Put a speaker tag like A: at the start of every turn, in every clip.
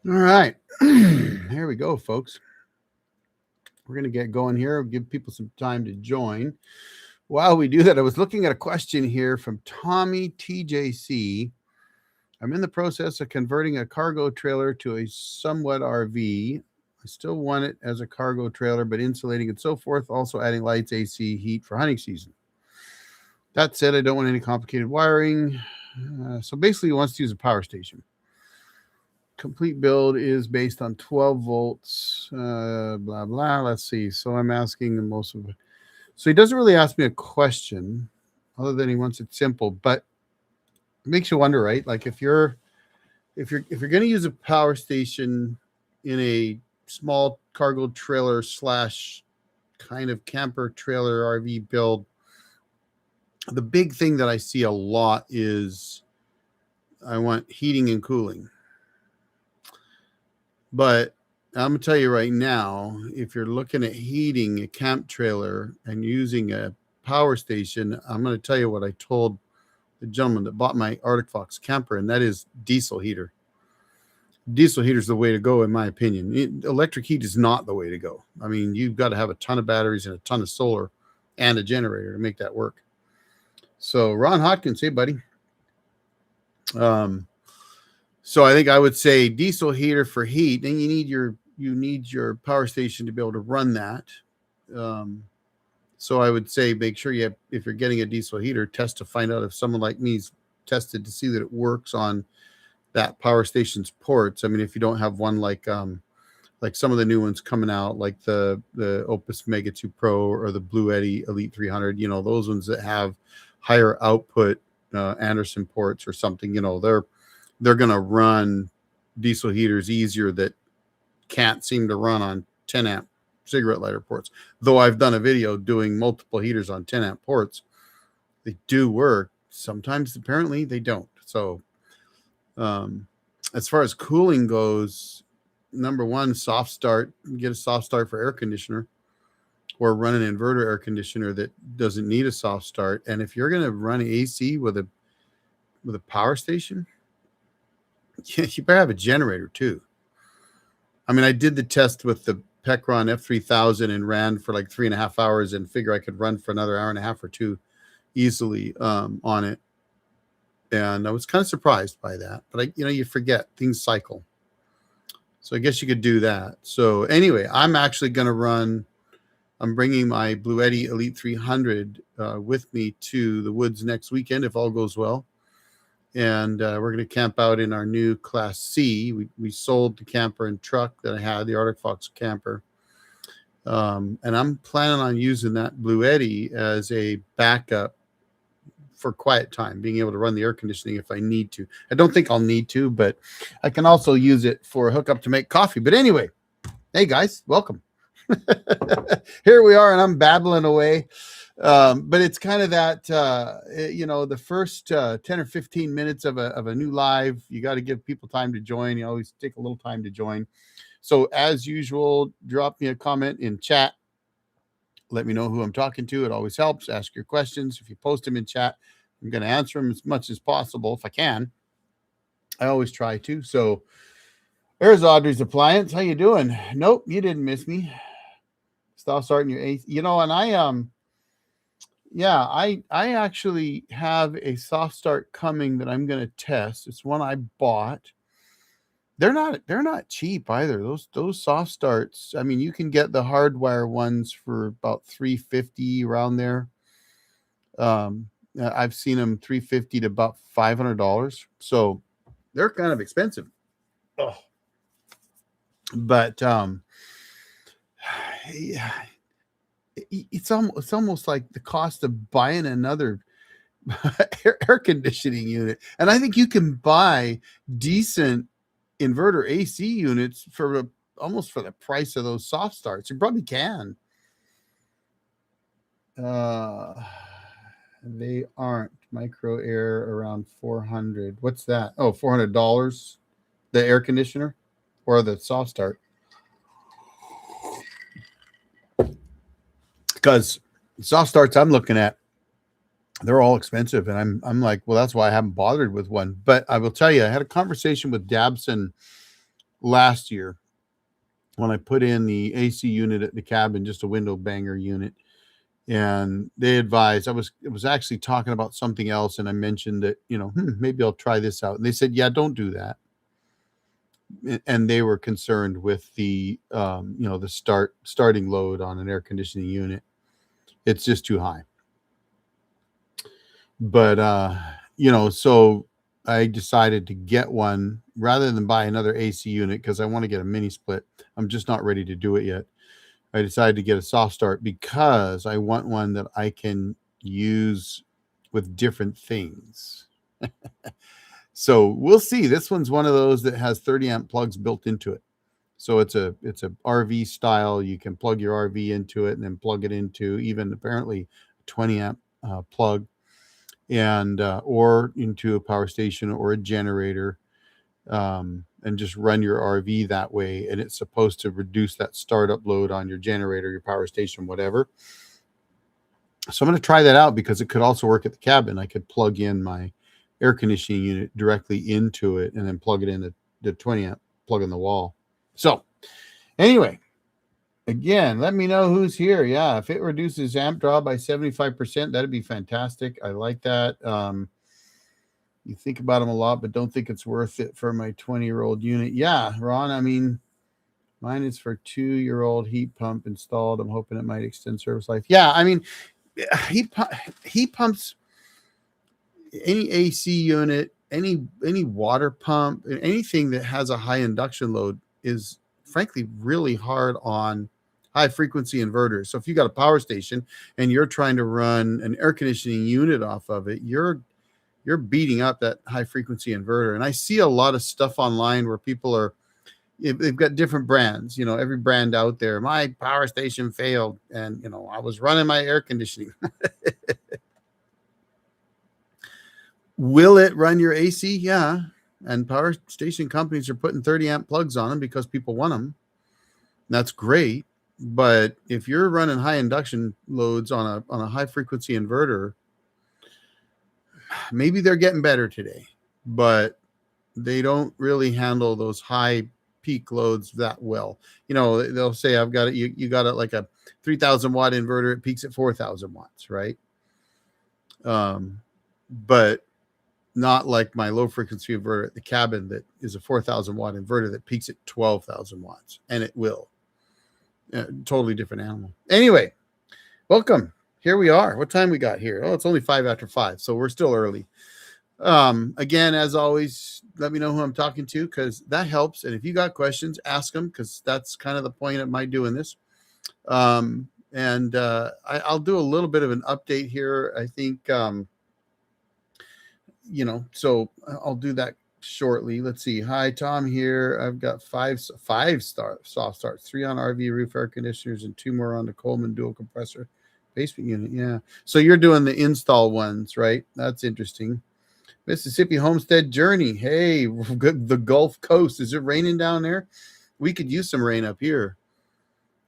A: All right. Here we go, folks. We're going to get going here. Give people some time to join. While we do that, I was looking at a question here from Tommy TJC. I'm in the process of converting a cargo trailer to a somewhat RV. I still want it as a cargo trailer, but insulating and so forth, also adding lights, AC, heat for hunting season. That said, I don't want any complicated wiring. So basically, he wants to use a power station. Complete build is based on 12 volts, blah, blah. Let's see. So I'm asking the most of it. So he doesn't really ask me a question other than he wants it simple, but it makes you wonder, right? Like if you're going to use a power station in a small cargo trailer slash kind of camper trailer RV build, the big thing that I see a lot is I want heating and cooling. But I'm going to tell you right now, if you're looking at heating a camp trailer and using a power station, I'm going to tell you what I told the gentleman that bought my Arctic Fox camper, and that is diesel heater. Diesel heater is the way to go, in my opinion. Electric heat is not the way to go. I mean, you've got to have a ton of batteries and a ton of solar and a generator to make that work. So, Ron Hodkins, hey, buddy. So I think I would say diesel heater for heat. Then you need your power station to be able to run that. So I would say make sure if you're getting a diesel heater, test to find out if someone like me's tested to see that it works on that power station's ports. I mean, if you don't have one like some of the new ones coming out, like the Opus Mega 2 Pro or the Blue Eddy Elite 300, those ones that have higher output Anderson ports or something, they're going to run diesel heaters easier that can't seem to run on 10 amp cigarette lighter ports. Though I've done a video doing multiple heaters on 10 amp ports, they do work. Sometimes apparently they don't. So as far as cooling goes, number one, soft start. Get a soft start for air conditioner, or run an inverter air conditioner that doesn't need a soft start. And if you're going to run AC with a power station, you better have a generator too. I mean, I did the test with the Pecron F3000 and ran for like 3.5 hours and figure I could run for another hour and a half or two easily on it. And I was kind of surprised by that, but you forget things cycle. So I guess you could do that. So anyway, I'm actually going to I'm bringing my Blue Eddy Elite 300 with me to the woods next weekend, if all goes well. And we're going to camp out in our new Class C. We sold the camper and truck that I had, the Arctic Fox camper. And I'm planning on using that Blue Eddy as a backup for quiet time, being able to run the air conditioning if I need to. I don't think I'll need to, but I can also use it for a hookup to make coffee. But anyway, hey guys, welcome. Here we are, and I'm babbling away. But it's kind of that, the first 10 or 15 minutes of a new live, you got to give people time to join. You always take a little time to join. So as usual, drop me a comment in chat. Let me know who I'm talking to. It always helps. Ask your questions. If you post them in chat, I'm going to answer them as much as possible if I can. I always try to. So there's Audrey's Appliance. How you doing? Nope, you didn't miss me. Stop starting your AC. And I actually have a soft start coming that I'm going to test. It's one I bought. They're not cheap either. Those soft starts. I mean, you can get the hardwire ones for about $350 around there. I've seen them $350 to about $500. So they're kind of expensive. Oh. But yeah, it's almost like the cost of buying another air conditioning unit. And I think you can buy decent inverter AC units for almost for the price of those soft starts. You probably can. They aren't. Micro Air around 400. What's that? Oh, $400. The air conditioner or the soft start? Because soft starts I'm looking at, they're all expensive, and I'm like, well, that's why I haven't bothered with one. But I will tell you, I had a conversation with Dabson last year when I put in the AC unit at the cabin, just a window banger unit. And they advised, it was actually talking about something else, and I mentioned that, maybe I'll try this out. And they said, yeah, don't do that. And they were concerned with the the starting load on an air conditioning unit. It's just too high. But so I decided to get one rather than buy another AC unit, because I want to get a mini split. I'm just not ready to do it yet. I decided to get a soft start because I want one that I can use with different things. So we'll see. This one's one of those that has 30 amp plugs built into it. So it's a RV style. You can plug your RV into it and then plug it into even apparently a 20 amp plug, and or into a power station or a generator, and just run your RV that way. And it's supposed to reduce that startup load on your generator, your power station, whatever. So I'm going to try that out because it could also work at the cabin. I could plug in my air conditioning unit directly into it and then plug it in the 20 amp plug in the wall. So anyway, again, let me know who's here. Yeah, if it reduces amp draw by 75%, that'd be fantastic. I like that. You think about them a lot, but don't think it's worth it for my 20-year-old unit. Yeah, Ron, I mean, mine is for 2-year-old heat pump installed. I'm hoping it might extend service life. Yeah, I mean, heat pumps, any AC unit, any water pump, anything that has a high induction load is frankly really hard on high frequency inverters. So if you got a power station and you're trying to run an air conditioning unit off of it, you're beating up that high frequency inverter. And I see a lot of stuff online where people they've got different brands, every brand out there. My power station failed, and I was running my air conditioning. Will it run your AC? Yeah. And power station companies are putting 30 amp plugs on them because people want them. That's great. But if you're running high induction loads on a high frequency inverter, maybe they're getting better today, but they don't really handle those high peak loads that well. They'll say, I've got it. You got it like a 3,000 watt inverter. It peaks at 4,000 watts, right? But not like my low frequency inverter at the cabin that is a 4,000 watt inverter that peaks at 12,000 watts, and it will. Totally different animal. Anyway, welcome. Here we are. What time we got here? Oh, it's only 5 after 5, so we're still early. Again, as always, let me know who I'm talking to, because that helps. And if you got questions, ask them, because that's kind of the point of my doing this. I'll do a little bit of an update here. I think, so I'll do that shortly. Let's see. Hi, Tom here. I've got five soft starts, 3 on RV roof air conditioners and 2 more on the Coleman dual compressor basement unit. Yeah. So you're doing the install ones, right? That's interesting. Mississippi Homestead Journey. Hey, the Gulf Coast. Is it raining down there? We could use some rain up here.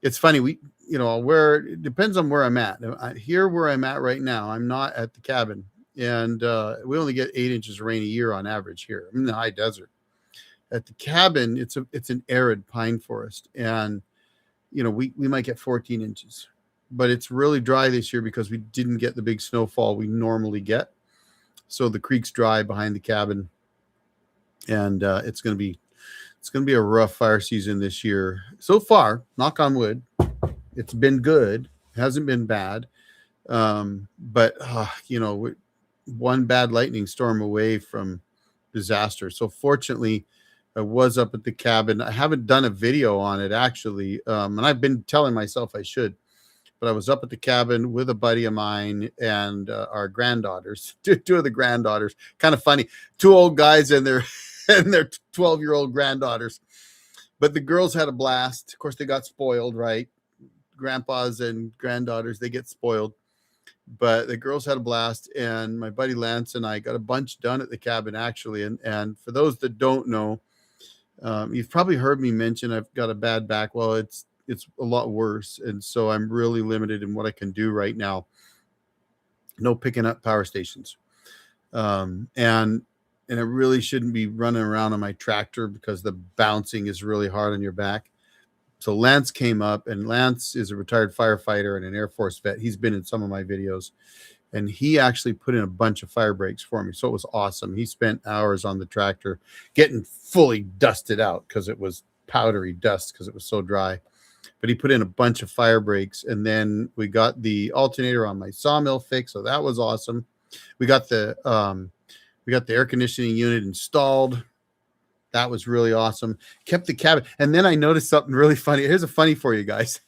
A: It's funny. It depends on where I'm at. Here where I'm at right now, I'm not at the cabin. And we only get 8 inches of rain a year on average here. I'm in the high desert. At the cabin, it's an arid pine forest. And, we might get 14 inches. But it's really dry this year because we didn't get the big snowfall we normally get. So the creek's dry behind the cabin, and it's going to be a rough fire season this year. So far, knock on wood, it's been good. It hasn't been bad. But one bad lightning storm away from disaster. So fortunately, I was up at the cabin. I haven't done a video on it actually, and I've been telling myself I should. But I was up at the cabin with a buddy of mine and our granddaughters, two of the granddaughters. Kind of funny, 2 old guys and their 12-year-old granddaughters. But the girls had a blast. Of course, they got spoiled, right? Grandpas and granddaughters, they get spoiled. But the girls had a blast, and my buddy Lance and I got a bunch done at the cabin, actually. And for those that don't know, you've probably heard me mention I've got a bad back. Well, it's a lot worse, and so I'm really limited in what I can do right now. No picking up power stations, and and it really shouldn't be running around on my tractor because the bouncing is really hard on your back. So Lance came up, and Lance is a retired firefighter and an Air Force vet. He's been in some of my videos, and he actually put in a bunch of fire breaks for me. So it was awesome. He spent hours on the tractor getting fully dusted out because it was powdery dust because it was so dry. But he put in a bunch of fire breaks, and then we got the alternator on my sawmill fixed, so that was awesome. We got the air conditioning unit installed. That was really awesome. Kept the cabin. And then I noticed something really funny. Here's a funny for you guys.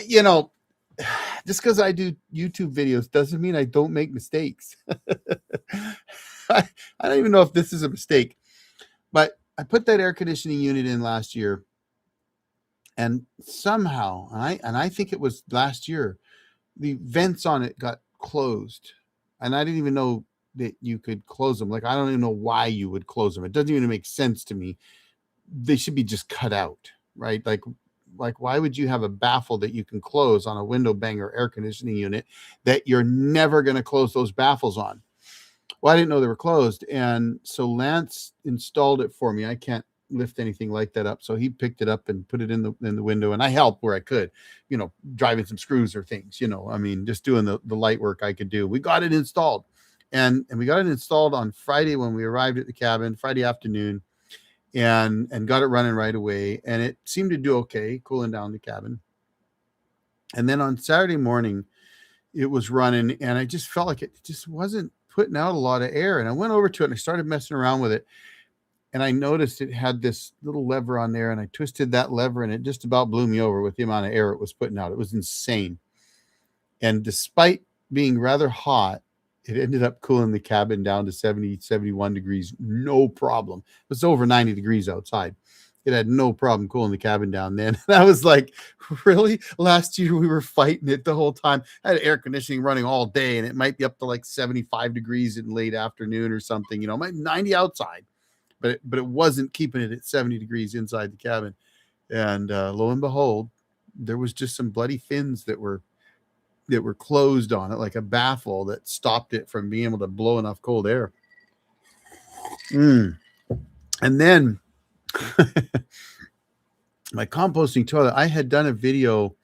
A: You know, just because I do YouTube videos doesn't mean I don't make mistakes. I don't even know if this is a mistake, but I put that air conditioning unit in last year, and somehow, and I think it was last year, the vents on it got closed, and I didn't even know that you could close them. Like, I don't even know why you would close them. It doesn't even make sense to me. They should be just cut out, right? Like why would you have a baffle that you can close on a window banger air conditioning unit that you're never going to close those baffles on? Well, I didn't know they were closed. And so Lance installed it for me. I can't lift anything like that up. So he picked it up and put it in the window, and I helped where I could, driving some screws or things, I mean, just doing the light work I could do. We got it installed. And we got it installed on Friday when we arrived at the cabin, Friday afternoon, and got it running right away. And it seemed to do okay, cooling down the cabin. And then on Saturday morning, it was running, and I just felt like it just wasn't putting out a lot of air. And I went over to it and I started messing around with it. And I noticed it had this little lever on there, and I twisted that lever, and it just about blew me over with the amount of air it was putting out. It was insane. And despite being rather hot, it ended up cooling the cabin down to 70, 71 degrees. No problem. It was over 90 degrees outside. It had no problem cooling the cabin down then. And I was like, really? Last year we were fighting it the whole time. I had air conditioning running all day, and it might be up to like 75 degrees in late afternoon or something, it might be 90 outside, but it wasn't keeping it at 70 degrees inside the cabin. And lo and behold, there was just some bloody fins that were closed on it, like a baffle that stopped it from being able to blow enough cold air. And then my composting toilet, I had done a video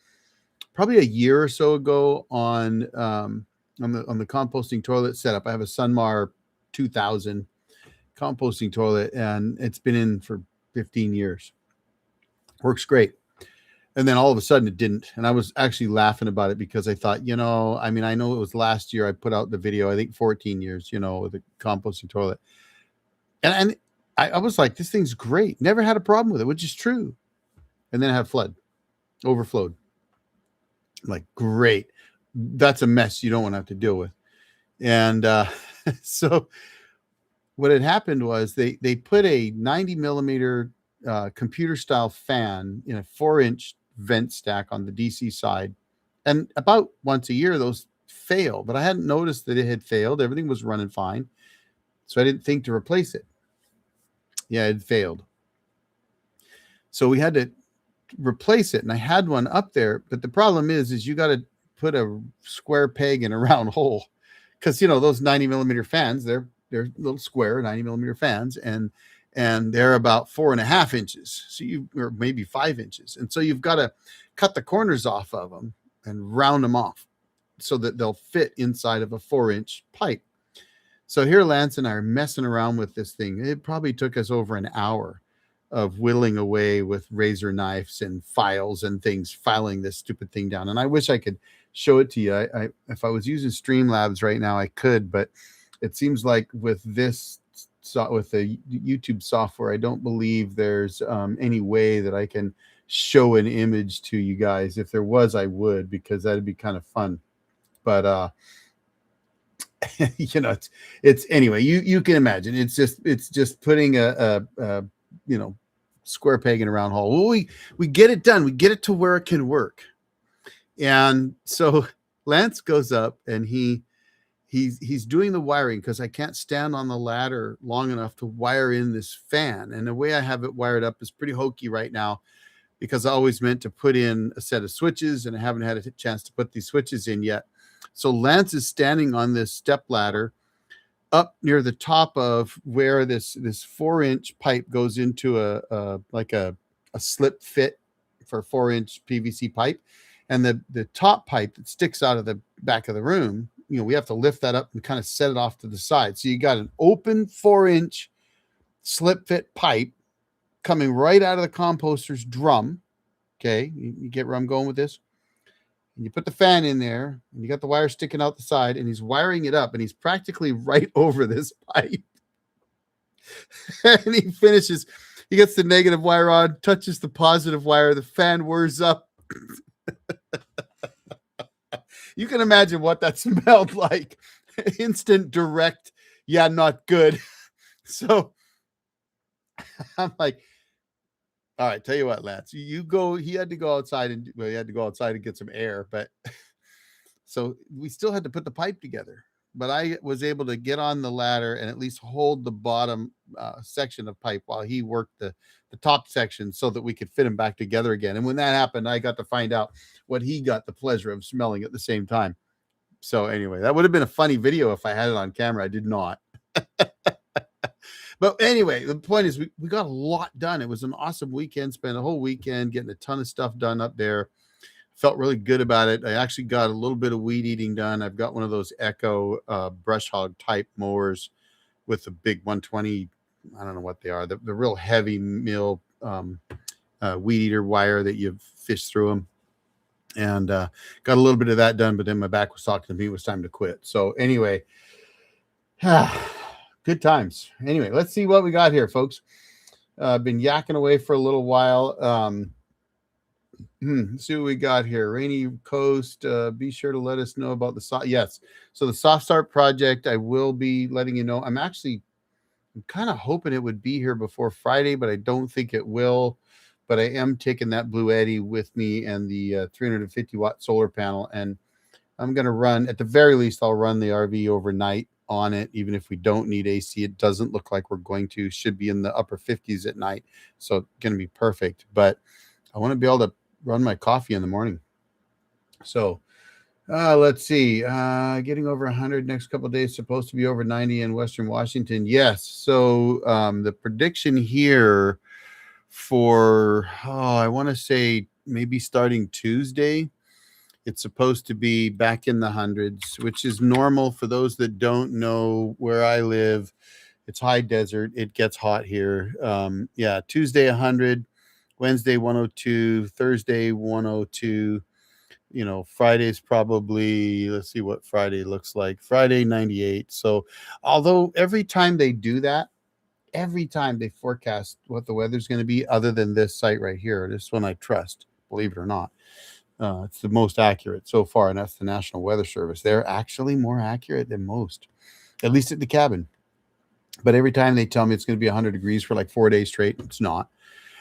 A: probably a year or so ago on the composting toilet setup. I have a Sunmar 2000 composting toilet, and it's been in for 15 years. Works great. And then all of a sudden it didn't. And I was actually laughing about it because I thought, I know it was last year I put out the video, I think 14 years, with a composting toilet. And I was like, this thing's great. Never had a problem with it, which is true. And then I had overflowed. I'm like, great. That's a mess you don't want to have to deal with. And so what had happened was they put a 90 millimeter computer style fan in a 4-inch vent stack on the DC side, and about once a year those fail, but I hadn't noticed that it had failed. Everything was running fine, so I didn't think to replace it. Yeah, it failed, so we had to replace it, and I had one up there, but the problem is you got to put a square peg in a round hole, because those 90 millimeter fans, they're little square 90 millimeter fans, and they're about 4.5 inches. Or maybe 5 inches. And so you've got to cut the corners off of them and round them off so that they'll fit inside of a 4-inch pipe. So here Lance and I are messing around with this thing. It probably took us over an hour of whittling away with razor knives and files and things, filing this stupid thing down. And I wish I could show it to you. If I was using Streamlabs right now, I could, but it seems like with the YouTube software, I don't believe there's any way that I can show an image to you guys. If there was, I would, because that'd be kind of fun. But it's anyway. You can imagine. It's just putting a square peg in a round hole. Well, we get it done. We get it to where it can work. And so Lance goes up and he's doing the wiring, because I can't stand on the ladder long enough to wire in this fan. And the way I have it wired up is pretty hokey right now, because I always meant to put in a set of switches, and I haven't had a chance to put these switches in yet. So Lance is standing on this step ladder up near the top of where this 4-inch pipe goes into a slip fit for 4-inch PVC pipe, and the top pipe that sticks out of the back of the room, we have to lift that up and kind of set it off to the side. So you got an open 4-inch slip fit pipe coming right out of the composter's drum. Okay, you get where I'm going with this? And you put the fan in there, and you got the wire sticking out the side, and he's wiring it up, and he's practically right over this pipe. And he finishes, he gets the negative wire on, touches the positive wire, the fan whirs up. You can imagine what that smelled like. Instant, direct, yeah, not good. So I'm like, all right, tell you what, Lance, you go. He had to go outside and get some air, but so we still had to put the pipe together. But I was able to get on the ladder and at least hold the bottom section of pipe while he worked the top section so that we could fit them back together again. And when that happened, I got to find out what he got the pleasure of smelling at the same time. So anyway, that would have been a funny video if I had it on camera. I did not. But anyway, the point is we got a lot done. It was an awesome weekend. Spent a whole weekend getting a ton of stuff done up there. Felt really good about it. I actually got a little bit of weed eating done. I've got one of those Echo brush hog type mowers with the big 120. I don't know what they are. The real heavy mill weed eater wire that you fish through them. And got a little bit of that done, but then my back was talking to me. It was time to quit. So anyway, good times. Anyway, let's see what we got here, folks. Been yakking away for a little while. Let's see what we got here. Rainy Coast. Be sure to let us know about the yes. So the soft start project, I will be letting you know. I'm kind of hoping it would be here before Friday, but I don't think it will. But I am taking that Blue Eddy with me and the 350 watt solar panel, and I'm going to run, at the very least, I'll run the RV overnight on it, even if we don't need AC. It doesn't look like we're going to. Should be in the upper 50s at night, so going to be perfect. But I want to be able to run my coffee in the morning. So let's see. Getting over 100 next couple of days. Supposed to be over 90 in Western Washington. Yes. So the prediction here for, I want to say maybe starting Tuesday, it's supposed to be back in the hundreds, which is normal for those that don't know where I live. It's high desert. It gets hot here. Tuesday 100, Wednesday 102, Thursday 102. Friday's probably, let's see what Friday looks like. Friday 98. So although every time they do that, every time they forecast what the weather's going to be, other than this site right here, this one I trust, believe it or not. It's the most accurate so far, and that's the National Weather Service. They're actually more accurate than most, at least at the cabin. But every time they tell me it's going to be 100 degrees for like 4 days straight, it's not.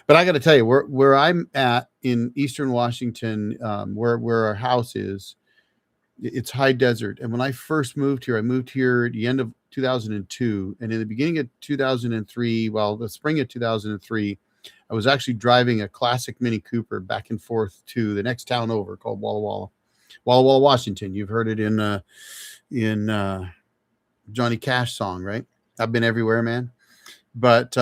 A: But I got to tell you, where I'm at in Eastern Washington, where our house is, it's high desert. And when I first moved here, I moved here at the end of 2002. And in the beginning of 2003, the spring of 2003, I was actually driving a classic Mini Cooper back and forth to the next town over called Walla Walla, Washington. You've heard it in Johnny Cash song, right? I've been everywhere, man. But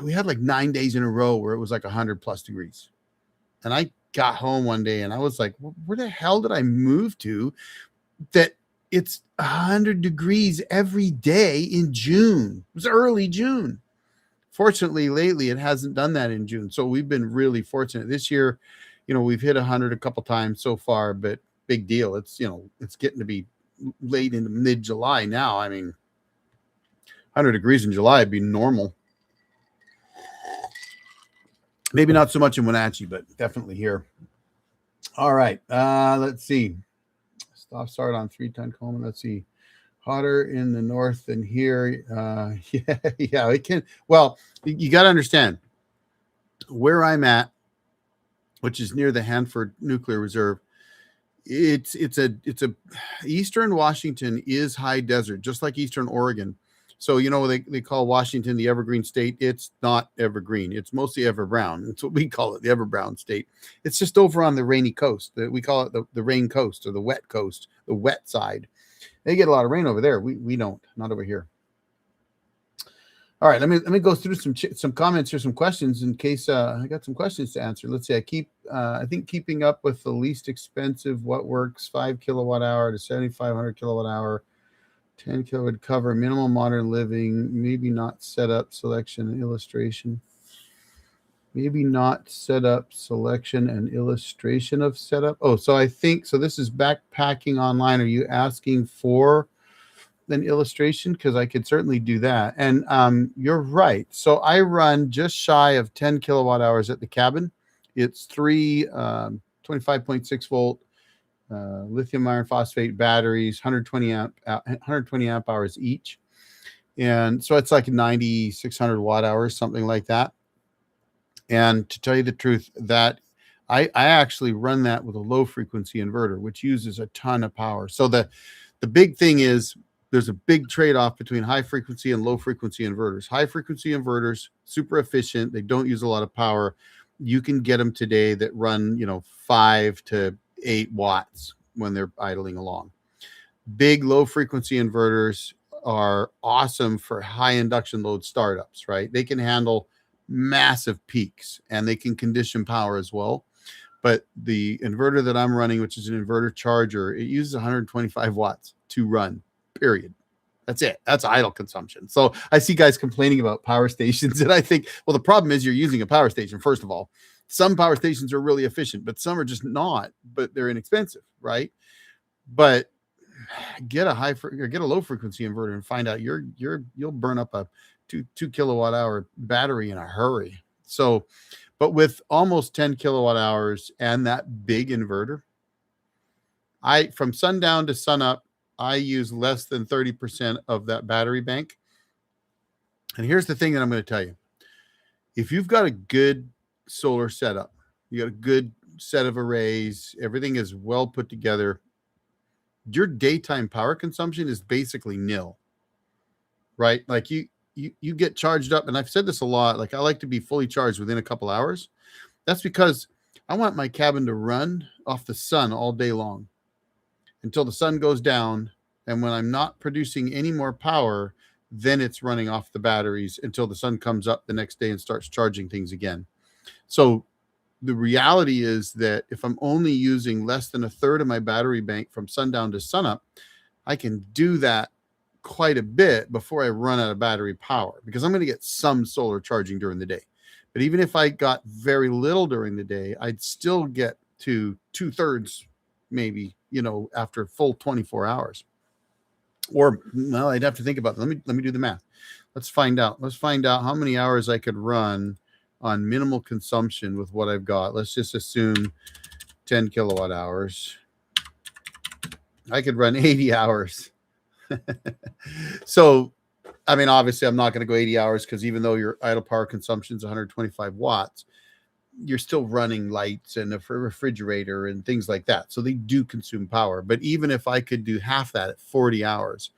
A: we had like 9 days in a row where it was like 100+ degrees. And I got home one day and I was like, where the hell did I move to that it's 100 degrees every day in June? It was early June. Fortunately, lately it hasn't done that in June. So we've been really fortunate this year. We've hit 100 a couple times so far, but big deal. It's, it's getting to be late into mid-July now. I mean, 100 degrees in July would be normal. Maybe not so much in Wenatchee, but definitely here. All right. Let's see. Start on 3-ton Coleman. Let's see. Hotter in the north than here. Yeah, it can. Well, you got to understand where I'm at, which is near the Hanford Nuclear Reserve. It's a Eastern Washington is high desert, just like Eastern Oregon. So, they call Washington the Evergreen State. It's not evergreen. It's mostly everbrown. It's what we call it, the everbrown state. It's just over on the rainy coast. We call it the rain coast or the wet coast, the wet side. They get a lot of rain over there. We don't, not over here. All right, let me go through some comments or some questions in case I got some questions to answer. Let's see. I think keeping up with the least expensive, what works, 5 kilowatt hour to 7,500 kilowatt hour, 10 kilowatt cover, minimal modern living, maybe not setup, selection, and illustration. Maybe not setup, selection, and illustration of setup. Oh, so I think so. This is backpacking online. Are you asking for an illustration? Because I could certainly do that. And you're right. So I run just shy of 10 kilowatt hours at the cabin. It's three 25.6 volt lithium iron phosphate batteries, 120 amp hours each. And so it's like 9,600 watt hours, something like that. And to tell you the truth, that I actually run that with a low frequency inverter, which uses a ton of power. So the big thing is there's a big trade-off between high frequency and low frequency inverters. High frequency inverters, super efficient. They don't use a lot of power. You can get them today that run, 5 to 8 watts when they're idling along. Big low frequency inverters are awesome for high induction load startups, right? They can handle massive peaks and they can condition power as well. But the inverter that I'm running, which is an inverter charger, it uses 125 watts to run, period. That's it. That's idle consumption. So I see guys complaining about power stations, and I think, well, the problem is you're using a power station. First of all, some power stations are really efficient, but some are just not, but they're inexpensive, right? But get a low frequency inverter and find out you'll burn up a two kilowatt hour battery in a hurry. So, but with almost 10 kilowatt hours and that big inverter, from sundown to sunup, I use less than 30% of that battery bank. And here's the thing that I'm going to tell you. If you've got a good solar setup, you got a good set of arrays, everything is well put together, your daytime power consumption is basically nil, right? Like you get charged up. And I've said this a lot, like I like to be fully charged within a couple hours. That's because I want my cabin to run off the sun all day long until the sun goes down. And when I'm not producing any more power, then it's running off the batteries until the sun comes up the next day and starts charging things again. So the reality is that if I'm only using less than a third of my battery bank from sundown to sunup, I can do that quite a bit before I run out of battery power, because I'm going to get some solar charging during the day. But even if I got very little during the day, I'd still get to 2/3, maybe, after full 24 hours. Or, well, I'd have to think about it. Let me do the math. Let's find out how many hours I could run on minimal consumption with what I've got. Let's just assume 10 kilowatt hours. I could run 80 hours. So, I mean, obviously I'm not going to go 80 hours because even though your idle power consumption is 125 watts, you're still running lights and a refrigerator and things like that. So they do consume power. But even if I could do half that at 40 hours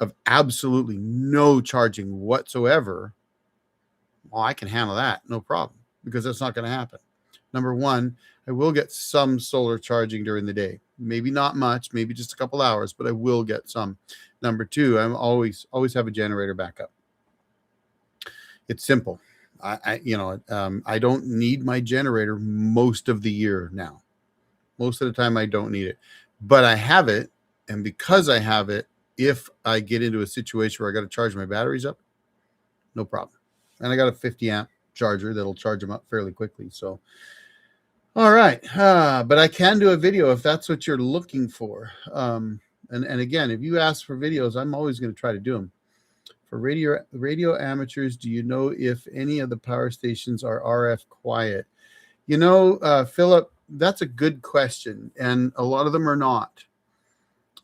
A: of absolutely no charging whatsoever, well, I can handle that. No problem, because that's not going to happen. Number one, I will get some solar charging during the day. Maybe not much, maybe just a couple hours, but I will get some. Number two, I'm always have a generator backup. It's simple. I don't need my generator most of the year now. Most of the time I don't need it, but I have it. And because I have it, if I get into a situation where I got to charge my batteries up, no problem. And I got a 50 amp charger that'll charge them up fairly quickly. So, all right. But I can do a video if that's what you're looking for. And again, if you ask for videos, I'm always going to try to do them. For radio amateurs, do you know if any of the power stations are RF quiet? Philip, that's a good question. And a lot of them are not.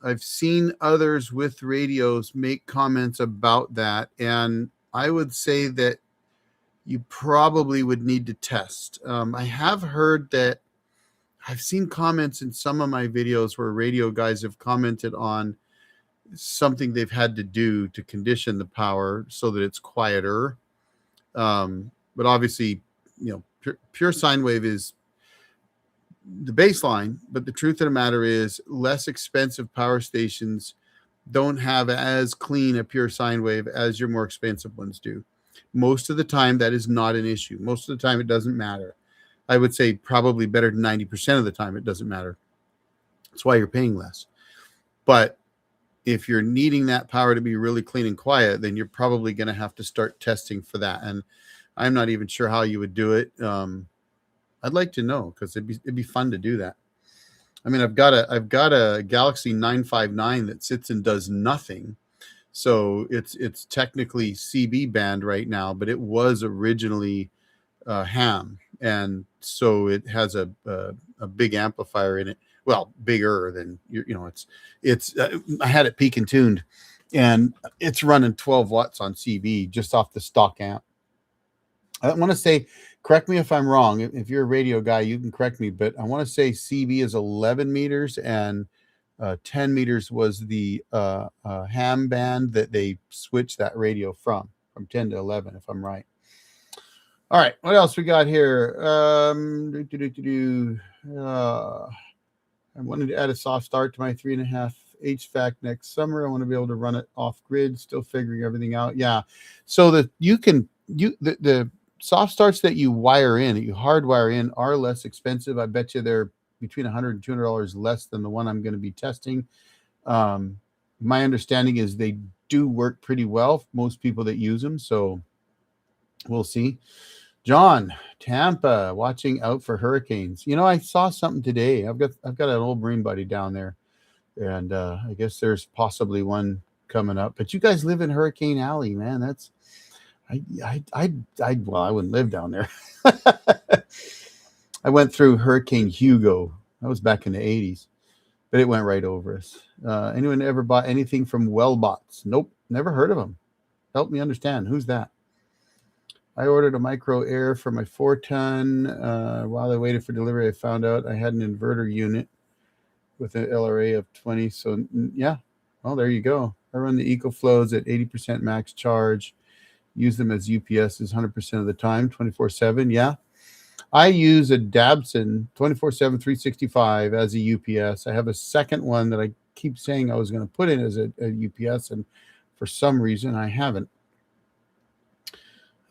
A: I've seen others with radios make comments about that. And I would say that you probably would need to test. I have heard that I've seen comments in some of my videos where radio guys have commented on something they've had to do to condition the power so that it's quieter. But obviously, pure sine wave is the baseline. But the truth of the matter is less expensive power stations don't have as clean a pure sine wave as your more expensive ones do. Most of the time, that is not an issue. Most of the time, it doesn't matter. I would say probably better than 90% of the time, it doesn't matter. That's why you're paying less. But if you're needing that power to be really clean and quiet, then you're probably going to have to start testing for that. And I'm not even sure how you would do it. I'd like to know, because it'd be fun to do that. I mean, I've got a Galaxy 959 that sits and does nothing. So it's technically CB band right now, but it was originally ham, and so it has a big amplifier in it. Well, bigger than it's I had it peak and tuned, and it's running 12 watts on CB just off the stock amp. I want to say, correct me if I'm wrong. If you're a radio guy, you can correct me, but I want to say CB is 11 meters, and 10 meters was the ham band that they switched that radio from 10 to 11, if I'm right. All right, what else we got here? I wanted to add a soft start to my 3.5 HVAC next summer. I want to be able to run it off grid, still figuring everything out. Yeah, so that the soft starts that you wire in, that you hardwire in, are less expensive. I bet you they're between $100 and $200 less than the one I'm going to be testing. My understanding is they do work pretty well for most people that use them, so we'll see. John, Tampa, watching out for hurricanes. I saw something today. I've got an old Marine buddy down there, and I guess there's possibly one coming up. But you guys live in Hurricane Alley, man. That's well, I wouldn't live down there. I went through Hurricane Hugo. That was back in the 80s, but it went right over us. Anyone ever bought anything from Wellbots? Nope, never heard of them. Help me understand. Who's that? I ordered a micro air for my 4-ton. While I waited for delivery, I found out I had an inverter unit with an LRA of 20. So, yeah. Well, there you go. I run the EcoFlows at 80% max charge. Use them as UPSs 100% of the time, 24/7. Yeah. I use a Dabson 24/7, 365 as a UPS. I have a second one that I keep saying I was going to put in as a UPS, and for some reason I haven't.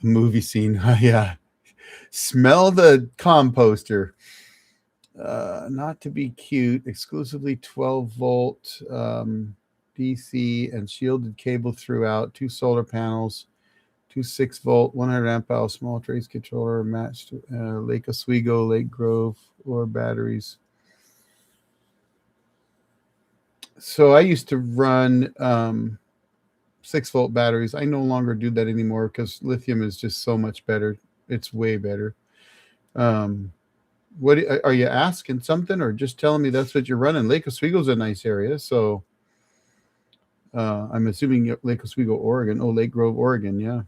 A: Movie scene. Yeah. Smell the composter. Not to be cute. Exclusively 12-volt DC and shielded cable throughout. 2 solar panels. 2 6-volt 100 amp hour small trace controller matched Lake Oswego, Lake Grove, or batteries. So I used to run 6-volt batteries. I no longer do that anymore because lithium is just so much better. It's way better. What are you asking something, or just telling me that's what you're running? Lake Oswego's a nice area, so I'm assuming Lake Oswego, Oregon. Oh, Lake Grove, Oregon. Yeah.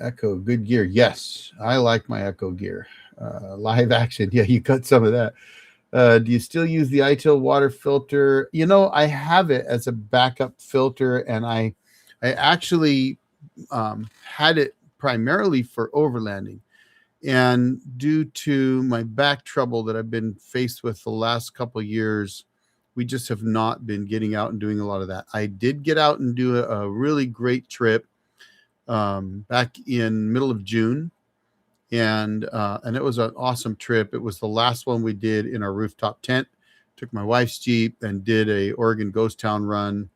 A: Echo, good gear. Yes, I like my Echo gear. Live action. Yeah, you cut some of that. Do you still use the ITIL water filter? I have it as a backup filter, and I actually had it primarily for overlanding. And due to my back trouble that I've been faced with the last couple of years, we just have not been getting out and doing a lot of that. I did get out and do a really great trip back in middle of June. And it was an awesome trip. It was the last one we did in our rooftop tent. Took my wife's Jeep and did a Oregon Ghost Town run,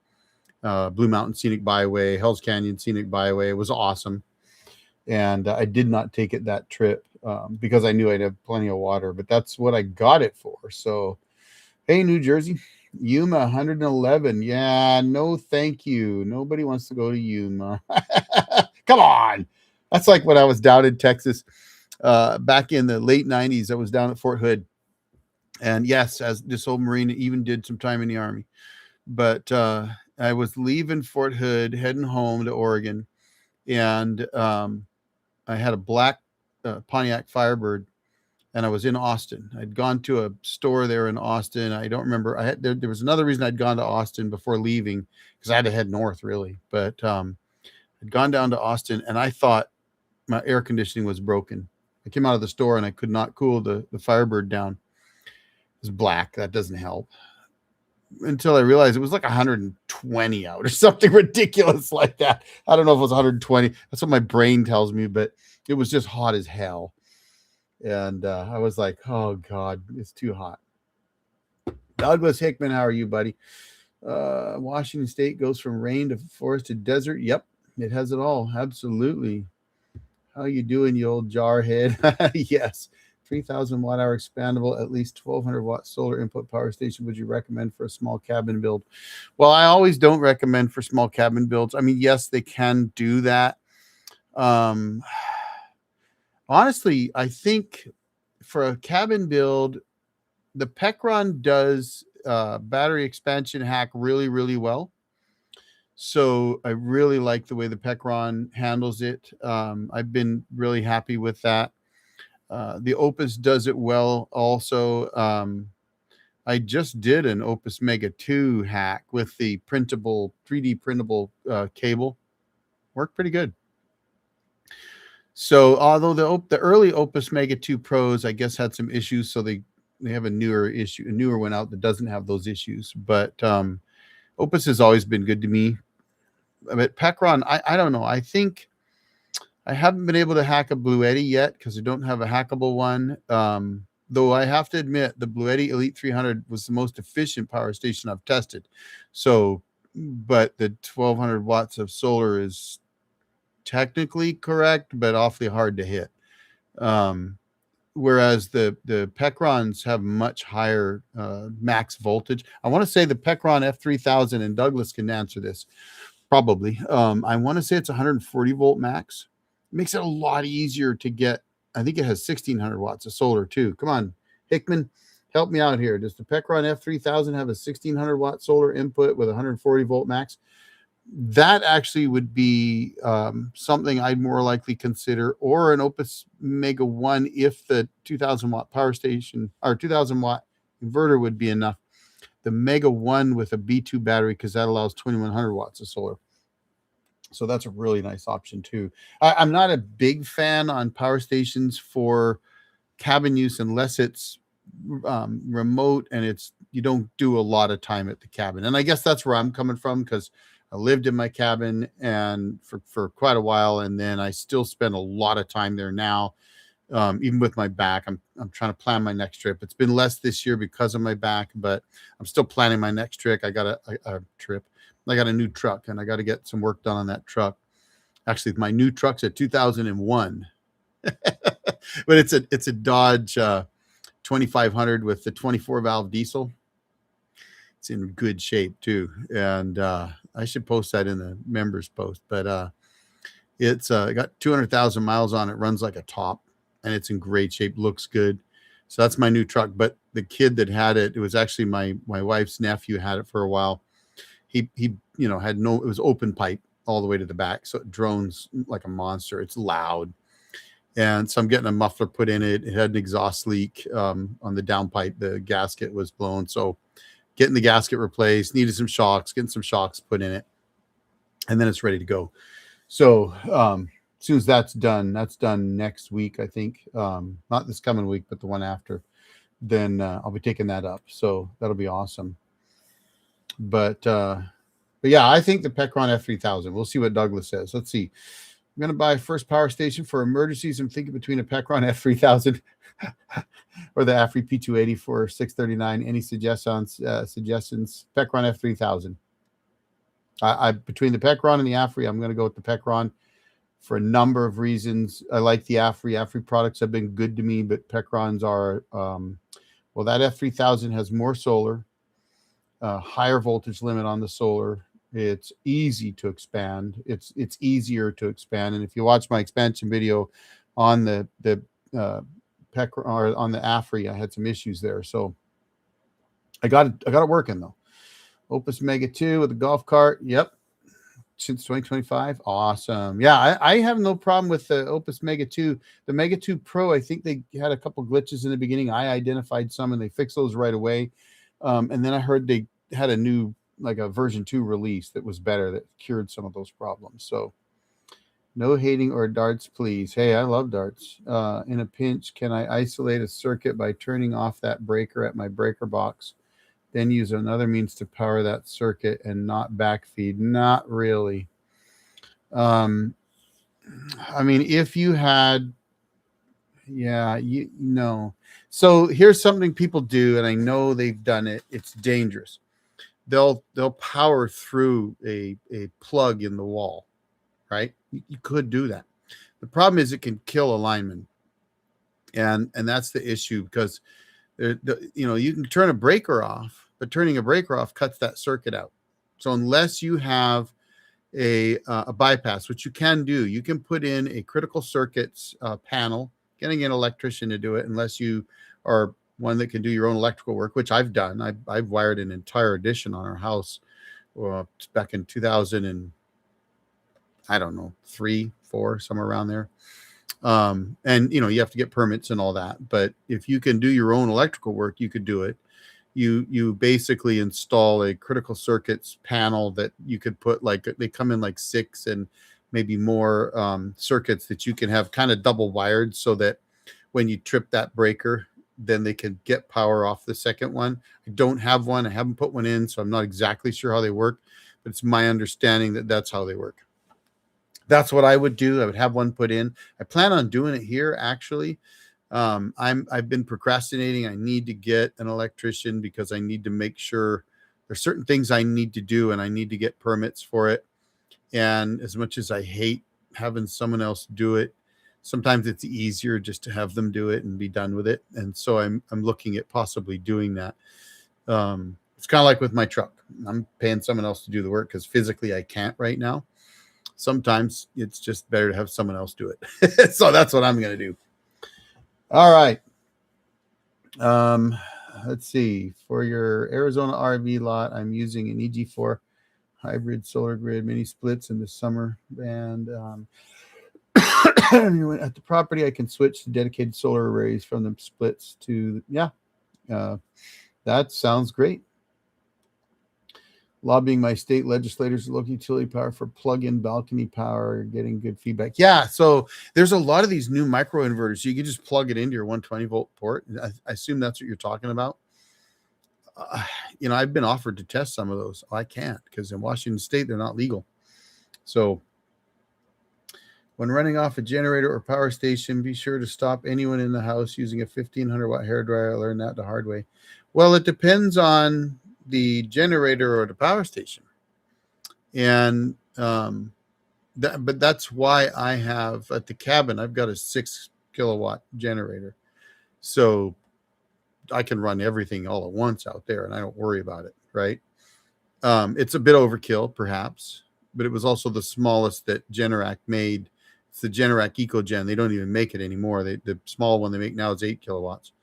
A: Blue Mountain Scenic Byway, Hell's Canyon Scenic Byway. It was awesome. And I did not take it that trip because I knew I'd have plenty of water, but that's what I got it for. So, hey, New Jersey, Yuma 111. Yeah, no, thank you. Nobody wants to go to Yuma. Come on. That's like when I was down in Texas back in the late 90s. I was down at Fort Hood. And yes, as this old Marine, even did some time in the Army. But I was leaving Fort Hood, heading home to Oregon. And I had a black Pontiac Firebird, and I was in Austin. I'd gone to a store there in Austin. I don't remember. There was another reason I'd gone to Austin before leaving, because I had to head north, really. But I'd gone down to Austin, and I thought my air conditioning was broken. I came out of the store, and I could not cool the Firebird down. It was black. That doesn't help. until I realized it was like 120 out or something ridiculous like that. I don't know if it was 120. That's what my brain tells me, but it was just hot as hell. And I was like, oh God, it's too hot. Douglas Hickman, how are you, buddy? Washington State goes from rain to forest to desert. Yep, it has it all. Absolutely. How you doing, you old jarhead? Yes. 3,000 watt hour expandable, at least 1,200 watt solar input power station would you recommend for a small cabin build? Well, I always don't recommend for small cabin builds. I mean, yes, they can do that. Um, honestly, I think for a cabin build, the Pecron does battery expansion hack really, really well. So I really like the way the Pecron handles it. I've been really happy with that. The Opus does it well also. I just did an Opus Mega 2 hack with the printable, 3D printable cable. Worked pretty good. So although the early Opus Mega 2 Pros, I guess, had some issues, so they have a newer one out that doesn't have those issues. But Opus has always been good to me. But Pecron, I don't know. I think I haven't been able to hack a Bluetti yet because I don't have a hackable one. Though I have to admit, the Bluetti Elite 300 was the most efficient power station I've tested. So, but the 1,200 watts of solar is technically correct, but awfully hard to hit. Whereas the Pecrons have much higher max voltage. I want to say the Pecron F3000, and Douglas can answer this probably. I want to say it's 140 volt max. It makes it a lot easier to get. I think it has 1,600 watts of solar too. Come on, Hickman, help me out here. Does the Pecron F3000 have a 1,600 watt solar input with 140 volt max? That actually would be something I'd more likely consider, or an Opus Mega 1 if the 2,000 watt power station or 2,000 watt inverter would be enough. The Mega 1 with a B2 battery, because that allows 2,100 watts of solar. So that's a really nice option too. I'm not a big fan on power stations for cabin use unless it's remote and you don't do a lot of time at the cabin. And I guess that's where I'm coming from, because I lived in my cabin and for quite a while, and then I still spend a lot of time there now. Even with my back, I'm trying to plan my next trip. It's been less this year because of my back, but I'm still planning my next trip. I got a trip. I got a new truck, and I got to get some work done on that truck. Actually, my new truck's a 2001, but it's a Dodge 2500 with the 24 valve diesel. It's in good shape too, and I should post that in the members post. But it's got 200,000 miles on it, runs like a top, and it's in great shape, looks good. So that's my new truck. But the kid that had it, it was actually my wife's nephew, had it for a while. He had it was open pipe all the way to the back, so it drones like a monster. It's loud. And so I'm getting a muffler put in it. It had an exhaust leak on the downpipe. The gasket was blown. So getting the gasket replaced, needed some shocks, getting some shocks put in it, and then it's ready to go. So as soon as that's done next week, I think. Not this coming week, but the one after. Then I'll be taking that up. So that'll be awesome. But yeah, I think the Pecron F3000. We'll see what Douglas says. Let's see. I'm going to buy a first power station for emergencies. I'm thinking between a Pecron F3000 or the AFRI P280 for $639. Any suggestions? Pecron F3000. Between the Pecron and the AFRI, I'm going to go with the Pecron for a number of reasons. I like the AFRI. AFRI products have been good to me, but Pecrons are, well, that F3000 has more solar, higher voltage limit on the solar. It's easy to expand. It's easier to expand. And if you watch my expansion video on the Pecron or on the AFRI, I had some issues there. So I got it working though. Opus Mega 2 with the golf cart. Yep. Since 2025. Awesome. Yeah, I have no problem with the Opus Mega 2. The Mega 2 Pro, I think they had a couple glitches in the beginning. I identified some and they fixed those right away. And then I heard they had a new, like a version 2 release that was better, that cured some of those problems. So no hating or darts, please. Hey, I love darts. In a pinch, can I isolate a circuit by turning off that breaker at my breaker box, then use another means to power that circuit and not backfeed. Not really. Um, I mean, if you had, yeah, you know. So here's something people do, and I know they've done it. It's dangerous. They'll power through a plug in the wall, right? You could do that. The problem is it can kill a lineman, and that's the issue because you can turn a breaker off, but turning a breaker off cuts that circuit out. So unless you have a bypass, which you can do, you can put in a critical circuits panel. Getting an electrician to do it, unless you are one that can do your own electrical work, which I've done. I've wired an entire addition on our house back in 2000 and I don't know 3, 4, somewhere around there. And you have to get permits and all that. But if you can do your own electrical work, you could do it. You basically install a critical circuits panel that you could put, like, they come in like 6 and maybe more circuits that you can have kind of double wired, so that when you trip that breaker, then they can get power off the second one. I don't have one. I haven't put one in, so I'm not exactly sure how they work, but it's my understanding that that's how they work. That's what I would do. I would have one put in. I plan on doing it here, actually. I've been procrastinating. I need to get an electrician because I need to make sure there's certain things I need to do, and I need to get permits for it. And as much as I hate having someone else do it, sometimes it's easier just to have them do it and be done with it. And so I'm looking at possibly doing that. It's kind of like with my truck. I'm paying someone else to do the work because physically I can't right now. Sometimes it's just better to have someone else do it. So that's what I'm going to do. All right. Let's see. For your Arizona RV lot, I'm using an EG4 hybrid solar grid mini splits in the summer. And at the property, I can switch to dedicated solar arrays from the splits to, that sounds great. Lobbying my state legislators, local utility power for plug-in balcony power, getting good feedback. Yeah, so there's a lot of these new micro inverters. You can just plug it into your 120 volt port. I assume that's what you're talking about. I've been offered to test some of those. I can't, because in Washington State, they're not legal. So when running off a generator or power station, be sure to stop anyone in the house using a 1500 watt hairdryer. I learned that the hard way. Well, it depends on the generator or the power station. And but that's why I have at the cabin, I've got a 6 kilowatt generator. So I can run everything all at once out there and I don't worry about it, right? It's a bit overkill, perhaps, but it was also the smallest that Generac made. It's the Generac EcoGen. They don't even make it anymore. The small one they make now is 8 kilowatts.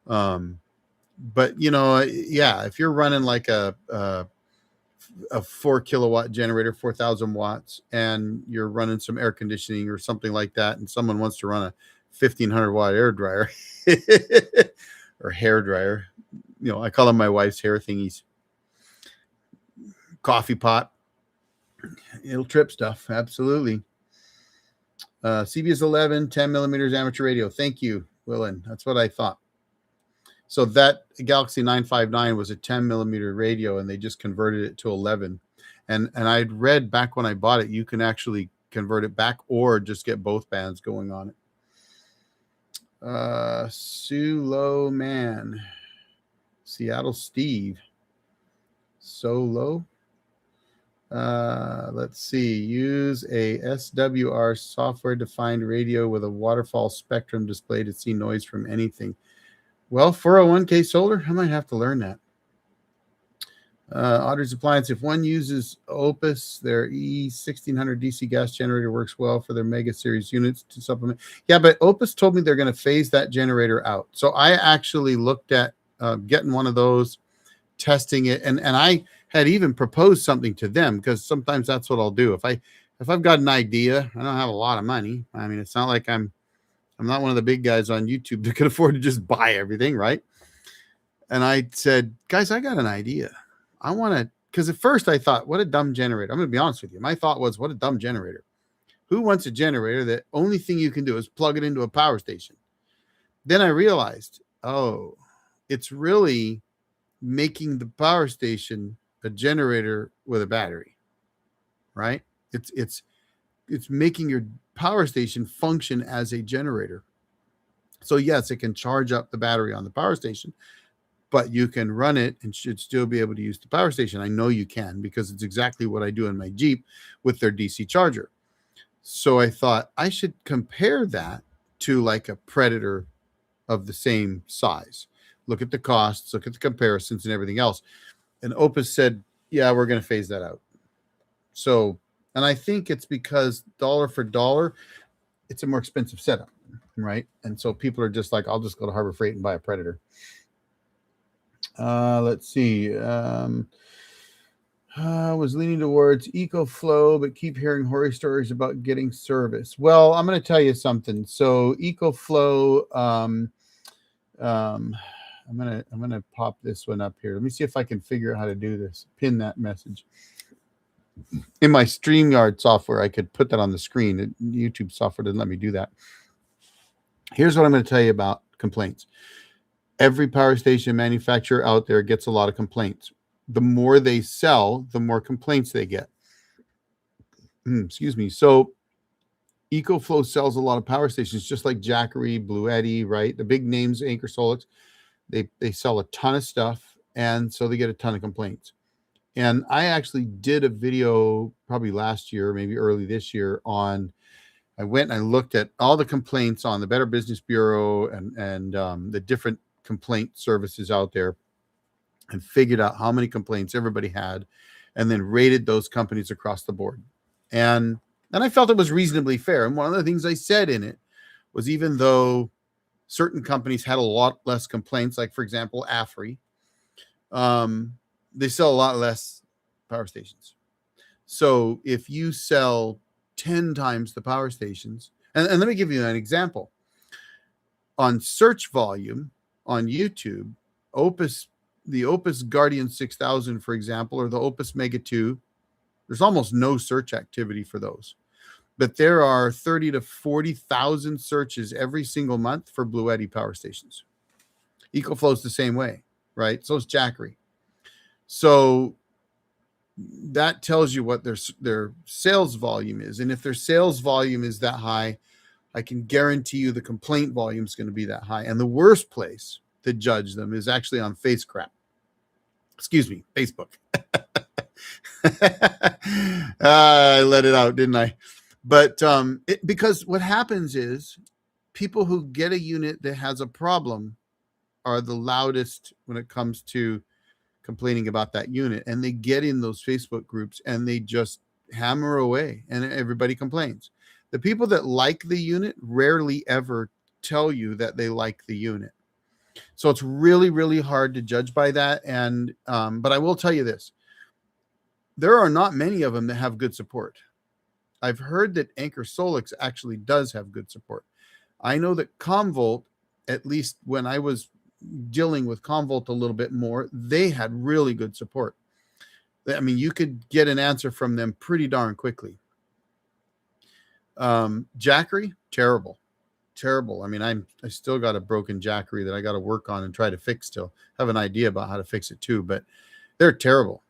A: But if you're running like a 4 kilowatt generator, 4,000 watts, and you're running some air conditioning or something like that, and someone wants to run a 1,500 watt air dryer or hair dryer, I call them my wife's hair thingies, coffee pot, it'll trip stuff. Absolutely. CBS 11, 10 millimeters amateur radio. Thank you, Willen. That's what I thought. So that Galaxy 959 was a 10 millimeter radio, and they just converted it to 11. And I'd read back when I bought it, you can actually convert it back or just get both bands going on it. Sulo Man, Seattle Steve, Solo. Let's see. Use a SWR software defined radio with a waterfall spectrum display to see noise from anything. Well, 401k solar, I might have to learn that. Audrey's Appliance, if one uses Opus, their E1600 DC gas generator works well for their Mega Series units to supplement. Yeah, but Opus told me they're going to phase that generator out. So I actually looked at getting one of those, testing it, and I had even proposed something to them, because sometimes that's what I'll do. If I've got an idea, I don't have a lot of money. I mean, it's not like I'm not one of the big guys on YouTube that can afford to just buy everything, right? And I said, guys, I got an idea. I want to, because at first I thought, what a dumb generator. I'm going to be honest with you. My thought was, what a dumb generator. Who wants a generator that only thing you can do is plug it into a power station? Then I realized, it's really making the power station a generator with a battery, right? It's making your power station function as a generator. So yes, it can charge up the battery on the power station, but you can run it and should still be able to use the power station. I know you can, because it's exactly what I do in my Jeep with their DC charger. So I thought I should compare that to like a Predator of the same size. Look at the costs, look at the comparisons and everything else. And Opus said, yeah, we're going to phase that out. So, and I think it's because dollar for dollar, it's a more expensive setup, right? And so people are just like, I'll just go to Harbor Freight and buy a Predator. Let's see. I was leaning towards EcoFlow, but keep hearing horror stories about getting service. Well, I'm going to tell you something. So EcoFlow, I'm gonna pop this one up here. Let me see if I can figure out how to do this. Pin that message. In my StreamYard software, I could put that on the screen. YouTube software doesn't let me do that. Here's what I'm going to tell you about complaints. Every power station manufacturer out there gets a lot of complaints. The more they sell, the more complaints they get. Excuse me. So EcoFlow sells a lot of power stations, just like Jackery, Bluetti, right? The big names, Anchor Solix, they sell a ton of stuff, and so they get a ton of complaints. And I actually did a video probably last year, maybe early this year, on I went and I looked at all the complaints on the Better Business Bureau and the different complaint services out there, and figured out how many complaints everybody had, and then rated those companies across the board. And I felt it was reasonably fair. And one of the things I said in it was, even though certain companies had a lot less complaints, like for example, AFRI, they sell a lot less power stations. So if you sell 10 times the power stations, and let me give you an example. On search volume on YouTube, the Opus Guardian 6000, for example, or the Opus Mega 2, there's almost no search activity for those. But there are 30 to 40,000 searches every single month for Bluetti power stations. EcoFlow's the same way, right? So is Jackery. So that tells you what their sales volume is. And if their sales volume is that high, I can guarantee you the complaint volume is going to be that high. And the worst place to judge them is actually on Facebook. I let it out, didn't I? But because what happens is, people who get a unit that has a problem are the loudest when it comes to complaining about that unit, and they get in those Facebook groups and they just hammer away, and everybody complains. The people that like the unit rarely ever tell you that they like the unit. So it's really, really hard to judge by that. And but I will tell you this: there are not many of them that have good support. I've heard that Anchor Solix actually does have good support. I know that Commvault, at least when I was dealing with Commvault a little bit more, they had really good support. I mean, you could get an answer from them pretty darn quickly. Jackery, terrible. I mean, I still got a broken Jackery that I got to work on and try to fix still. Have an idea about how to fix it too, but they're terrible.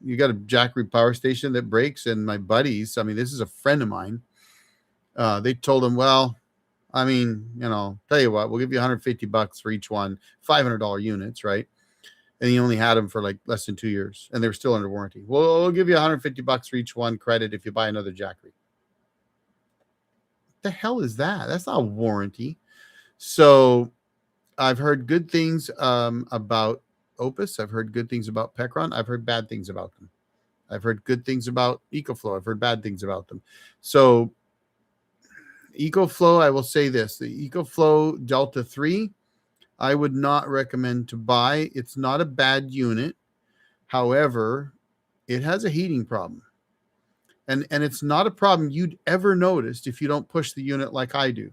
A: You got a Jackery power station that breaks, and my buddies, I mean, this is a friend of mine. They told him, well, I mean, tell you what, we'll give you $150 for each one, $500 units, right? And he only had them for like less than 2 years, and they were still under warranty. Well, we'll give you $150 for each one credit if you buy another Jackery. The hell is that? That's not a warranty. So I've heard good things about Opus. I've heard good things about Pecron. I've heard bad things about them. I've heard good things about EcoFlow. I've heard bad things about them. So EcoFlow, I will say this: the EcoFlow Delta 3, I would not recommend to buy. It's not a bad unit. However, it has a heating problem. And it's not a problem you'd ever noticed if you don't push the unit like I do.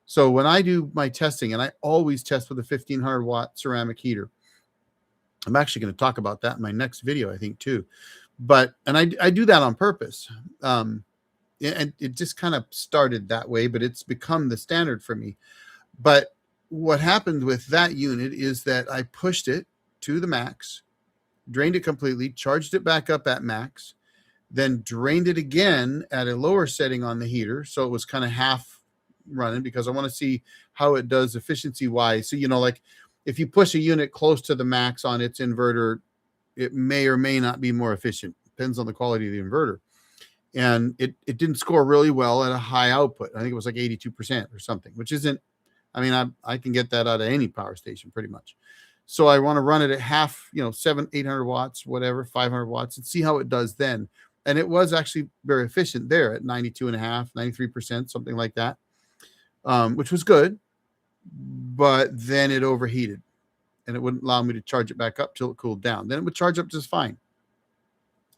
A: So when I do my testing, and I always test with a 1500 watt ceramic heater, I'm actually going to talk about that in my next video, I think, too. But, and I do that on purpose. And it just kind of started that way, but it's become the standard for me. But what happened with that unit is that I pushed it to the max, drained it completely, charged it back up at max, then drained it again at a lower setting on the heater. So it was kind of half running because I want to see how it does efficiency wise. So, like if you push a unit close to the max on its inverter, it may or may not be more efficient. Depends on the quality of the inverter. And it didn't score really well at a high output. I think it was like 82% or something, which isn't, I can get that out of any power station pretty much. So I want to run it at half, 800 watts, whatever, 500 watts, and see how it does then. And it was actually very efficient there at 92.5, 93%, something like that, which was good. But then it overheated and it wouldn't allow me to charge it back up till it cooled down. Then it would charge up just fine.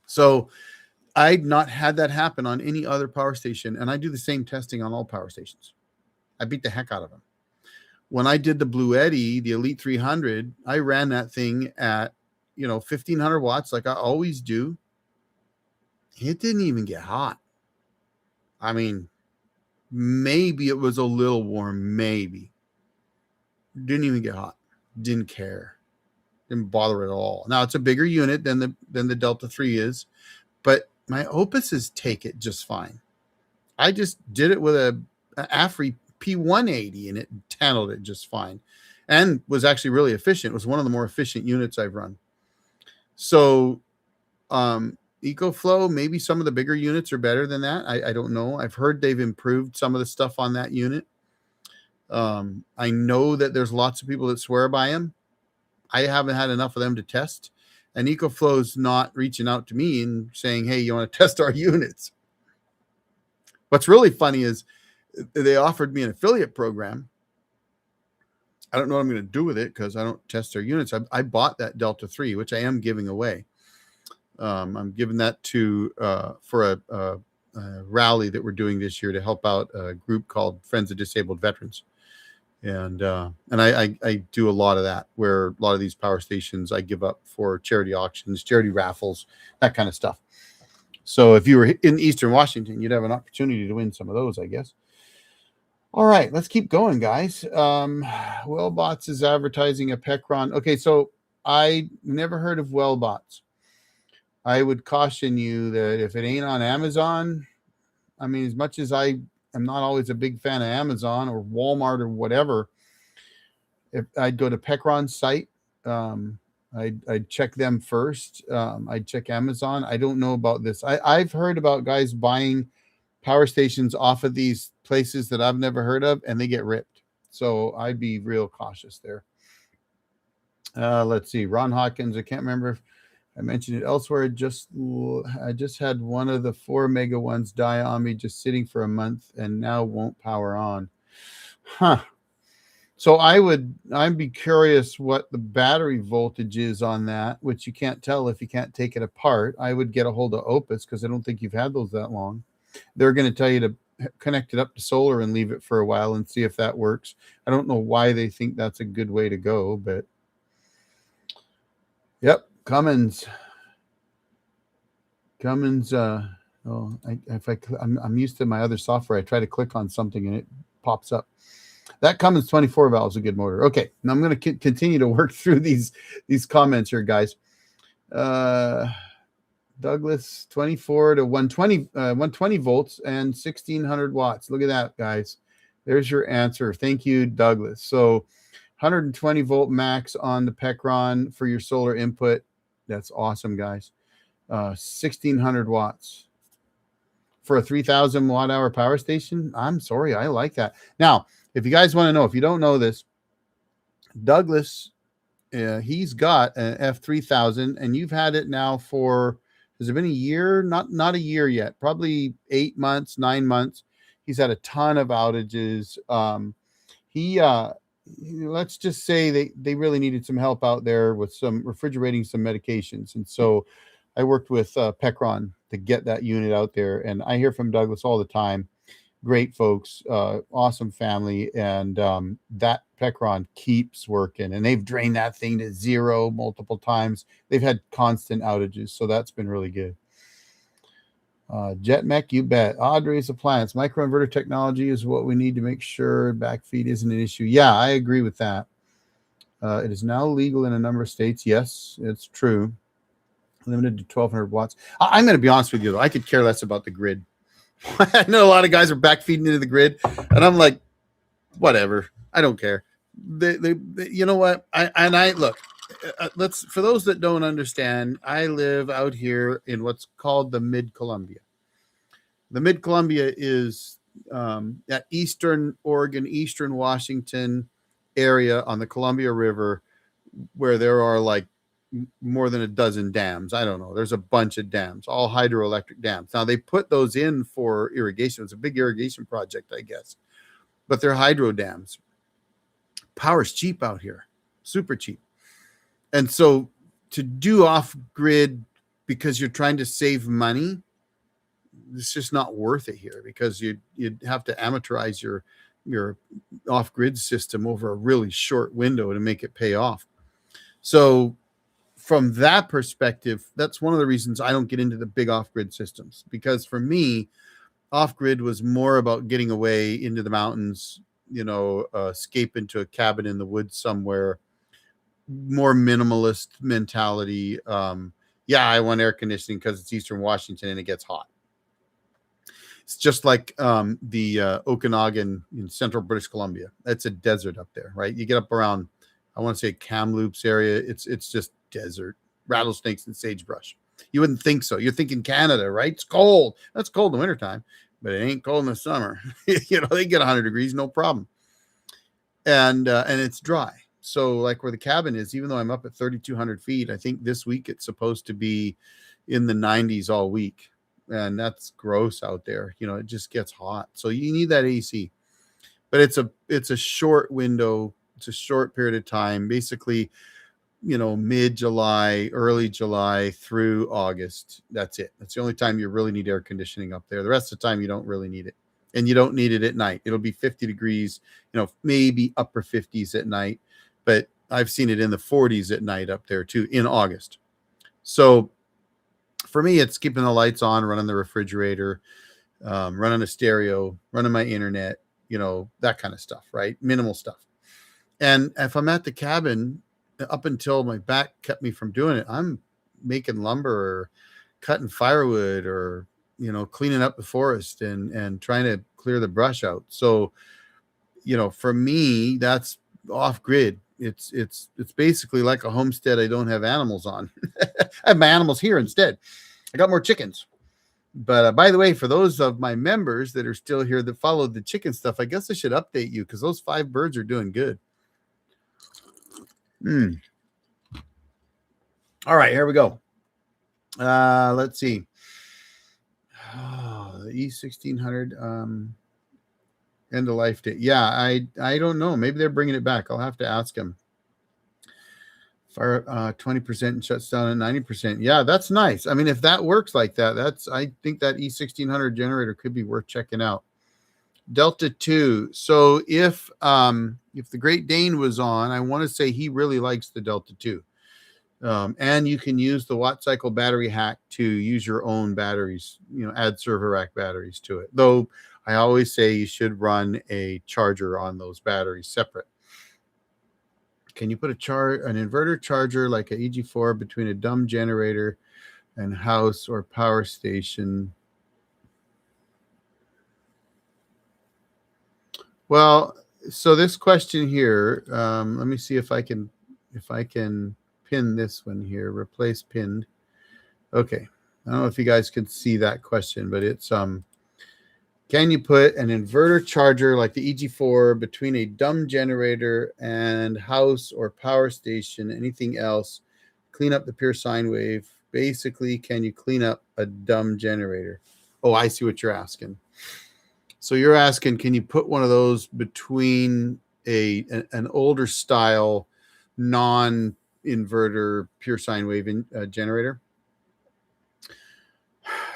A: So I'd not had that happen on any other power station. And I do the same testing on all power stations. I beat the heck out of them. When I did the Blue Eddy, the Elite 300, I ran that thing at, 1500 watts like I always do. It didn't even get hot. Maybe it was a little warm, maybe. Didn't even get hot. Didn't care. Didn't bother at all. Now it's a bigger unit than the Delta 3 is, but my Opuses take it just fine. I just did it with a AFRI P180 and it handled it just fine and was actually really efficient. It was one of the more efficient units I've run. So EcoFlow, maybe some of the bigger units are better than that. I don't know. I've heard they've improved some of the stuff on that unit. I know that there's lots of people that swear by them. I haven't had enough of them to test. And EcoFlow's not reaching out to me and saying, hey, you want to test our units? What's really funny is they offered me an affiliate program. I don't know what I'm going to do with it because I don't test their units. I bought that Delta 3, which I am giving away. I'm giving that to for a rally that we're doing this year to help out a group called Friends of Disabled Veterans. And I do a lot of that, where a lot of these power stations I give up for charity auctions, charity raffles, that kind of stuff. So if you were in Eastern Washington, you'd have an opportunity to win some of those, I guess. All right, let's keep going, guys. Wellbots is advertising a Pecron. Okay, so I never heard of Wellbots. I would caution you that if it ain't on Amazon, as much as I am not always a big fan of Amazon or Walmart or whatever, if I'd go to Pecron's site, I'd check them first. I'd check Amazon. I don't know about this. I've heard about guys buying power stations off of these places that I've never heard of, and they get ripped. So I'd be real cautious there. Let's see. Ron Hawkins, I can't remember if I mentioned it elsewhere. I just had one of the 4 mega ones die on me just sitting for a month and now won't power on. So I'd be curious what the battery voltage is on that, which you can't tell if you can't take it apart. I would get a hold of Opus because I don't think you've had those that long. They're going to tell you to connect it up to solar and leave it for a while and see if that works. I don't know why they think that's a good way to go, but yep. Cummins. I'm used to my other software. I try to click on something and it pops up. That Cummins 24 valve is a good motor. Okay, now I'm going to continue to work through these comments here, guys. Douglas 24 to 120 volts and 1600 watts. Look at that, guys. There's your answer. Thank you, Douglas. So 120 volt max on the Pecron for your solar input. That's awesome, guys. 1600 watts for a 3000 watt hour power station. I'm sorry, I like that. Now, if you guys want to know, if you don't know this, Douglas, he's got an F3000, and you've had it now for, has it been a year? Not a year yet, probably 8 months, 9 months. He's had a ton of outages. Let's just say they really needed some help out there with some refrigerating some medications. And so I worked with Pecron to get that unit out there. And I hear from Douglas all the time. Great folks, awesome family. And that Pecron keeps working. And they've drained that thing to 0 multiple times. They've had constant outages. So that's been really good. JetMech, you bet. Audrey's appliance. Microinverter technology is what we need to make sure backfeed isn't an issue. Yeah, I agree with that. It is now legal in a number of states. Yes, it's true. Limited to 1,200 watts. I'm going to be honest with you, though. I could care less about the grid. I know a lot of guys are backfeeding into the grid, and I'm like, whatever. I don't care. You know what? I look. Let's, for those that don't understand, I live out here in what's called the Mid Columbia. The Mid Columbia is that eastern Oregon, eastern Washington area on the Columbia River, where there are like more than a dozen dams. I don't know. There's a bunch of dams, all hydroelectric dams. Now they put those in for irrigation. It's a big irrigation project, I guess, but they're hydro dams. Power's cheap out here, super cheap. And so to do off grid because you're trying to save money, it's just not worth it here, because you'd have to amateurize your off grid system over a really short window to make it pay off. So from that perspective, that's one of the reasons I don't get into the big off grid systems, because for me, off grid was more about getting away into the mountains, escape into a cabin in the woods somewhere, more minimalist mentality. I want air conditioning because it's Eastern Washington and it gets hot. It's just like the Okanagan in central British Columbia. It's a desert up there, right? You get up around, I want to say Kamloops area. It's just desert, rattlesnakes and sagebrush. You wouldn't think so. You're thinking Canada, right? It's cold. That's cold in the wintertime, but it ain't cold in the summer. They get 100 degrees, no problem. And it's dry. So like where the cabin is, even though I'm up at 3,200 feet, I think this week it's supposed to be in the 90s all week. And that's gross out there. It just gets hot. So you need that AC. But it's a short window. It's a short period of time. Basically, mid-July, early July through August. That's it. That's the only time you really need air conditioning up there. The rest of the time you don't really need it. And you don't need it at night. It'll be 50 degrees, maybe upper 50s at night. But I've seen it in the 40s at night up there too in August. So for me, it's keeping the lights on, running the refrigerator, running a stereo, running my internet, that kind of stuff, right? Minimal stuff. And if I'm at the cabin, up until my back kept me from doing it, I'm making lumber or cutting firewood or, cleaning up the forest and trying to clear the brush out. So, for me, that's off grid. It's basically like a homestead I don't have animals on. I have my animals here instead. I got more chickens. But by the way, for those of my members that are still here that followed the chicken stuff, I guess I should update you because those 5 birds are doing good. All right, here we go. Let's see. The E1600 end of life date. Yeah, I don't know. Maybe they're bringing it back. I'll have to ask them. Fire 20% and shuts down at 90%. Yeah, that's nice. I mean, if that works like that, I think that E1600 generator could be worth checking out. Delta 2. So if the Great Dane was on, I want to say he really likes the Delta 2. And you can use the Watt Cycle battery hack to use your own batteries, add server rack batteries to it. Though I always say you should run a charger on those batteries separate. Can you put an inverter charger like a EG4 between a dumb generator and house or power station? Well, so this question here, let me see if I can pin this one here, replace pinned. Okay. I don't know if you guys can see that question, but it's can you put an inverter charger like the EG4 between a dumb generator and house or power station, anything else, clean up the pure sine wave? Basically, can you clean up a dumb generator? Oh, I see what you're asking. So you're asking, can you put one of those between an older style non-inverter pure sine wave generator?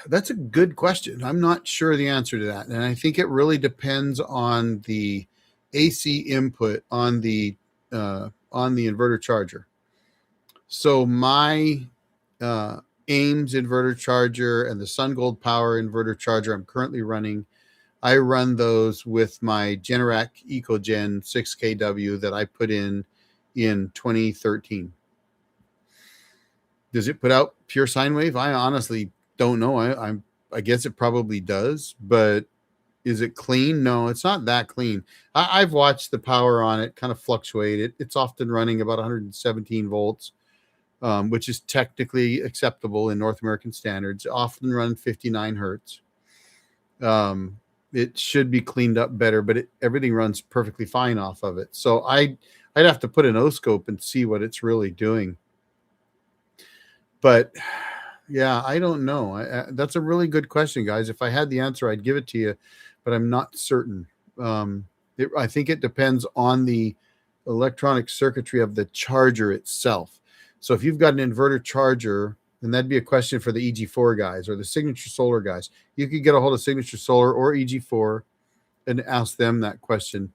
A: That's a good question. I'm not sure the answer to that. And I think it really depends on the AC input on the inverter charger. So my Ames inverter charger and the SunGold Power inverter charger I'm currently running, I run those with my Generac EcoGen 6kW that I put in in 2013. Does it put out pure sine wave? I honestly don't know. I guess it probably does, but is it clean? No, it's not that clean. I've watched the power on it kind of fluctuate. It's often running about 117 volts, which is technically acceptable in North American standards. Often run 59 hertz. It should be cleaned up better, but everything runs perfectly fine off of it. So I'd have to put an O-scope and see what it's really doing. But yeah, I don't know. That's a really good question, guys. If I had the answer, I'd give it to you, but I'm not certain. I think it depends on the electronic circuitry of the charger itself. So if you've got an inverter charger, and that'd be a question for the EG4 guys or the Signature Solar guys, you could get a hold of Signature Solar or EG4 and ask them that question,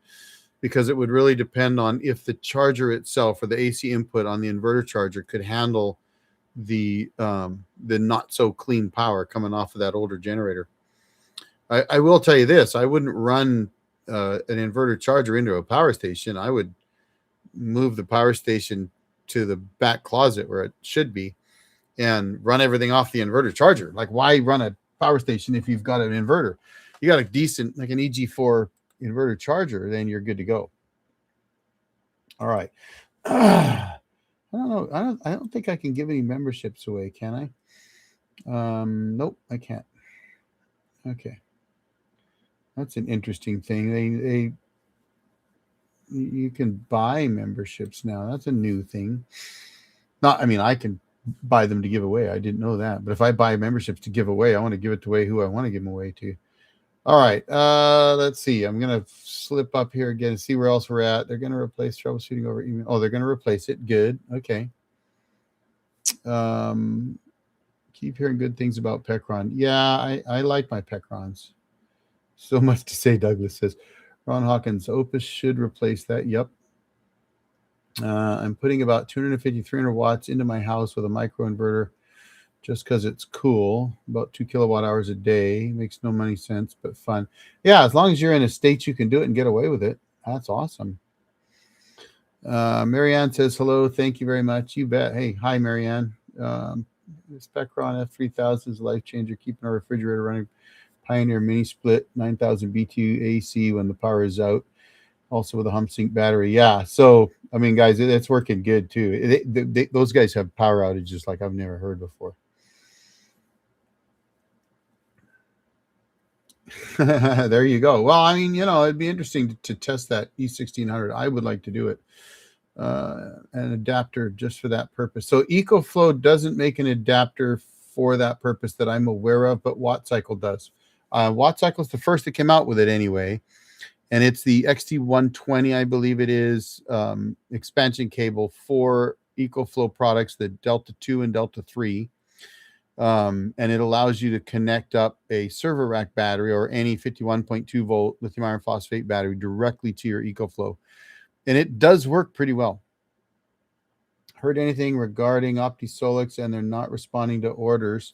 A: because it would really depend on if the charger itself or the AC input on the inverter charger could handle the not so clean power coming off of that older generator. I will tell you this: I wouldn't run an inverter charger into a power station. I would move the power station to the back closet where it should be and run everything off the inverter charger. Like, why run a power station if you've got an inverter? You got a decent, like an EG4 inverter charger, then you're good to go. All right. I don't know. I don't think I can give any memberships away, can I? Nope, I can't. Okay. That's an interesting thing. You can buy memberships now. That's a new thing. I can buy them to give away. I didn't know that. But if I buy memberships to give away, I want to give it away who I want to give them away to. All right. Let's see. I'm going to slip up here again and see where else we're at. They're going to replace troubleshooting over email. Oh, they're going to replace it. Good. Okay. Keep hearing good things about Pecron. Yeah, I like my Pecrons. So much to say, Douglas says. Ron Hawkins, Opus should replace that. Yep. I'm putting about 250, 300 watts into my house with a microinverter just because it's cool. About 2 kilowatt hours a day. Makes no money sense, but fun. Yeah, as long as you're in a state you can do it and get away with it. That's awesome. Marianne says, hello. Thank you very much. You bet. Hey, hi, Marianne. This Pecron F3000 is a life changer, keeping our refrigerator running. Pioneer mini split 9000 BTU AC when the power is out. Also with a HumpSync battery. Yeah. So, guys, it's working good too. Those guys have power outages like I've never heard before. There you go. Well, it'd be interesting to test that E1600. I would like to do it. An adapter just for that purpose. So EcoFlow doesn't make an adapter for that purpose that I'm aware of, but WattCycle does. WattCycle is the first that came out with it anyway, and it's the XT120, I believe it is, expansion cable for EcoFlow products, the Delta 2 and Delta 3, and it allows you to connect up a server rack battery or any 51.2 volt lithium iron phosphate battery directly to your EcoFlow, and it does work pretty well. Heard anything regarding OptiSolix and they're not responding to orders?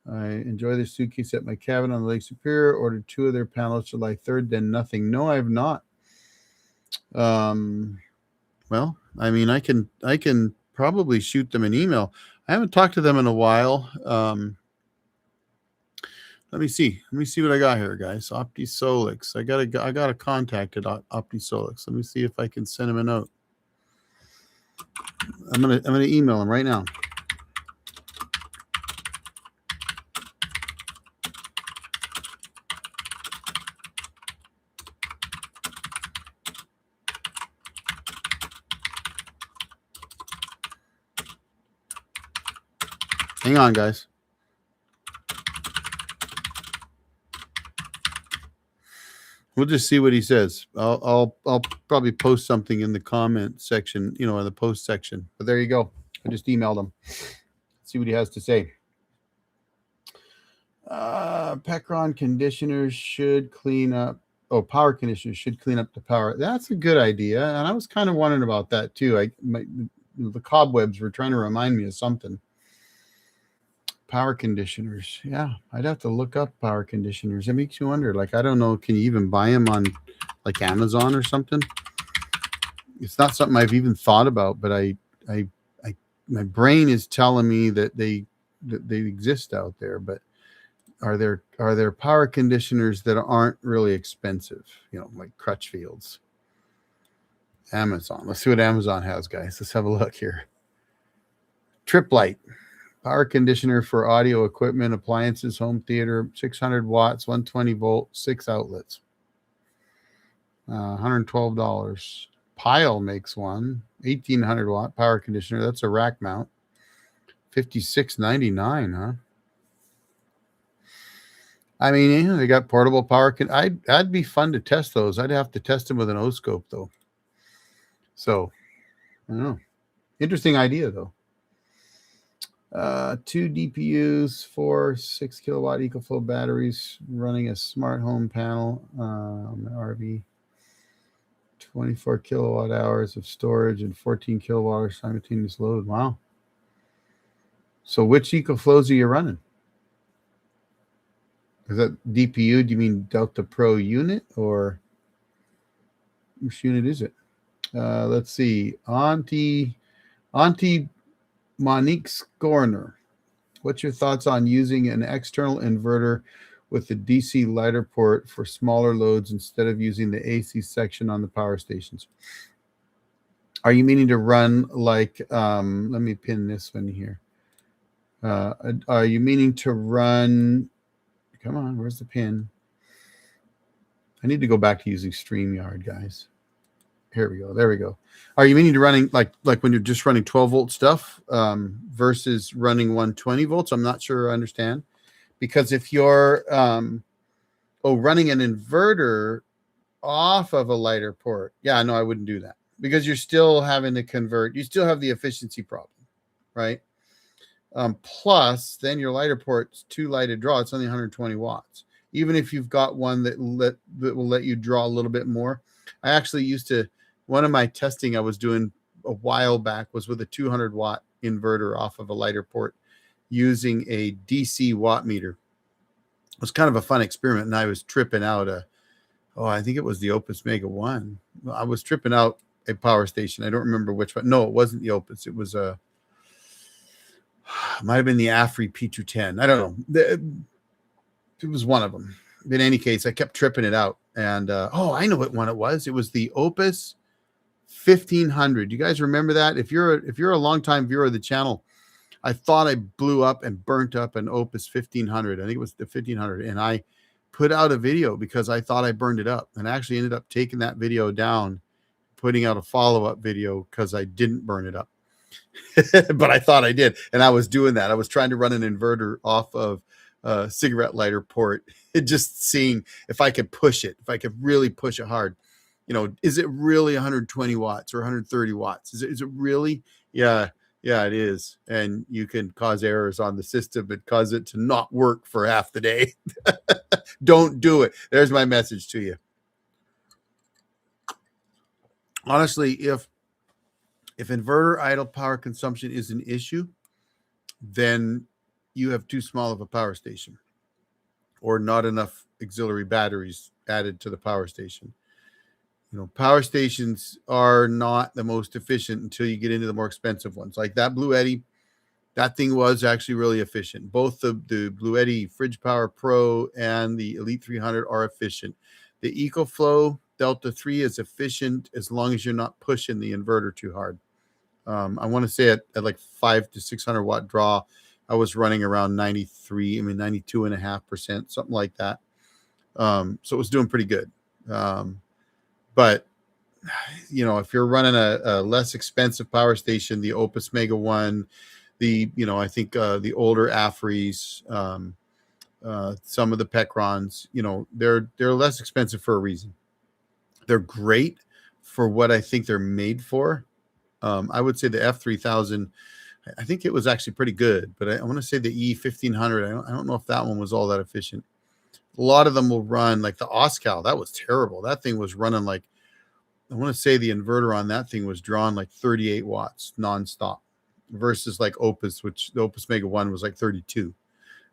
A: I enjoy their suitcase at my cabin on the Lake Superior. Ordered 2 of their panels July 3rd, then nothing. No, I have not. Well, I can probably shoot them an email. I haven't talked to them in a while. Let me see what I got here, guys. OptiSolix. I got a contact at OptiSolix. Let me see if I can send him a note. I'm gonna email him right now. Hang on, guys. We'll just see what he says. I'll probably post something in the comment section, in the post section. But there you go. I just emailed him. See what he has to say. Pecron conditioners should clean up. Oh, power conditioners should clean up the power. That's a good idea. And I was kind of wondering about that too. The cobwebs were trying to remind me of something. Power conditioners. Yeah, I'd have to look up power conditioners. It makes you wonder. Like, I don't know. Can you even buy them on like Amazon or something? it's not something I've even thought about, but I my brain is telling me that they exist out there. But are there power conditioners that aren't really expensive? Like Crutchfield's, Amazon. Let's see what Amazon has, guys. Let's have a look here. Trip Light power conditioner for audio equipment, appliances, home theater, 600 watts, 120 volt, 6 outlets. $112. Pile makes one, 1800 watt power conditioner. That's a rack mount. $56.99, huh? I mean, they got portable power. That'd be fun to test those. I'd have to test them with an O-scope, though. So, I don't know. Interesting idea, though. 2 DPUs, 4 6 kilowatt EcoFlow batteries, running a smart home panel, RV. 24 kilowatt hours of storage and 14 kilowatt hours simultaneous load. Wow. So which EcoFlows are you running? Is that DPU? Do you mean Delta Pro unit, or which unit is it? Let's see. Auntie Monique Scorner. What's your thoughts on using an external inverter with the DC lighter port for smaller loads instead of using the AC section on the power stations? Are you meaning to run like, let me pin this one here. Are you meaning to run, come on, where's the pin? I need to go back to using StreamYard, guys. Here we go. There we go. Are you meaning to running like when you're just running 12 volt stuff versus running 120 volts? I'm not sure I understand. Because if you're running an inverter off of a lighter port, yeah, no, I wouldn't do that, because you're still having to convert. You still have the efficiency problem, right? Plus, then your lighter port's too light to draw. It's only 120 watts. Even if you've got one that will let you draw a little bit more. I actually used to, one of my testing I was doing a while back was with a 200 watt inverter off of a lighter port using a DC watt meter. It was kind of a fun experiment, and I was tripping out I think it was the Opus Mega 1. I was tripping out a power station. I don't remember which one. No, it wasn't the Opus. It was might have been the AFRI P210. I don't know. It was one of them. In any case, I kept tripping it out. And I know what one it was. It was the Opus 1500. You guys remember that? If you're a longtime viewer of the channel, I thought I blew up and burnt up an Opus 1500. I think it was the 1500. And I put out a video because I thought I burned it up, and I actually ended up taking that video down, putting out a follow-up video because I didn't burn it up. But I thought I did. And I was doing that. I was trying to run an inverter off of a cigarette lighter port, just seeing if I could push it, if I could really push it hard. Is it really 120 watts or 130 watts? Is it really? Yeah, it is. And you can cause errors on the system and cause it to not work for half the day. Don't do it. There's my message to you. Honestly, if inverter idle power consumption is an issue, then you have too small of a power station, or not enough auxiliary batteries added to the power station. Power stations are not the most efficient until you get into the more expensive ones. Like that Blue Eddy, that thing was actually really efficient. Both the Blue Eddy Fridge Power Pro and the Elite 300 are efficient. The EcoFlow Delta 3 is efficient as long as you're not pushing the inverter too hard. I want to say at like 500 to 600 watt draw, I was running around 92.5%, something like that. So it was doing pretty good. But if you're running a less expensive power station, the Opus Mega 1, I think the older AFRIs, some of the Pecrons, they're less expensive for a reason. They're great for what I think they're made for. I would say the F3000, I think it was actually pretty good, but I want to say the E1500, I don't know if that one was all that efficient. A lot of them will run like the Oscal. That was terrible. That thing was running like, I want to say the inverter on that thing was drawn like 38 watts nonstop, versus like Opus, which the Opus Mega 1 was like 32,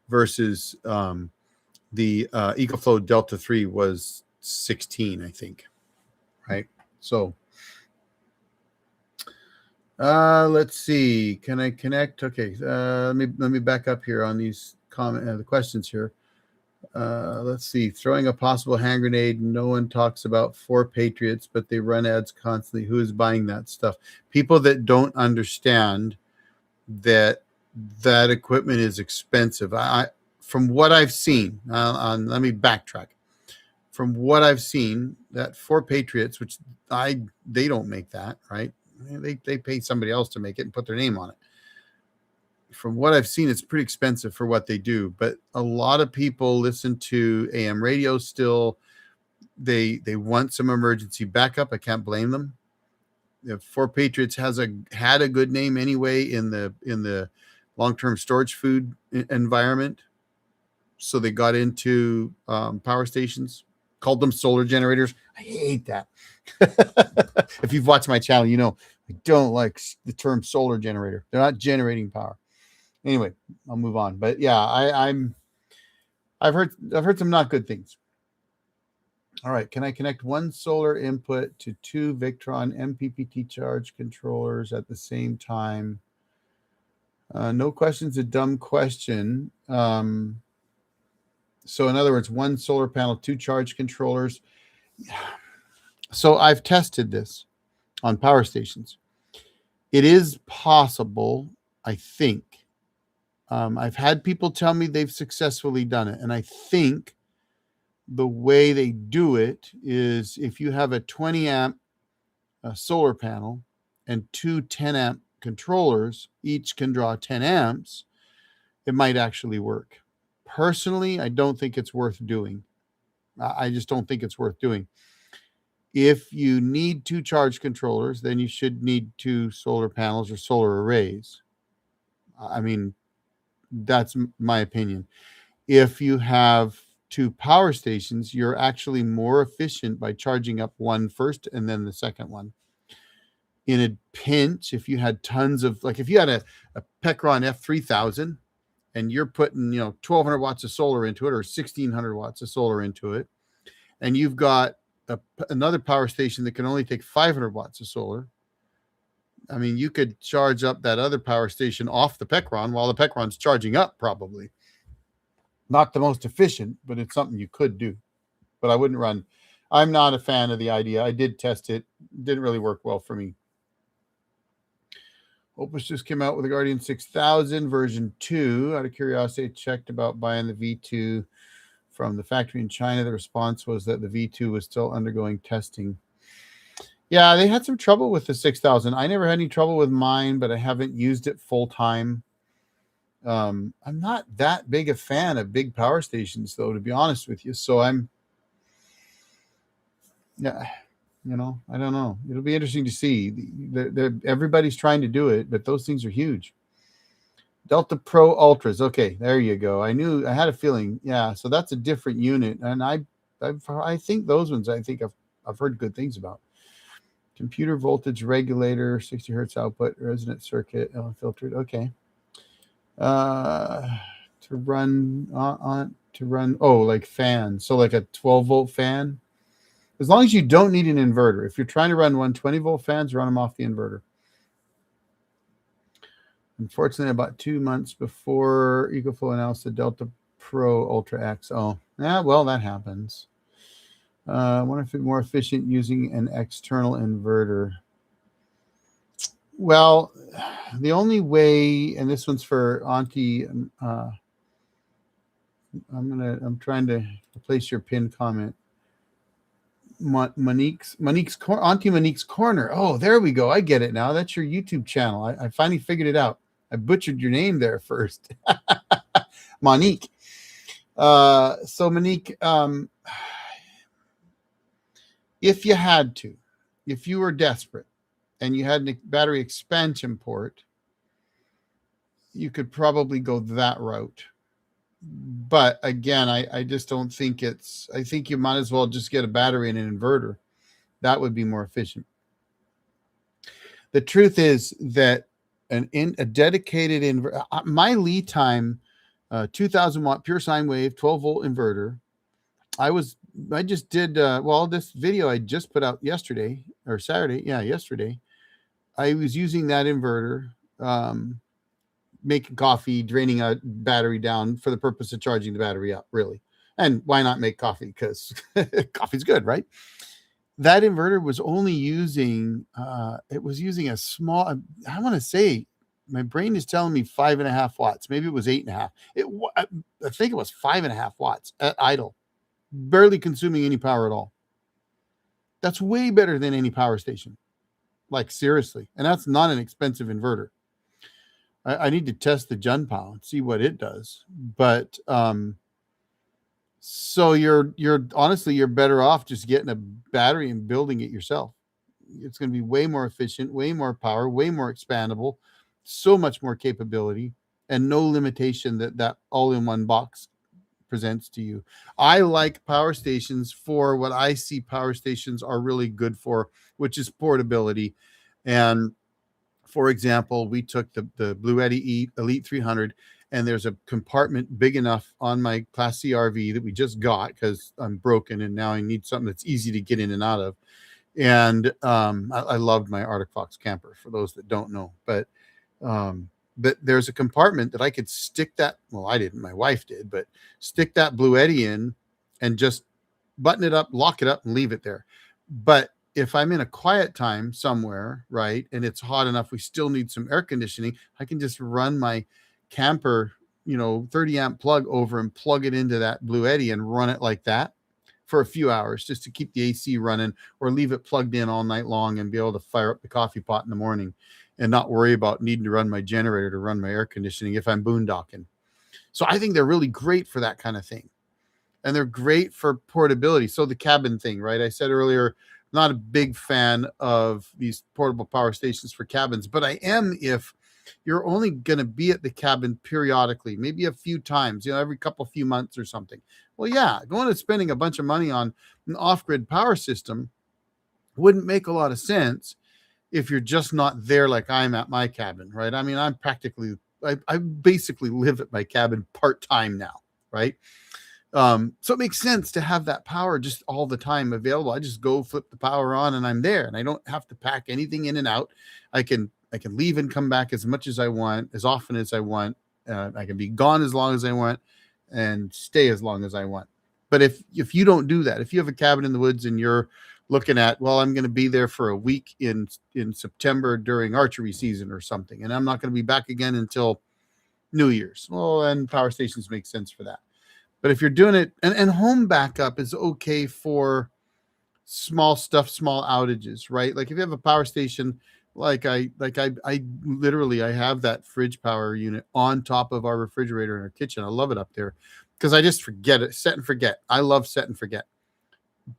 A: versus the EcoFlow Delta 3 was 16, I think. Right. So Let's see. Can I connect? Okay. Let me back up here on these the questions here. Let's see. Throwing a possible hand grenade. No one talks about for Patriots, but they run ads constantly. Who is buying that stuff? People that don't understand that that equipment is expensive. From what I've seen, let me backtrack. From what I've seen, that for Patriots, which they don't make that, right? They pay somebody else to make it and put their name on it. From what I've seen, it's pretty expensive for what they do. But a lot of people listen to AM radio still. They want some emergency backup. I can't blame them. For Patriots had a good name anyway in the long-term storage food environment. So they got into power stations, called them solar generators. I hate that. If you've watched my channel, you know I don't like the term solar generator. They're not generating power. Anyway, I'll move on. But yeah, I've heard some not good things. All right, can I connect one solar input to two Victron MPPT charge controllers at the same time? No question's a dumb question. So in other words, one solar panel, two charge controllers. So I've tested this on power stations. It is possible, I think. I've had people tell me they've successfully done it. And I think the way they do it is if you have a 20 amp solar panel and two 10 amp controllers, each can draw 10 amps, it might actually work. Personally, I don't think it's worth doing. I just don't think it's worth doing. If you need two charge controllers, then you should need two solar panels or solar arrays. I mean, that's my opinion. If you have two power stations, you're actually more efficient by charging up one first and then the second one. In a pinch, if you had tons of, like if you had a Pecron F3000 and you're putting 1200 watts of solar into it or 1600 watts of solar into it, and you've got another power station that can only take 500 watts of solar, I mean, you could charge up that other power station off the Pecron while the Pecron's charging up, probably. Not the most efficient, but it's something you could do. But I wouldn't run. I'm not a fan of the idea. I did test it. Didn't really work well for me. Opus just came out with a Guardian 6000 version 2. Out of curiosity, I checked about buying the V2 from the factory in China. The response was that the V2 was still undergoing testing. Yeah, they had some trouble with the 6000. I never had any trouble with mine, but I haven't used it full time. I'm not that big a fan of big power stations, though, to be honest with you. So I don't know. It'll be interesting to see. Everybody's trying to do it, but those things are huge. Delta Pro Ultras. Okay, there you go. I had a feeling. Yeah, so that's a different unit, and I think those ones. I think I've heard good things about. Computer voltage regulator, 60 hertz output, resonant circuit, unfiltered. Okay. To run like fans. So like a 12 volt fan. As long as you don't need an inverter. If you're trying to run 120 volt fans, run them off the inverter. Unfortunately, about 2 months before EcoFlow announced the Delta Pro Ultra X. Oh, yeah, well, that happens. I wonder if it's more efficient using an external inverter. Well, the only way, and this one's for Auntie, I'm trying to replace your pinned comment. Monique's Auntie Monique's Corner. Oh, there we go. I get it now. That's your YouTube channel. I finally figured it out. I butchered your name there first. Monique. So Monique, if you had to, if you were desperate and you had a battery expansion port, you could probably go that route. But again, I just don't think I think you might as well just get a battery and an inverter. That would be more efficient. The truth is that a dedicated inverter, my lead time, 2000 watt pure sine wave, 12 volt inverter. I just did, this video I just put out yesterday or Saturday. Yeah, yesterday. I was using that inverter, making coffee, draining a battery down for the purpose of charging the battery up, really. And why not make coffee? Because coffee's good, right? That inverter was only using, it was using a small, I want to say, my brain is telling me 5.5 watts. Maybe it was 8.5. I think it was 5.5 watts at idle, barely consuming any power at all. That's way better than any power station. Like seriously. And that's not an expensive inverter. I need to test the Junpao and see what it does. But so you're honestly, you're better off just getting a battery and building it yourself. It's going to be way more efficient, way more power, way more expandable, so much more capability, and no limitation that all-in-one box presents to you. I like power stations for what I see power stations are really good for, which is portability. And for example, we took the Bluetti Elite 300, and there's a compartment big enough on my Class C RV that we just got because I'm broken and now I need something that's easy to get in and out of. And I loved my Arctic Fox camper, for those that don't know. But there's a compartment that I could stick that, well, I didn't, my wife did, but stick that Bluetti in and just button it up, lock it up, and leave it there. But if I'm in a quiet time somewhere, right, and it's hot enough, we still need some air conditioning, I can just run my camper, 30 amp plug over and plug it into that Bluetti and run it like that for a few hours just to keep the AC running, or leave it plugged in all night long and be able to fire up the coffee pot in the morning and not worry about needing to run my generator to run my air conditioning if I'm boondocking. So I think they're really great for that kind of thing. And they're great for portability. So the cabin thing, right? I said earlier, not a big fan of these portable power stations for cabins, but I am if you're only going to be at the cabin periodically, maybe a few times, every few months or something. Well, yeah, going and spending a bunch of money on an off-grid power system wouldn't make a lot of sense if you're just not there like I'm at my cabin, right? I mean, I basically live at my cabin part-time now, right? So it makes sense to have that power just all the time available. I just go flip the power on and I'm there, and I don't have to pack anything in and out. I can leave and come back as much as I want, as often as I want. I can be gone as long as I want and stay as long as I want. But if you don't do that, if you have a cabin in the woods and you're looking at, well, I'm going to be there for a week in September during archery season or something, and I'm not going to be back again until New Year's. Well, then power stations make sense for that. But if you're doing it, and home backup is okay for small stuff, small outages, right? Like if you have a power station, I literally, I have that fridge power unit on top of our refrigerator in our kitchen. I love it up there because I just forget it, set and forget. I love set and forget.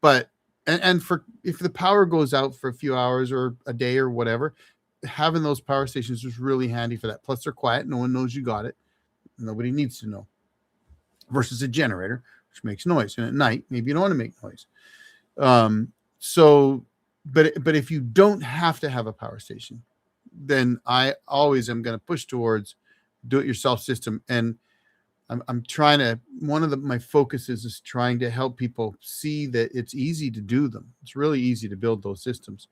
A: But and for if the power goes out for a few hours or a day or whatever, having those power stations is really handy for that. Plus they're quiet. No one knows you got it. Nobody needs to know. Versus a generator, which makes noise. And at night, maybe you don't want to make noise. But if you don't have to have a power station, then I always am going to push towards do-it-yourself system. And I'm trying to, one of my focuses is trying to help people see that it's easy to do them. It's really easy to build those systems.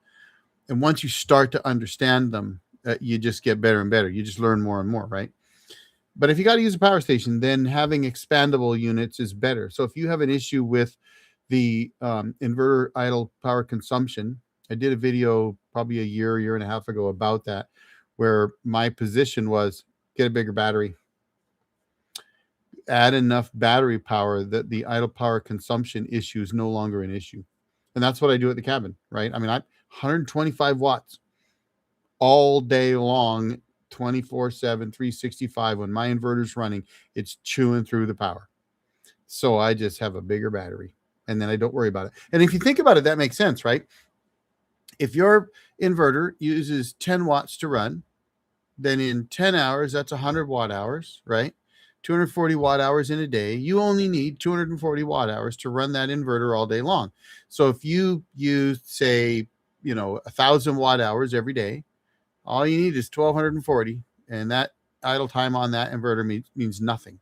A: And once you start to understand them, you just get better and better. You just learn more and more, right? But if you got to use a power station, then having expandable units is better. So if you have an issue with the inverter idle power consumption, I did a video probably a year and a half ago about that, where my position was get a bigger battery, add enough battery power that the idle power consumption issue is no longer an issue. And that's what I do at the cabin, right? I mean, 125 watts all day long, 24/7, 365. When my inverter's running, it's chewing through the power. So I just have a bigger battery, and then I don't worry about it. And if you think about it, that makes sense, right? If your inverter uses 10 watts to run, then in 10 hours, that's 100 watt hours, right? 240 watt hours in a day. You only need 240 watt hours to run that inverter all day long. So if you use, say, 1,000 watt hours every day, all you need is 1,240, and that idle time on that inverter means nothing.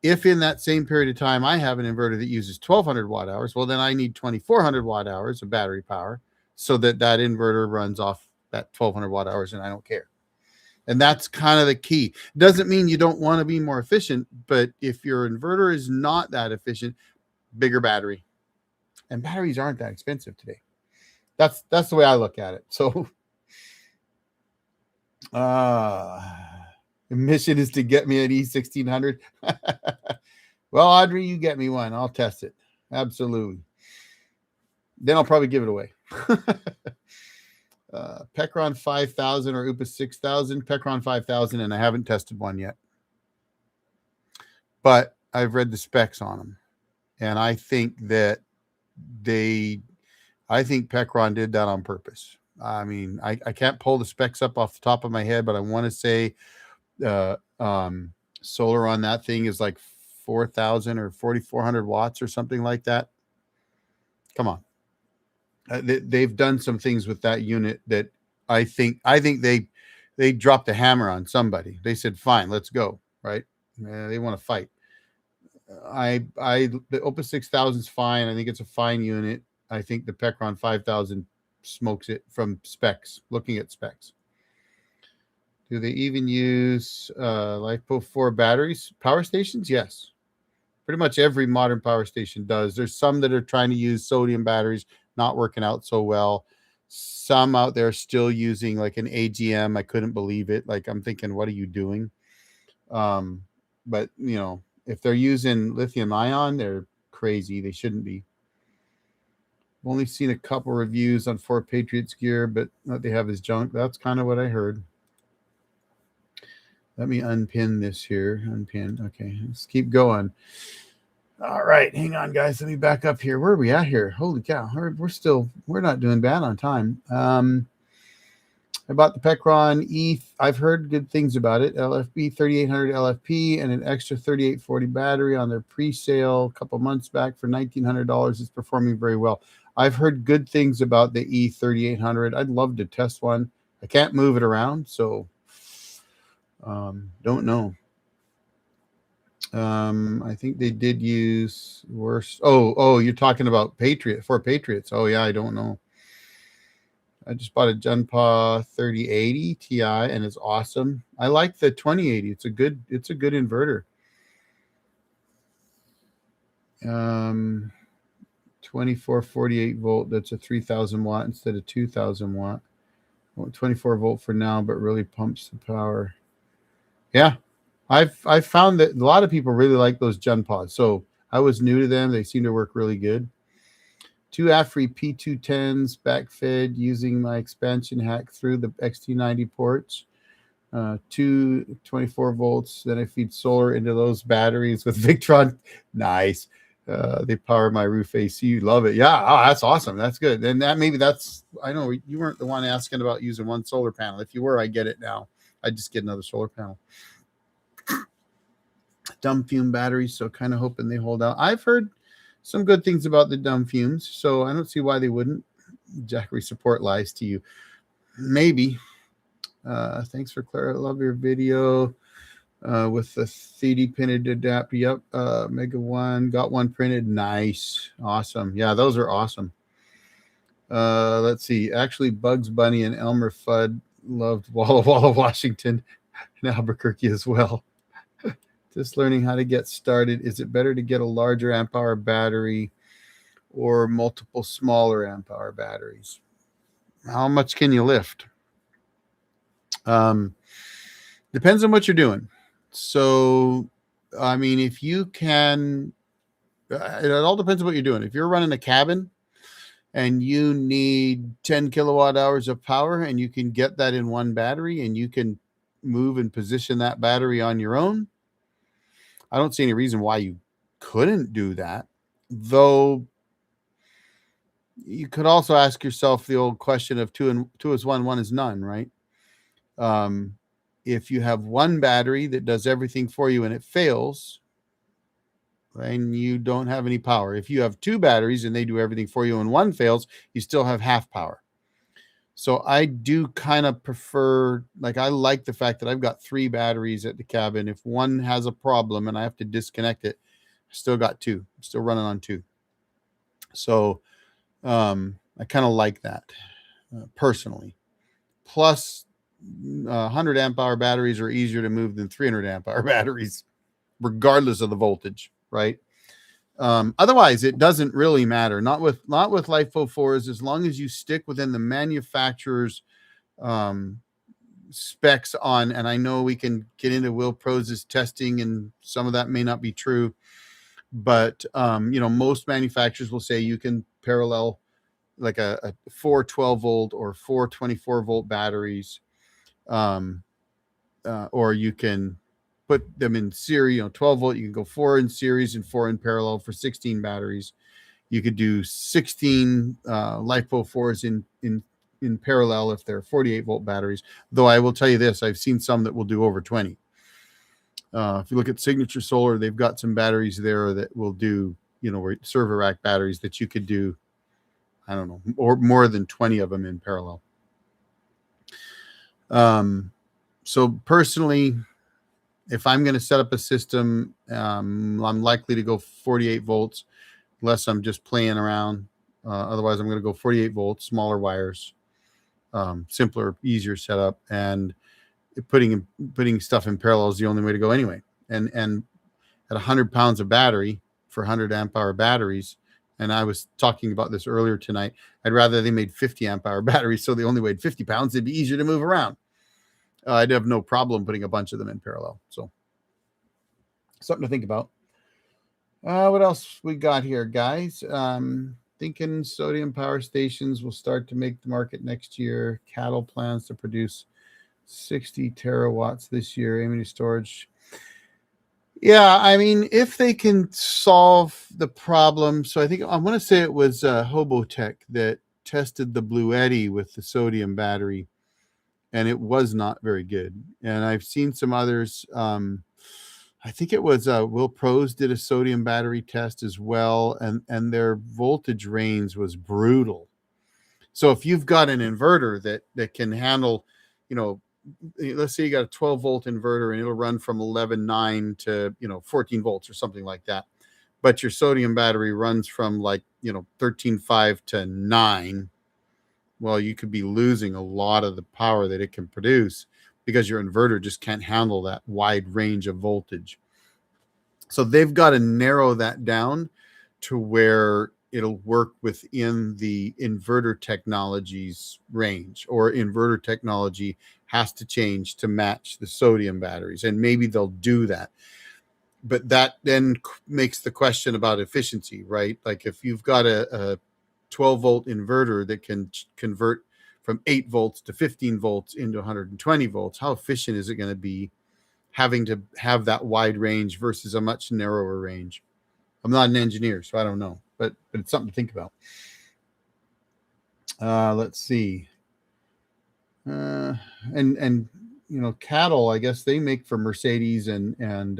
A: If in that same period of time I have an inverter that uses 1,200 watt hours, well, then I need 2,400 watt hours of battery power so that inverter runs off that 1200 watt hours, and I don't care. And that's kind of the key. Doesn't mean you don't want to be more efficient, but if your inverter is not that efficient, bigger battery. And batteries aren't that expensive today. That's the way I look at it. So the mission is to get me an E1600. Well, Audrey, you get me one. I'll test it. Absolutely. Then I'll probably give it away. Pecron 5000 or UPA 6000. Pecron 5000, and I haven't tested one yet. But I've read the specs on them. And I think that I think Pecron did that on purpose. I mean, I can't pull the specs up off the top of my head, but I want to say solar on that thing is like 4,000 or 4,400 watts or something like that. Come on. They've done some things with that unit that I think they dropped a hammer on somebody. They said, fine, let's go. Right. They want to fight. The Opus 6000 is fine. I think it's a fine unit. I think the Pecron 5000 smokes it from specs, looking at specs. Do they even use LiFePro 4 batteries? Power stations? Yes. Pretty much every modern power station does. There's some that are trying to use sodium batteries, not working out so well. Some out there still using like an AGM. I couldn't believe it. Like, I'm thinking, what are you doing? But, you know, if they're using lithium ion, they're crazy. They shouldn't be. I've only seen a couple reviews on 4 Patriots gear, but what they have is junk. That's kind of what I heard. Let me unpin this here. Unpin. Okay, let's keep going. All right, hang on, guys. Let me back up here. Where are we at here? Holy cow. We're not doing bad on time. About the Pecron E, I've heard good things about it. LFP 3800 LFP and an extra 3840 battery on their pre-sale a couple months back for $1,900. It's performing very well. I've heard good things about the E3800. I'd love to test one. I can't move it around, so don't know. I think they did use worse. Oh, you're talking about for Patriots. Oh yeah, I don't know. I just bought a Junpa 3080 Ti and it's awesome. I like the 2080. It's a good inverter. 2448 volt. That's a 3000 watt instead of 2000 watt. Well, 24 volt for now, but really pumps the power. Yeah, I've found that a lot of people really like those Junpas. So I was new to them. They seem to work really good. 2 AFRI P210s backfed using my expansion hack through the XT90 ports. 2 24 volts. Then I feed solar into those batteries with Victron. Nice. They power my roof AC. You love it. Yeah. Oh, that's awesome. That's good. And I know you weren't the one asking about using one solar panel. If you were, I get it now. I just get another solar panel. Dumb fume batteries. So kind of hoping they hold out. I've heard some good things about the dumb fumes, so I don't see why they wouldn't. Jackery support lies to you. Maybe. Thanks for Clara. I love your video with the 3D printed adapter. Yep. Mega One. Got one printed. Nice. Awesome. Yeah, those are awesome. Let's see. Actually, Bugs Bunny and Elmer Fudd loved Walla Walla, Washington, and Albuquerque as well. Just learning how to get started. Is it better to get a larger amp hour battery or multiple smaller amp hour batteries? How much can you lift? Depends on what you're doing. So, I mean, if you can, it all depends on what you're doing. If you're running a cabin and you need 10 kilowatt hours of power and you can get that in one battery and you can move and position that battery on your own, I don't see any reason why you couldn't do that. Though you could also ask yourself the old question of two is one is none, right? If you have one battery that does everything for you and it fails, then you don't have any power. If you have 2 batteries and they do everything for you and one fails, you still have half power. So I do kind of prefer, like, I like the fact that I've got 3 batteries at the cabin. If one has a problem and I have to disconnect it, I still got 2. I'm still running on 2. So I kind of like that personally. plus 100 amp hour batteries are easier to move than 300 amp hour batteries, regardless of the voltage, right? Otherwise, it doesn't really matter. Not with LiFePO 4s, as long as you stick within the manufacturer's specs on, and I know we can get into Will Pro's testing, and some of that may not be true, but most manufacturers will say you can parallel like a 4 12-volt or 4 24-volt batteries, or you can put them in series. 12-volt, you can go 4 in series and 4 in parallel for 16 batteries. You could do 16 LiFePO 4s in parallel if they're 48-volt batteries. Though I will tell you this, I've seen some that will do over 20. If you look at Signature Solar, they've got some batteries there that will do, server rack batteries that you could do, I don't know, or more than 20 of them in parallel. So personally, if I'm going to set up a system, I'm likely to go 48 volts, unless I'm just playing around. Otherwise, I'm going to go 48 volts, smaller wires, simpler, easier setup, and putting stuff in parallel is the only way to go anyway. And at 100 pounds of battery for 100 amp hour batteries, and I was talking about this earlier tonight, I'd rather they made 50 amp hour batteries so they only weighed 50 pounds. It'd be easier to move around. I'd have no problem putting a bunch of them in parallel. So something to think about. What else we got here, guys? Thinking sodium power stations will start to make the market next year. Cattle plans to produce 60 terawatts this year, aiming to storage. Yeah, I mean, if they can solve the problem. So I want to say it was Hobotech that tested the Bluetti with the sodium battery, and it was not very good. And I've seen some others. I think it was Will Pro's did a sodium battery test as well, and their voltage range was brutal. So if you've got an inverter that can handle, let's say you got a 12-volt inverter and it'll run from 11.9 to 14 volts or something like that, but your sodium battery runs from 13.5 to 9. Well, you could be losing a lot of the power that it can produce because your inverter just can't handle that wide range of voltage. So they've got to narrow that down to where it'll work within the inverter technology's range, or inverter technology has to change to match the sodium batteries. And maybe they'll do that. But that then makes the question about efficiency, right? Like if you've got a 12-volt inverter that can convert from 8 volts to 15 volts into 120 volts, how efficient is it going to be having to have that wide range versus a much narrower range? I'm not an engineer, so I don't know, but it's something to think about. Let's see. And cattle, I guess they make for Mercedes and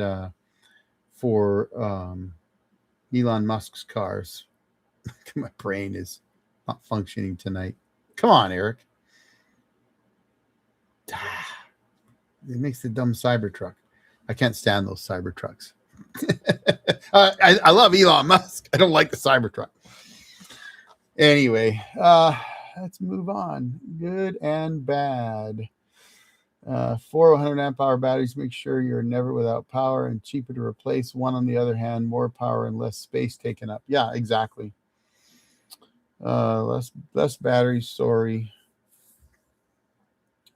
A: for Elon Musk's cars. My brain is not functioning tonight. Come on, Eric. It makes the dumb Cybertruck. I can't stand those Cybertrucks. I love Elon Musk. I don't like the Cybertruck. Anyway, let's move on. Good and bad. 400 amp hour batteries make sure you're never without power and cheaper to replace. One, on the other hand, more power and less space taken up. Yeah, exactly. Less batteries. Sorry.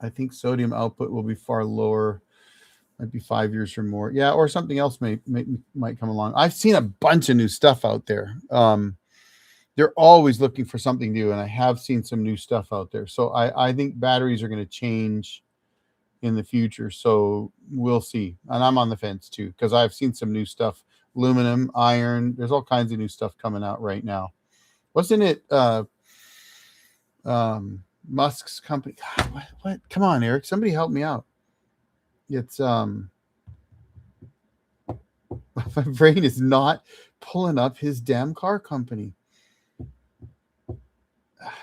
A: I think sodium output will be far lower. Might be 5 years or more. Yeah, or something else might come along. I've seen a bunch of new stuff out there. They're always looking for something new, and I have seen some new stuff out there. So I think batteries are going to change in the future. So we'll see. And I'm on the fence too, because I've seen some new stuff. Aluminum, iron. There's all kinds of new stuff coming out right now. Wasn't it Musk's company? God, what? Come on, Eric. Somebody help me out. It's my brain is not pulling up his damn car company.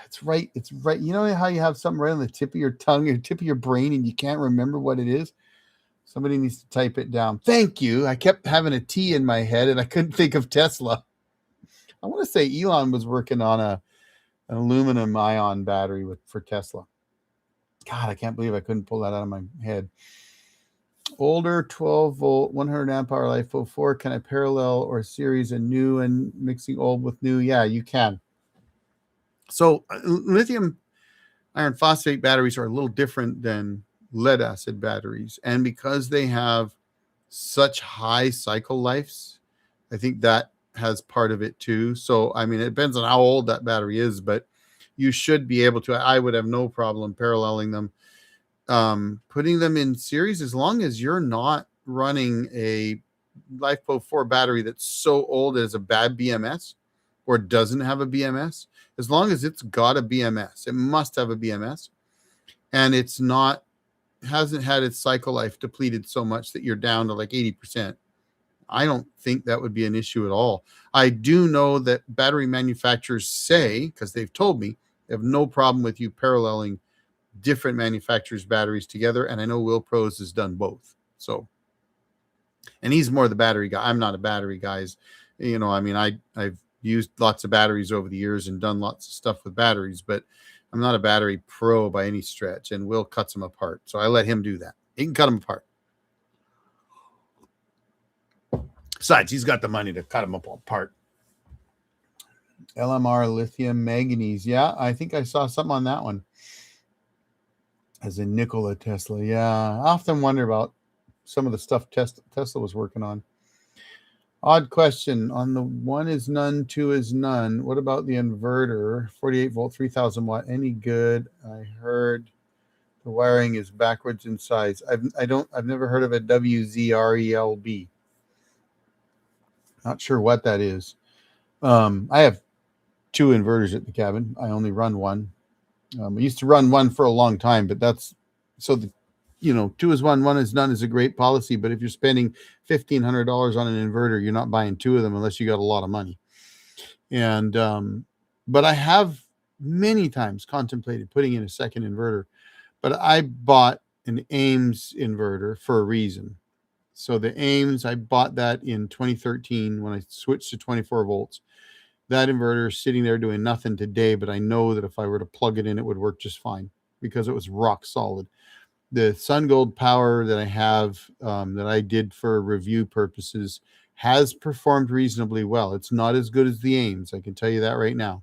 A: It's right. You know how you have something right on the tip of your tongue or tip of your brain and you can't remember what it is? Somebody needs to type it down. Thank you. I kept having a T in my head and I couldn't think of Tesla. I want to say Elon was working on an aluminum ion battery for Tesla. God, I can't believe I couldn't pull that out of my head. Older 12 volt 100 amp hour LiFePO 4. Can I parallel or series a new and mixing old with new? Yeah, you can. So lithium iron phosphate batteries are a little different than lead acid batteries, and because they have such high cycle lives, I think that has part of it too. So I mean, it depends on how old that battery is, but you should be able to. I would have no problem paralleling them, putting them in series, as long as you're not running a LiFePO 4 battery that's so old as a bad BMS or doesn't have a BMS. As long as it's got a BMS, it must have a BMS, and it's not, hasn't had its cycle life depleted so much that you're down to like 80%. I don't think that would be an issue at all. I do know that battery manufacturers say, because they've told me, they have no problem with you paralleling different manufacturers' batteries together. And I know Will Pros has done both. So, and he's more the battery guy. I'm not a battery guy. You know, I mean, I've used lots of batteries over the years and done lots of stuff with batteries, but I'm not a battery pro by any stretch. And Will cuts them apart. So I let him do that. He can cut them apart. Besides, he's got the money to cut them apart. LMR lithium manganese. Yeah, I think I saw something on that one. As in Nikola Tesla. Yeah, I often wonder about some of the stuff Tesla was working on. Odd question. On the 1 is none, 2 is none. What about the inverter? 48 volt, 3000 watt. Any good? I heard the wiring is backwards in size. I've never heard of a WZRELB. Not sure what that is. I have 2 inverters at the cabin. I only run one. I used to run one for a long time, but that's so the, 2 is one, 1 is none is a great policy. But if you're spending $1,500 on an inverter, you're not buying 2 of them unless you got a lot of money. And but I have many times contemplated putting in a second inverter, but I bought an Ames inverter for a reason. So the Ames, I bought that in 2013 when I switched to 24 volts. That inverter is sitting there doing nothing today, but I know that if I were to plug it in, it would work just fine because it was rock solid. The SunGold Power that I have, that I did for review purposes, has performed reasonably well. It's not as good as the Ames, I can tell you that right now.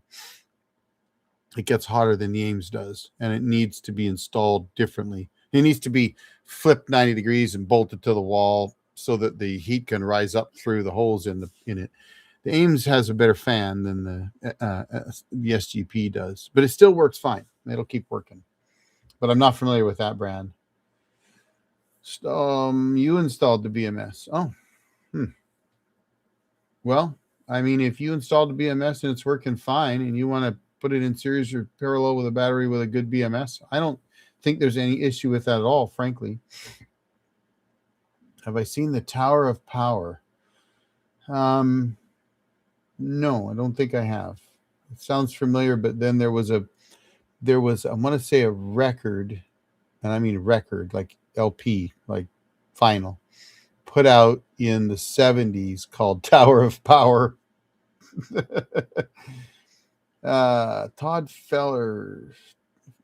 A: It gets hotter than the Ames does, and it needs to be installed differently. It needs to be flipped 90 degrees and bolted to the wall so that the heat can rise up through the holes in it. The Ames has a better fan than the SGP does, but it still works fine. It'll keep working. But I'm not familiar with that brand. You installed the BMS. Oh, well, I mean, if you installed the BMS and it's working fine and you want to put it in series or parallel with a battery with a good BMS, I don't think there's any issue with that at all, frankly. Have I seen the Tower of Power? No, I don't think I have. It sounds familiar, but then there was I want to say a record, and I mean record, like LP, like vinyl, put out in the 70s called Tower of Power. Todd Fellers,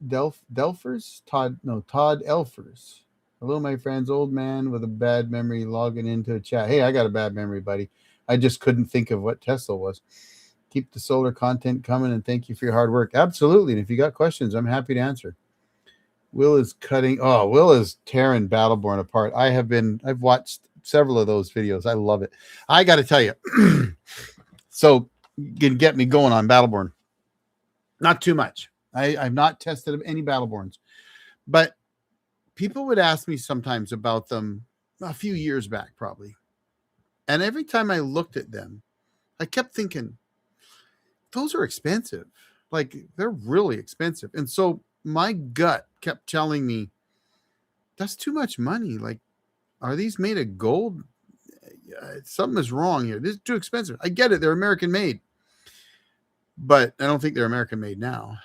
A: Delfers? Todd Elfers. Hello, my friends. Old man with a bad memory logging into a chat. Hey, I got a bad memory, buddy. I just couldn't think of what Tesla was. Keep the solar content coming, and thank you for your hard work. Absolutely. And if you got questions, I'm happy to answer. Will is tearing Battleborn apart. I've watched several of those videos. I love it. I got to tell you, so you can get me going on Battleborn. Not too much. I've not tested any Battleborns, but people would ask me sometimes about them a few years back, probably. And every time I looked at them, I kept thinking, those are expensive. Like, they're really expensive. And so my gut kept telling me, that's too much money. Like, are these made of gold? Something is wrong here. This is too expensive. I get it. They're American made. But I don't think they're American made now.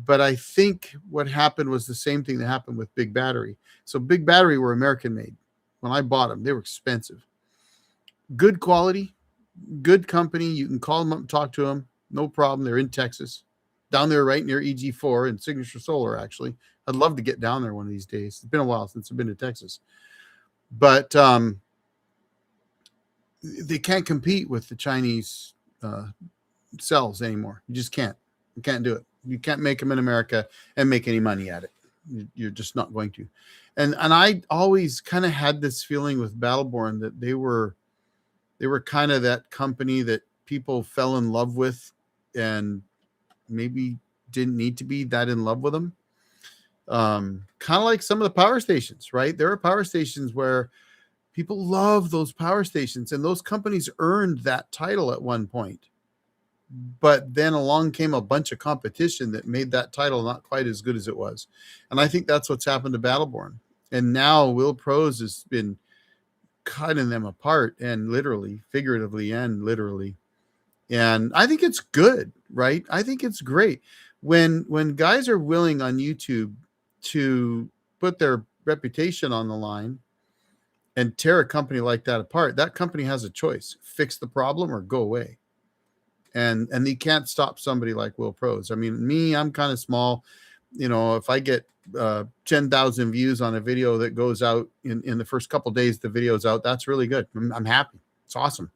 A: But I think what happened was the same thing that happened with Big Battery. So Big Battery were American made. When I bought them, they were expensive. Good quality, good company. You can call them up and talk to them. No problem. They're in Texas. down there right near EG4 and Signature Solar, actually. I'd love to get down there one of these days. It's been a while since I've been to Texas. But they can't compete with the Chinese cells anymore. You just can't. You can't do it. You can't make them in America and make any money at it. You're just not going to. And I always kind of had this feeling with Battleborn that they were kind of that company that people fell in love with and maybe didn't need to be that in love with them. Kind of like some of the power stations, right? There are power stations where people love those power stations, and those companies earned that title at one point. But then along came a bunch of competition that made that title not quite as good as it was. And I think that's what's happened to Battleborn. And now Will Pros has been cutting them apart, and literally, figuratively, and literally. And I think it's good, right? I think it's great when guys are willing on YouTube to put their reputation on the line and tear a company like that apart. That company has a choice: fix the problem or go away. And you can't stop somebody like Will Pros. I mean, me, I'm kind of small. You know, if I get 10,000 views on a video that goes out in the first couple days, the video's out, that's really good. I'm happy. It's awesome.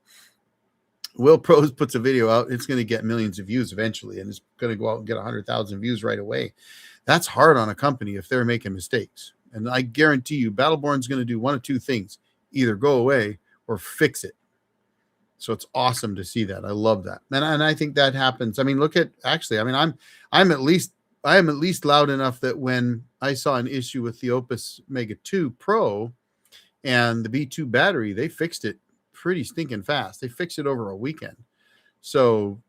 A: Will Pros puts a video out, it's going to get millions of views eventually, and it's going to go out and get 100,000 views right away. That's hard on a company if they're making mistakes. And I guarantee you, Battleborn's going to do one of two things: either go away or fix it. So it's awesome to see that. I love that. And I think that happens. I mean, look at, actually, I mean, I am at least loud enough that when I saw an issue with the Opus Mega 2 Pro and the B2 battery, they fixed it pretty stinking fast. They fixed it over a weekend. So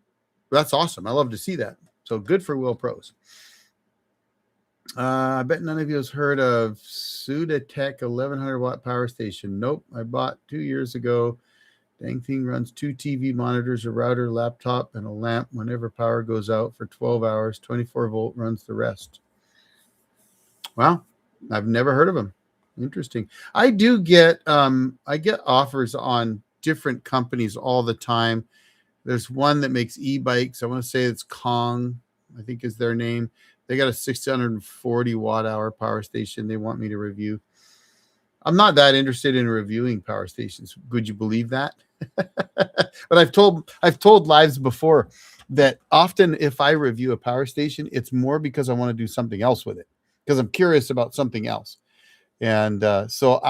A: that's awesome. I love to see that. So good for Will Pros. I bet none of you has heard of Sudatech 1100 watt power station. Nope. I bought 2 years ago. Dang thing runs 2 TV monitors, a router, laptop, and a lamp whenever power goes out for 12 hours. 24 volt runs the rest. Well, I've never heard of them. Interesting. I do get I get offers on different companies all the time. There's one that makes e-bikes. I want to say it's Kong, I think is their name. They got a 640 watt hour power station they want me to review. I'm not that interested in reviewing power stations. Would you believe that? But I've told lives before that often if I review a power station, it's more because I want to do something else with it, because I'm curious about something else. And so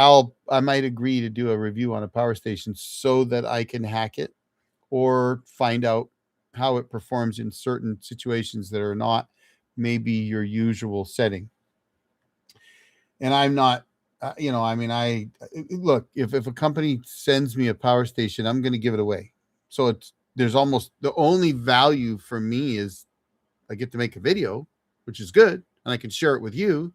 A: I might agree to do a review on a power station so that I can hack it or find out how it performs in certain situations that are not maybe your usual setting. And I'm not, I look, if a company sends me a power station, I'm going to give it away. So there's almost the only value for me is I get to make a video, which is good, and I can share it with you.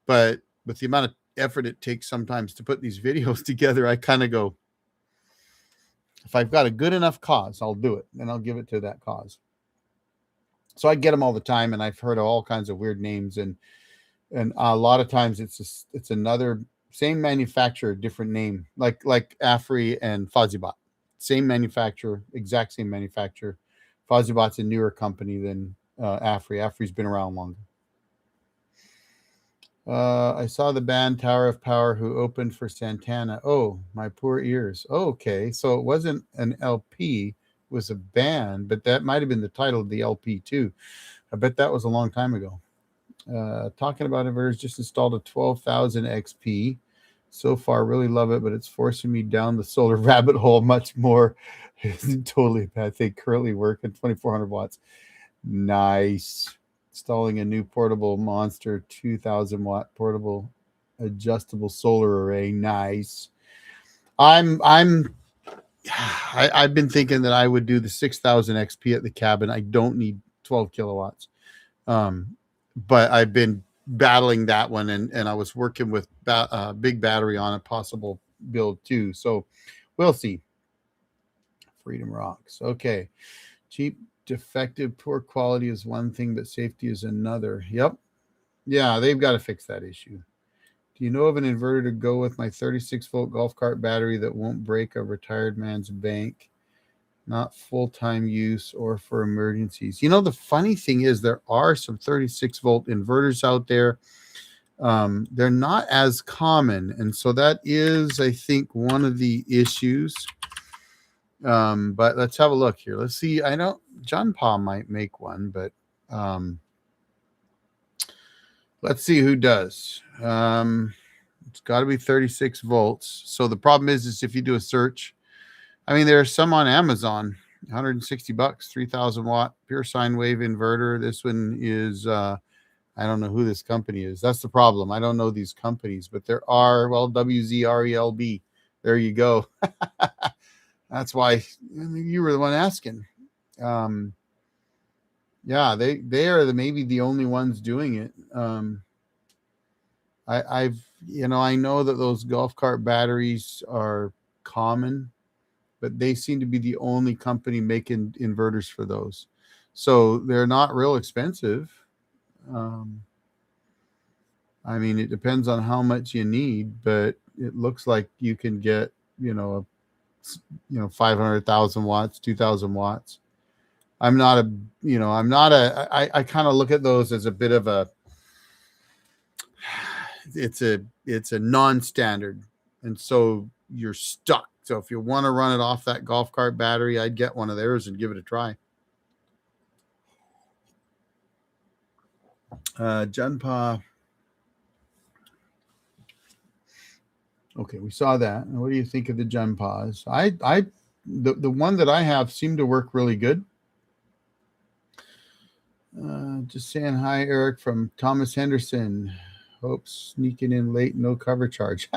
A: But with the amount of effort it takes sometimes to put these videos together, I kind of go, if I've got a good enough cause, I'll do it, and I'll give it to that cause. So I get them all the time, and I've heard of all kinds of weird names, and a lot of times it's another same manufacturer, different name, like Afri and Fozziebot, same manufacturer, exact same manufacturer. Fozziebot's a newer company than Afri. Afri's been around longer. I saw the band Tower of Power who opened for Santana. Oh, my poor ears. Oh, okay, so it wasn't an LP, it was a band, but that might have been the title of the LP too. I bet that was a long time ago. Talking about inverters, just installed a 12,000 XP. So far, really love it, but it's forcing me down the solar rabbit hole much more. It's totally a bad thing. Currently working 2,400 watts. Nice. Installing a new portable Monster 2,000 watt portable adjustable solar array. Nice. I've been thinking that I would do the 6,000 XP at the cabin. I don't need 12 kilowatts. But I've been battling that one, and I was working with big battery on a possible build too. So we'll see. Freedom rocks. Okay. Cheap, defective, poor quality is one thing, but safety is another. Yep. Yeah, they've got to fix that issue. Do you know of an inverter to go with my 36 volt golf cart battery that won't break a retired man's bank? not full-time use or for emergencies. You know, the funny thing is there are some 36-volt inverters out there. They're not as common, and so that is, I think, one of the issues. But let's have a look here. Let's see. I know John Paul might make one, but let's see who does. It's got to be 36 volts. So the problem is if you do a search, I mean, there are some on Amazon, $160, 3,000 watt pure sine wave inverter. This one is, I don't know who this company is. That's the problem. I don't know these companies, but there are, well, WZRELB. There you go. That's why you were the one asking. Yeah, they are maybe the only ones doing it. I know that those golf cart batteries are common, but they seem to be the only company making inverters for those. So they're not real expensive. I mean, it depends on how much you need, but it looks like you can get, 500,000 watts, 2,000 watts. I kind of look at those as a bit of it's a non-standard. And so you're stuck. So if you want to run it off that golf cart battery, I'd get one of theirs and give it a try. Junpa. Okay, we saw that. What do you think of the Junpas? The one that I have seemed to work really good. Just saying hi, Eric, from Thomas Henderson. Hope sneaking in late, no cover charge.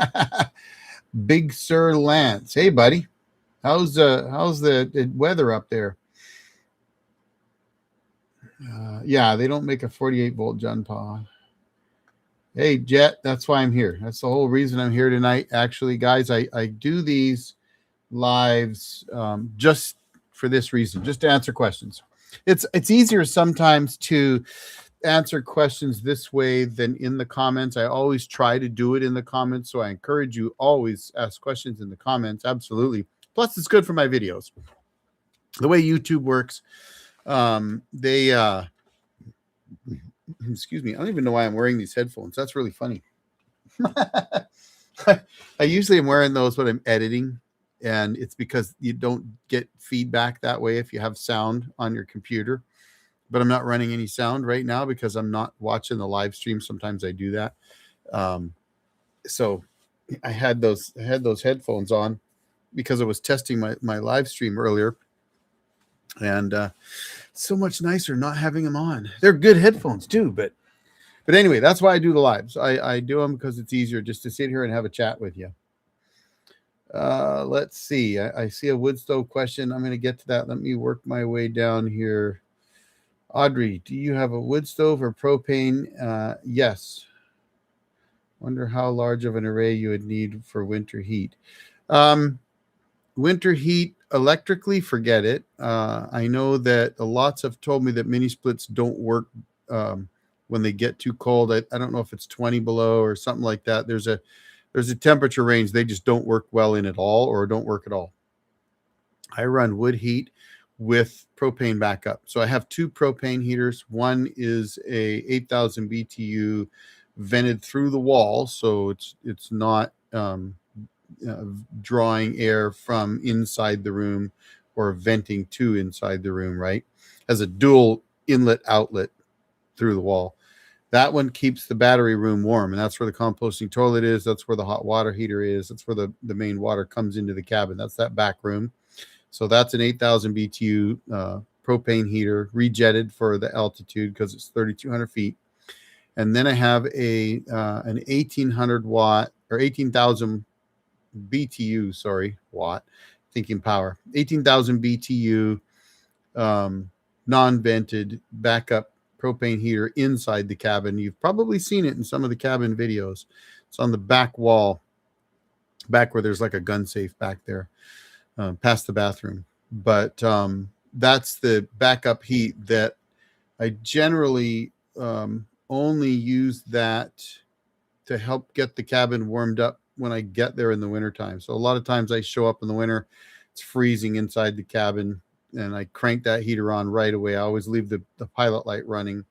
A: Big Sir Lance. Hey, buddy. How's the weather up there? Yeah, they don't make a 48-volt Junpa. Hey, Jet, that's why I'm here. That's the whole reason I'm here tonight. Actually, guys, I do these lives just for this reason, just to answer questions. It's easier sometimes to answer questions this way than in the comments. I always try to do it in the comments, so I encourage you always ask questions in the comments. Absolutely. Plus, it's good for my videos. The way YouTube works, excuse me, I don't even know why I'm wearing these headphones. That's really funny. I usually am wearing those when I'm editing, and it's because you don't get feedback that way if you have sound on your computer. But I'm not running any sound right now because I'm not watching the live stream. Sometimes I do that. So I had those headphones on because I was testing my live stream earlier, and so much nicer not having them on. They're good headphones too, but anyway, that's why I do the lives. I do them because it's easier just to sit here and have a chat with you. Let's see. I see a wood stove question. I'm going to get to that. Let me work my way down here. Audrey, do you have a wood stove or propane? Yes. Wonder how large of an array you would need for winter heat. Winter heat electrically, forget it. I know that lots have told me that mini splits don't work when they get too cold. I don't know if it's 20 below or something like that. There's a temperature range they just don't work well in at all, or don't work at all. I run wood heat with propane backup. So I have two propane heaters. One is a 8,000 BTU vented through the wall, so it's not drawing air from inside the room or venting to inside the room, right? Has a dual inlet outlet through the wall. That one keeps the battery room warm, and that's where the composting toilet is. That's where the hot water heater is. That's where the main water comes into the cabin. That's that back room. So that's an 8,000 BTU propane heater, rejetted for the altitude because it's 3,200 feet. And then I have an 1,800 watt or 18,000 BTU, watt, thinking power, 18,000 BTU non-vented backup propane heater inside the cabin. You've probably seen it in some of the cabin videos. It's on the back wall, back where there's like a gun safe back there, past the bathroom. But that's the backup heat that I generally only use that to help get the cabin warmed up when I get there in the wintertime. So a lot of times I show up in the winter it's freezing inside the cabin, and I crank that heater on right away. I always leave the pilot light running,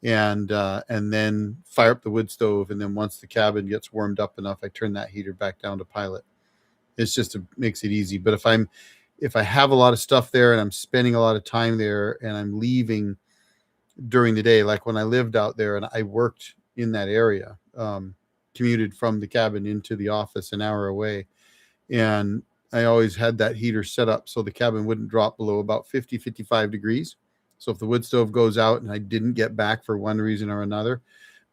A: and then fire up the wood stove. And then once the cabin gets warmed up enough, I turn that heater back down to pilot. It's just makes it easy. But if I have a lot of stuff there and I'm spending a lot of time there and I'm leaving during the day, like when I lived out there and I worked in that area, commuted from the cabin into the office an hour away, and I always had that heater set up so the cabin wouldn't drop below about 50, 55 degrees. So if the wood stove goes out and I didn't get back for one reason or another,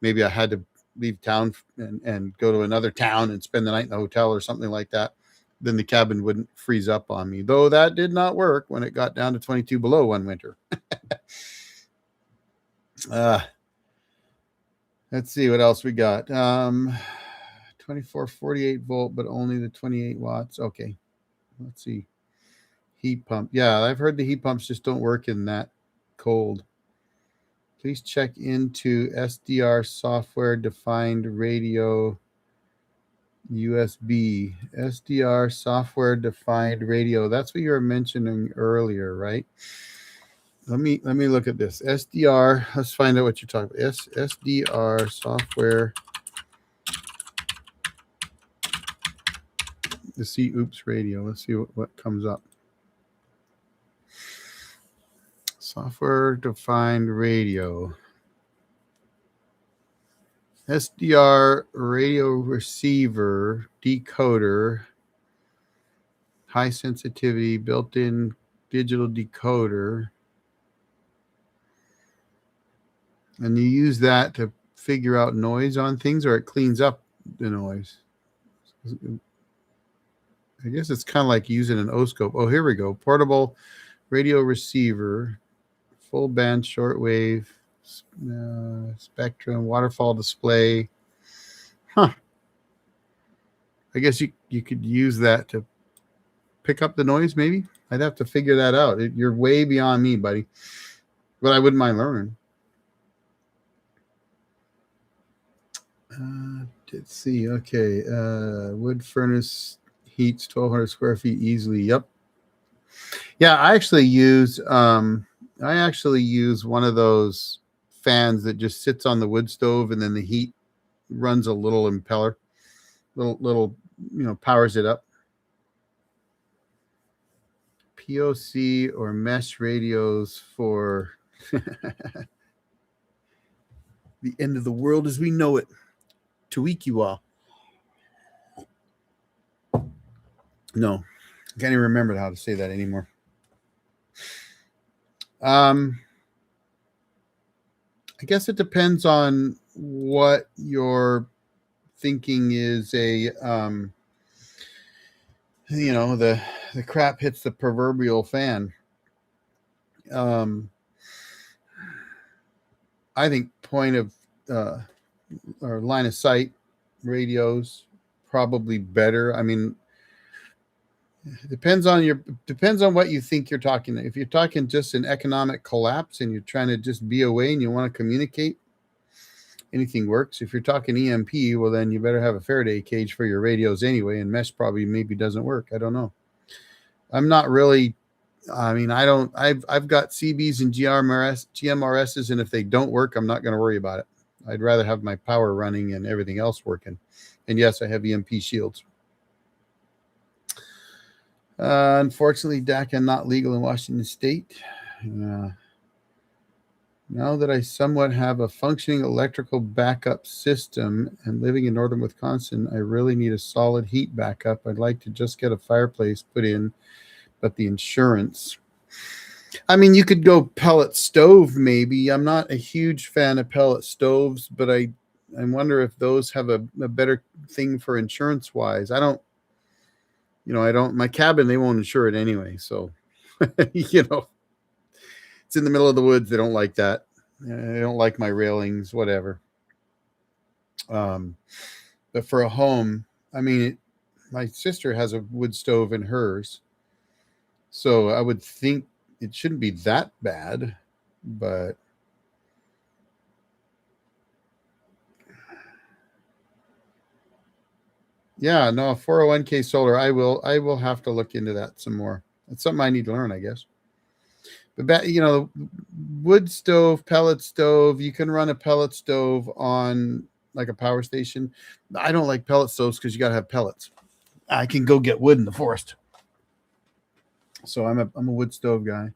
A: maybe I had to leave town and go to another town and spend the night in the hotel or something like that, then the cabin wouldn't freeze up on me. Though that did not work when it got down to 22 below one winter. Let's see what else we got. 24, 48 volt, but only the 28 watts. Okay. Let's see. Heat pump. Yeah, I've heard the heat pumps just don't work in that cold. Please check into SDR software defined radio USB. SDR software defined radio. That's what you were mentioning earlier, right? Let me look at this. SDR. Let's find out what you're talking about. SDR software. To see oops radio. Let's see what comes up. Software defined radio. SDR radio receiver decoder, high sensitivity built-in digital decoder, and you use that to figure out noise on things, or it cleans up the noise. I guess it's kind of like using an oscope. Oh, here we go. Portable radio receiver, full band shortwave, spectrum, waterfall display. Huh. I guess you could use that to pick up the noise, maybe. I'd have to figure that out. You're way beyond me, buddy. But I wouldn't mind learning. Let's see. Okay. Wood furnace heats 1,200 square feet easily. Yep. Yeah, I actually use one of those fans that just sits on the wood stove, and then the heat runs a little impeller, little powers it up. POC or mesh radios for the end of the world as we know it. Tuikiwa. No, I can't even remember how to say that anymore. I guess it depends on what you're thinking is the crap hits the proverbial fan. I think point of or line of sight radios probably better. I mean, it depends on what you think you're talking. If you're talking just an economic collapse and you're trying to just be away and you want to communicate, anything works. If you're talking EMP, well, then you better have a Faraday cage for your radios anyway, and mesh probably maybe doesn't work. I don't know. I'm not really. I mean, I don't. I've got CBs and GMRSs, and if they don't work, I'm not going to worry about it. I'd rather have my power running and everything else working. And yes, I have EMP shields. Unfortunately, DACA not legal in Washington State. Now that I somewhat have a functioning electrical backup system and living in northern Wisconsin, I really need a solid heat backup. I'd like to just get a fireplace put in, but the insurance. I mean, you could go pellet stove maybe. I'm not a huge fan of pellet stoves, but I wonder if those have a better thing for insurance wise. I don't, my cabin, they won't insure it anyway. So, it's in the middle of the woods. They don't like that. They don't like my railings, whatever. But for a home, I mean, my sister has a wood stove in hers. So I would think it shouldn't be that bad, but Yeah, no, 401k solar. I will have to look into that some more. That's something I need to learn, I guess. But wood stove, pellet stove, you can run a pellet stove on like a power station. I don't like pellet stoves because you got to have pellets. I can go get wood in the forest. So I'm a wood stove guy.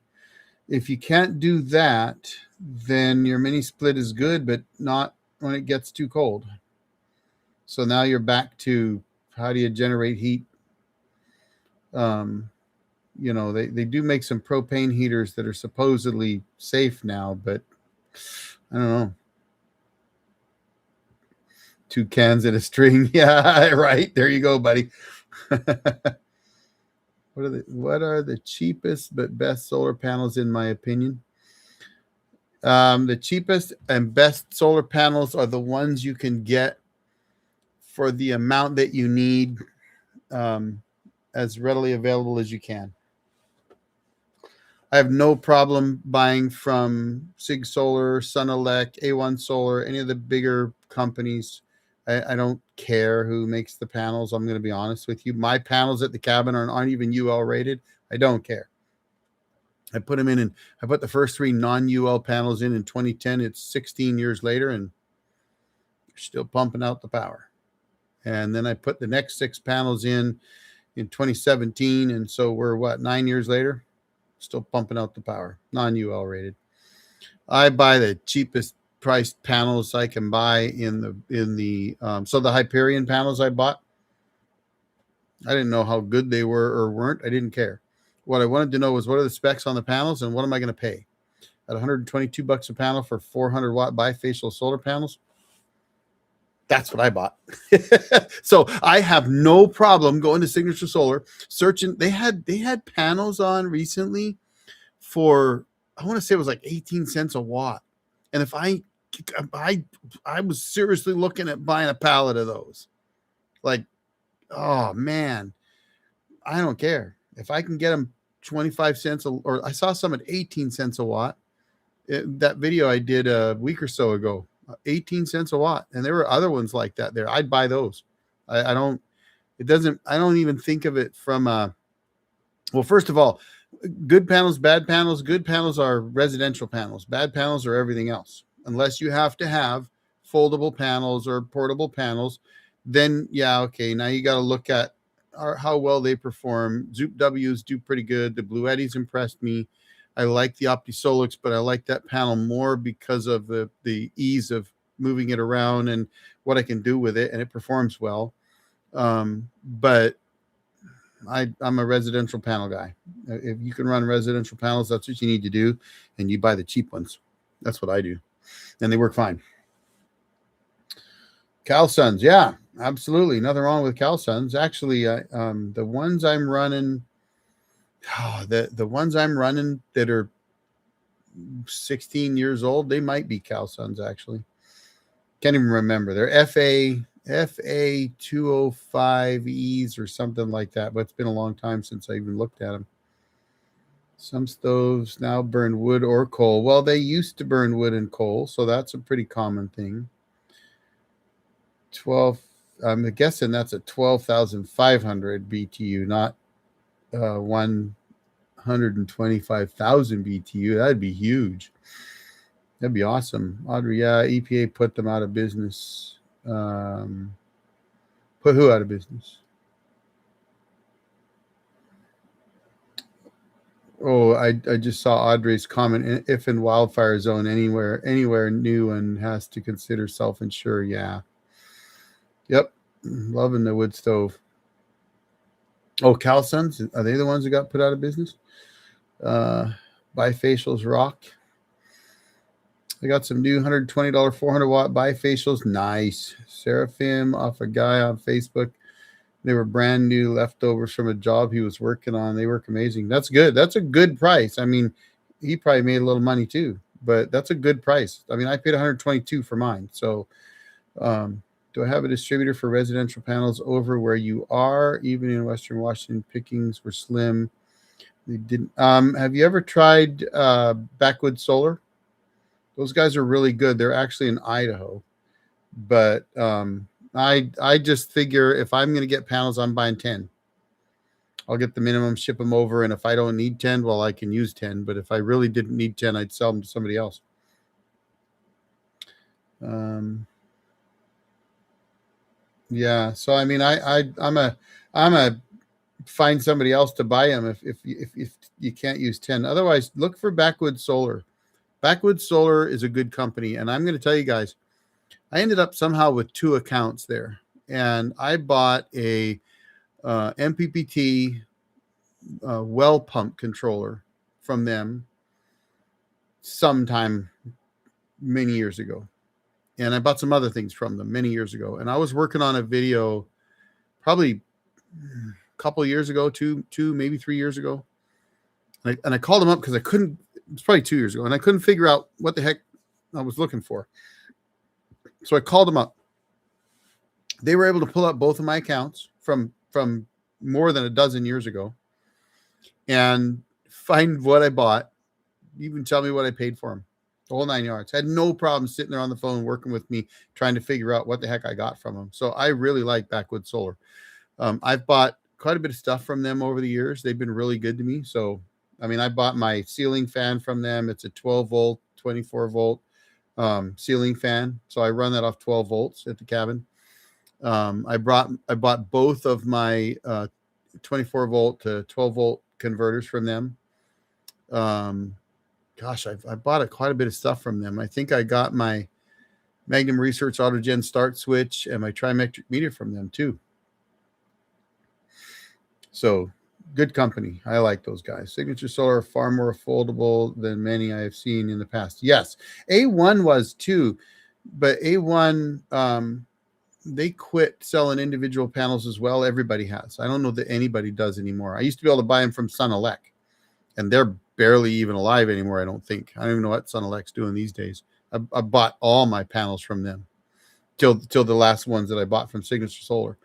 A: If you can't do that, then your mini split is good, but not when it gets too cold. So now you're back to how do you generate heat? Um, they do make some propane heaters that are supposedly safe now, but I don't know. Two cans and a string. Yeah, right. There you go, buddy. What are the cheapest but best solar panels in my opinion? The cheapest and best solar panels are the ones you can get for the amount that you need, um, as readily available as you can. I have no problem buying from Sig Solar, Sunelec, A1 Solar, any of the bigger companies. I don't care who makes the panels. I'm going to be honest with you. My panels at the cabin aren't even UL rated. I don't care. I put them in, and I put the first 3 non-UL panels in 2010. It's 16 years later, and they're still pumping out the power. And then I put the next 6 panels in 2017, and so we're 9 years later, still pumping out the power, non-UL rated. I buy the cheapest priced panels I can buy so the Hyperion panels I bought, I didn't know how good they were or weren't. I didn't care. What I wanted to know was what are the specs on the panels and what am I going to pay? At $122 a panel for 400-watt bifacial solar panels, that's what I bought. So I have no problem going to Signature Solar, searching. They had panels on recently for, I want to say it was like 18 cents a watt. And if I was seriously looking at buying a pallet of those. Like, oh man, I don't care. If I can get them 25 cents or I saw some at 18 cents a watt. That video I did a week or so ago, 18 cents a watt. And there were other ones like that there. I'd buy those. I don't, it doesn't, I don't even think of it from, well, first of all, good panels, bad panels. Good panels are residential panels. Bad panels are everything else. Unless you have to have foldable panels or portable panels, then yeah, okay. Now you got to look at how well they perform. Zoop W's do pretty good. The Blue Eddies impressed me. I like the OptiSolix, but I like that panel more because of the ease of moving it around and what I can do with it, and it performs well. But I'm a residential panel guy. If you can run residential panels, that's what you need to do, and you buy the cheap ones. That's what I do, and they work fine. CalSuns, yeah, absolutely, nothing wrong with CalSuns. Actually, the ones I'm running, the ones I'm running that are 16 years old, they might be CalSuns. Actually, can't even remember. They're FA 205Es or something like that, but it's been a long time since I even looked at them. Some stoves now burn wood or coal. Well, they used to burn wood and coal, so that's a pretty common thing. 12, I'm guessing that's a 12,500 BTU, not 125,000 BTU. That'd be huge. That'd be awesome. Audrey, yeah, EPA put them out of business. Put who out of business? Oh, I just saw Audrey's comment. If in wildfire zone anywhere new and has to consider self-insure. Yeah. Yep. Loving the wood stove. Oh, CalSuns, are they the ones that got put out of business? Bifacials rock. I got some new $120 400-watt bifacials. Nice. Seraphim off a guy on Facebook. They were brand new leftovers from a job he was working on. They work amazing. That's good. That's a good price. I mean, he probably made a little money too, but that's a good price. I mean, I paid 122 for mine. So, do I have a distributor for residential panels over where you are? Even in Western Washington, pickings were slim. They didn't. Have you ever tried Backwood Solar? Those guys are really good. They're actually in Idaho, but I just figure if I'm going to get panels, I'm buying 10. I'll get the minimum, ship them over, and if I don't need 10, well, I can use 10. But if I really didn't need 10, I'd sell them to somebody else. Yeah. So I mean, I'm a find somebody else to buy them if you can't use 10. Otherwise, look for Backwoods Solar. Backwoods Solar is a good company, and I'm going to tell you guys, I ended up somehow with 2 accounts there, and I bought a MPPT well pump controller from them sometime many years ago, and I bought some other things from them many years ago. And I was working on a video probably a couple of years ago, two maybe 3 years ago, and I called them up because I couldn't. It's probably 2 years ago, and I couldn't figure out what the heck I was looking for. So I called them up. They were able to pull up both of my accounts from more than a dozen years ago and find what I bought, even tell me what I paid for them. The whole 9 yards. Had no problem sitting there on the phone working with me, trying to figure out what the heck I got from them. So I really like Backwoods Solar. I've bought quite a bit of stuff from them over the years. They've been really good to me. So, I mean, I bought my ceiling fan from them. It's a 12 volt, 24 volt ceiling fan. So I run that off 12 volts at the cabin. I bought both of my 24 volt to 12 volt converters from them. Gosh, I bought quite a bit of stuff from them. I think I got my Magnum Research Autogen start switch and my trimetric meter from them too. So good company. I like those guys. Signature Solar are far more affordable than many I have seen in the past. Yes, A1 was too, but A1 they quit selling individual panels as well. Everybody has. I don't know that anybody does anymore. I used to be able to buy them from Sunelec, and they're barely even alive anymore, I don't think. I don't even know what Sunelec's doing these days. I bought all my panels from them till the last ones that I bought from Signature Solar.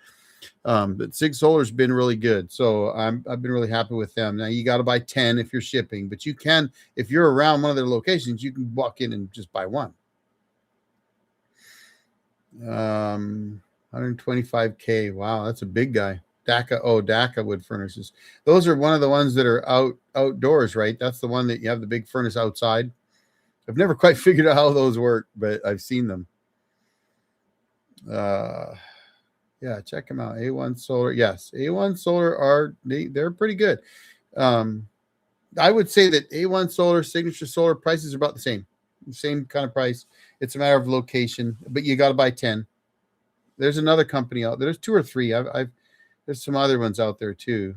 A: But Sig Solar's been really good. So I've been really happy with them. Now you got to buy 10 if you're shipping, but you can, if you're around one of their locations, you can walk in and just buy one. 125K. Wow, that's a big guy. DACA wood furnaces. Those are one of the ones that are outdoors, right? That's the one that you have the big furnace outside. I've never quite figured out how those work, but I've seen them. Yeah, check them out. A1 Solar. Yes, A1 Solar they're pretty good. I would say that A1 Solar, Signature Solar prices are about the same kind of price. It's a matter of location, but you got to buy 10. There's another company out there. There's 2 or 3. There's some other ones out there too.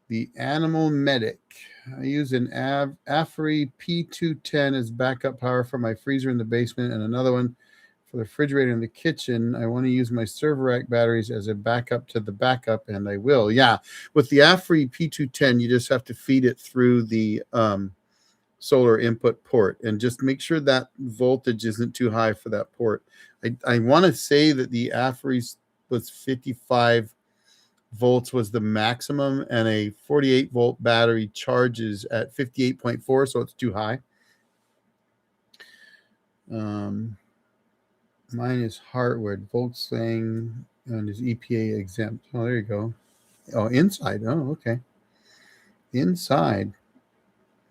A: The Animal Medic. I use an AFRI P210 as backup power for my freezer in the basement, and another one for the refrigerator in the kitchen. I want to use my server rack batteries as a backup to the backup, and I will. Yeah, with the AFRI P210, you just have to feed it through the solar input port and just make sure that voltage isn't too high for that port. I want to say that the AFRI was 55 volts was the maximum, and a 48 volt battery charges at 58.4, so it's too high. Mine is Heartwood, Volkswagen, and is EPA exempt. Oh, there you go. Oh, inside. Oh, okay. Inside.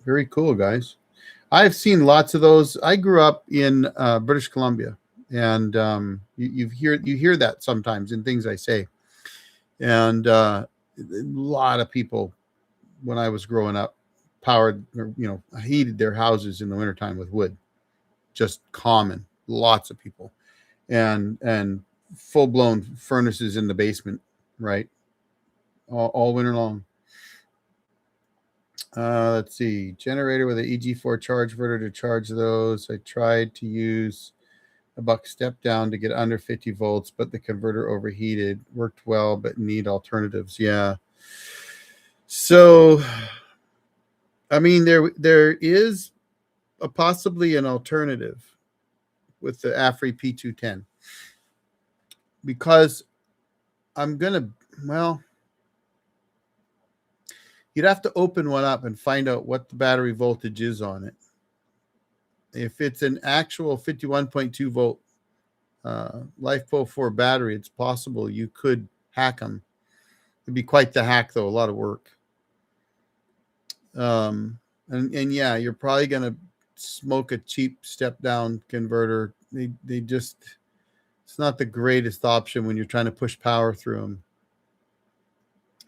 A: Very cool, guys. I've seen lots of those. I grew up in British Columbia, and you hear that sometimes in things I say. And a lot of people, when I was growing up, heated their houses in the wintertime with wood. Just common. Lots of people. And full-blown furnaces in the basement, right? All winter long. Let's see. Generator with an EG4 charge inverter to charge those. I tried to use a buck step down to get under 50 volts, but the converter overheated. Worked well, but need alternatives. Yeah. So, I mean, there is possibly an alternative with the AFRI P210, because you'd have to open one up and find out what the battery voltage is on it. If it's an actual 51.2 volt LiFePro 4 battery, it's possible you could hack them. It'd be quite the hack, though, a lot of work. And yeah, you're probably going to smoke a cheap step down converter. They just, it's not the greatest option when you're trying to push power through them.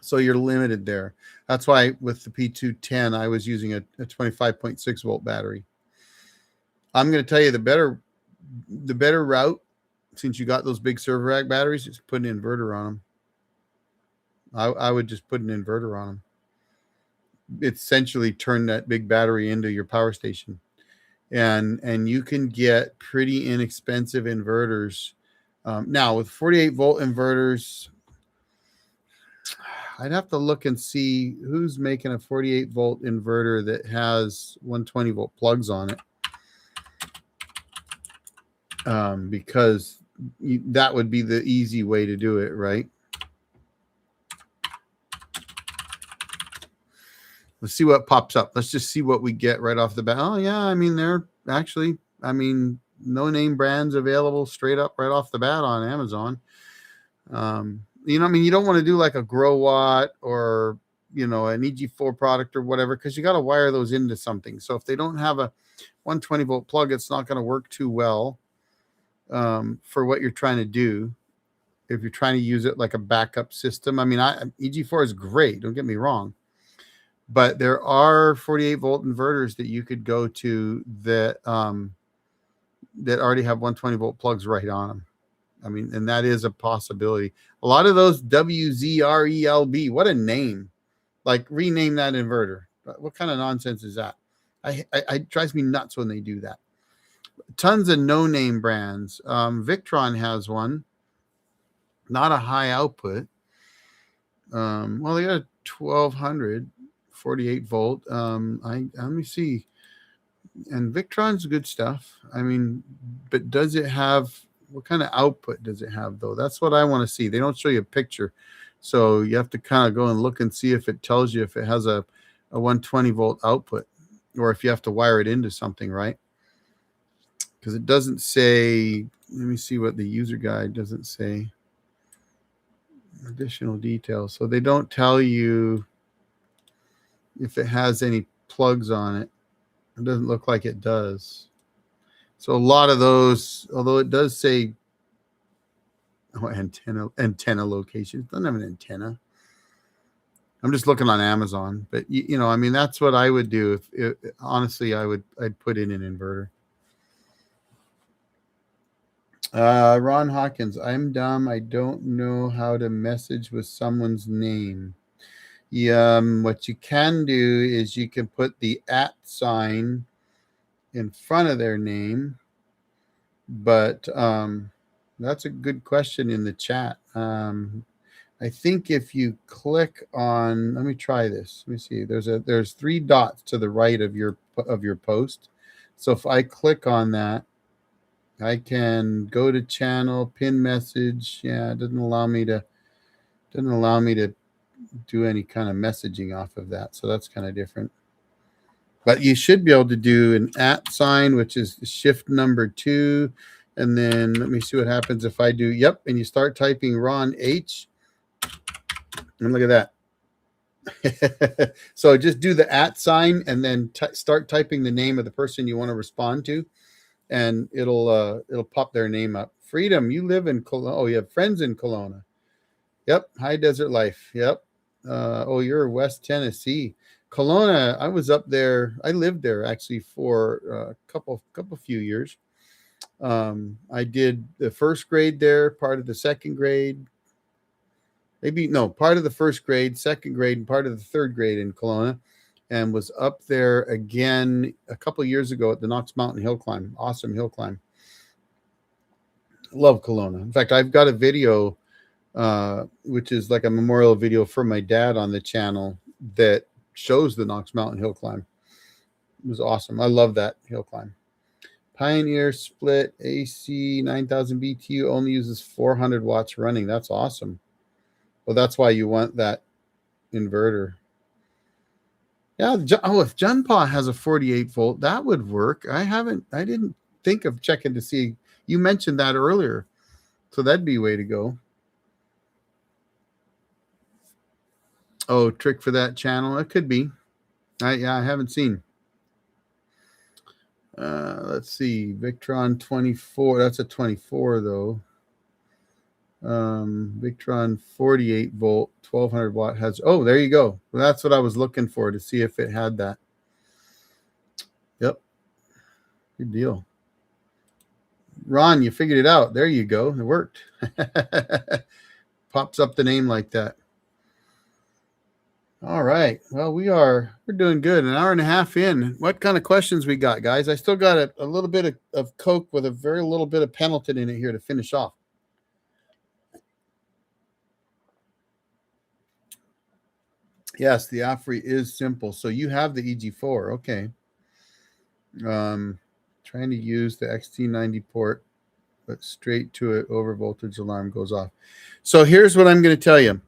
A: So you're limited there. That's why with the P210, I was using a 25.6 volt battery. I'm going to tell you the better route, since you got those big server rack batteries, is put an inverter on them. I would just put an inverter on them. Essentially turn that big battery into your power station. And you can get pretty inexpensive inverters. Now with 48 volt inverters, I'd have to look and see who's making a 48 volt inverter that has 120 volt plugs on it. Because that would be the easy way to do it, right? Let's see what pops up. Let's just see what we get right off the bat. Oh, yeah. I mean, they're actually, no name brands available straight up right off the bat on Amazon. You don't want to do like a Grow Watt or, an EG4 product or whatever, because you got to wire those into something. So if they don't have a 120 volt plug, it's not going to work too well for what you're trying to do. If you're trying to use it like a backup system. EG4 is great. Don't get me wrong. But there are 48 volt inverters that you could go to that already have 120 volt plugs right on them. And that is a possibility. A lot of those WZRELB, what a name. Like, rename that inverter. What kind of nonsense is that? It drives me nuts when they do that. Tons of no-name brands. Victron has one. Not a high output. Well, they got a 1200. 48 volt. Let me see. And Victron's good stuff. But does it have, what kind of output does it have though? That's what I want to see. They don't show you a picture. So you have to kind of go and look and see if it tells you if it has a 120 volt output or if you have to wire it into something, right? Because it doesn't say, let me see what the user guide doesn't say. Additional details. So they don't tell you if it has any plugs on it. It doesn't look like it does. So a lot of those, although it does say antenna location, it doesn't have an antenna. I'm just looking on Amazon, but that's what I would do. Honestly, I'd put in an inverter. Ron Hawkins, I'm dumb. I don't know how to message with someone's name. What you can do is you can put the @ sign in front of their name, but that's a good question in the chat. I think if you click on, let me try this. Let me see. There's 3 dots to the right of your post. So if I click on that, I can go to channel, pin message. Yeah, it doesn't allow me to do any kind of messaging off of that. So that's kind of different. But you should be able to do an @ sign, which is shift number 2. And then let me see what happens if I do, yep. And you start typing Ron H. And look at that. So just do the @ sign and then start typing the name of the person you want to respond to. And it'll pop their name up. Freedom, you live in Kelowna. Oh, you have friends in Kelowna. Yep. High Desert Life. Yep. You're West Tennessee. Kelowna, I was up there. I lived there actually for a few years. I did the 1st grade there, part of the 2nd grade. Part of the 1st grade, 2nd grade, and part of the 3rd grade in Kelowna, and was up there again a couple of years ago at the Knox Mountain Hill Climb. Awesome hill climb. Love Kelowna. In fact, I've got a video which is like a memorial video for my dad on the channel that shows the Knox Mountain Hill Climb. It was awesome. I love that hill climb. Pioneer split AC 9000 BTU only uses 400 watts running. That's awesome. Well, that's why you want that inverter. Yeah. If Junpaw has a 48 volt, that would work. I didn't think of checking to see You mentioned that earlier, so that'd be a way to go. Oh, trick for that channel. It could be. I haven't seen. Let's see. Victron 24. That's a 24 though. Victron 48 volt, 1200 watt has. Oh, there you go. Well, that's what I was looking for, to see if it had that. Yep. Good deal. Ron, you figured it out. There you go. It worked. Pops up the name like that. All right. Well, we're doing good. An hour and a half in. What kind of questions we got, guys? I still got a little bit of Coke with a very little bit of Pendleton in it here to finish off. Yes, the AFRI is simple. So you have the EG4. Okay. Trying to use the XT90 port, but straight to it, over voltage alarm goes off. So here's what I'm going to tell you.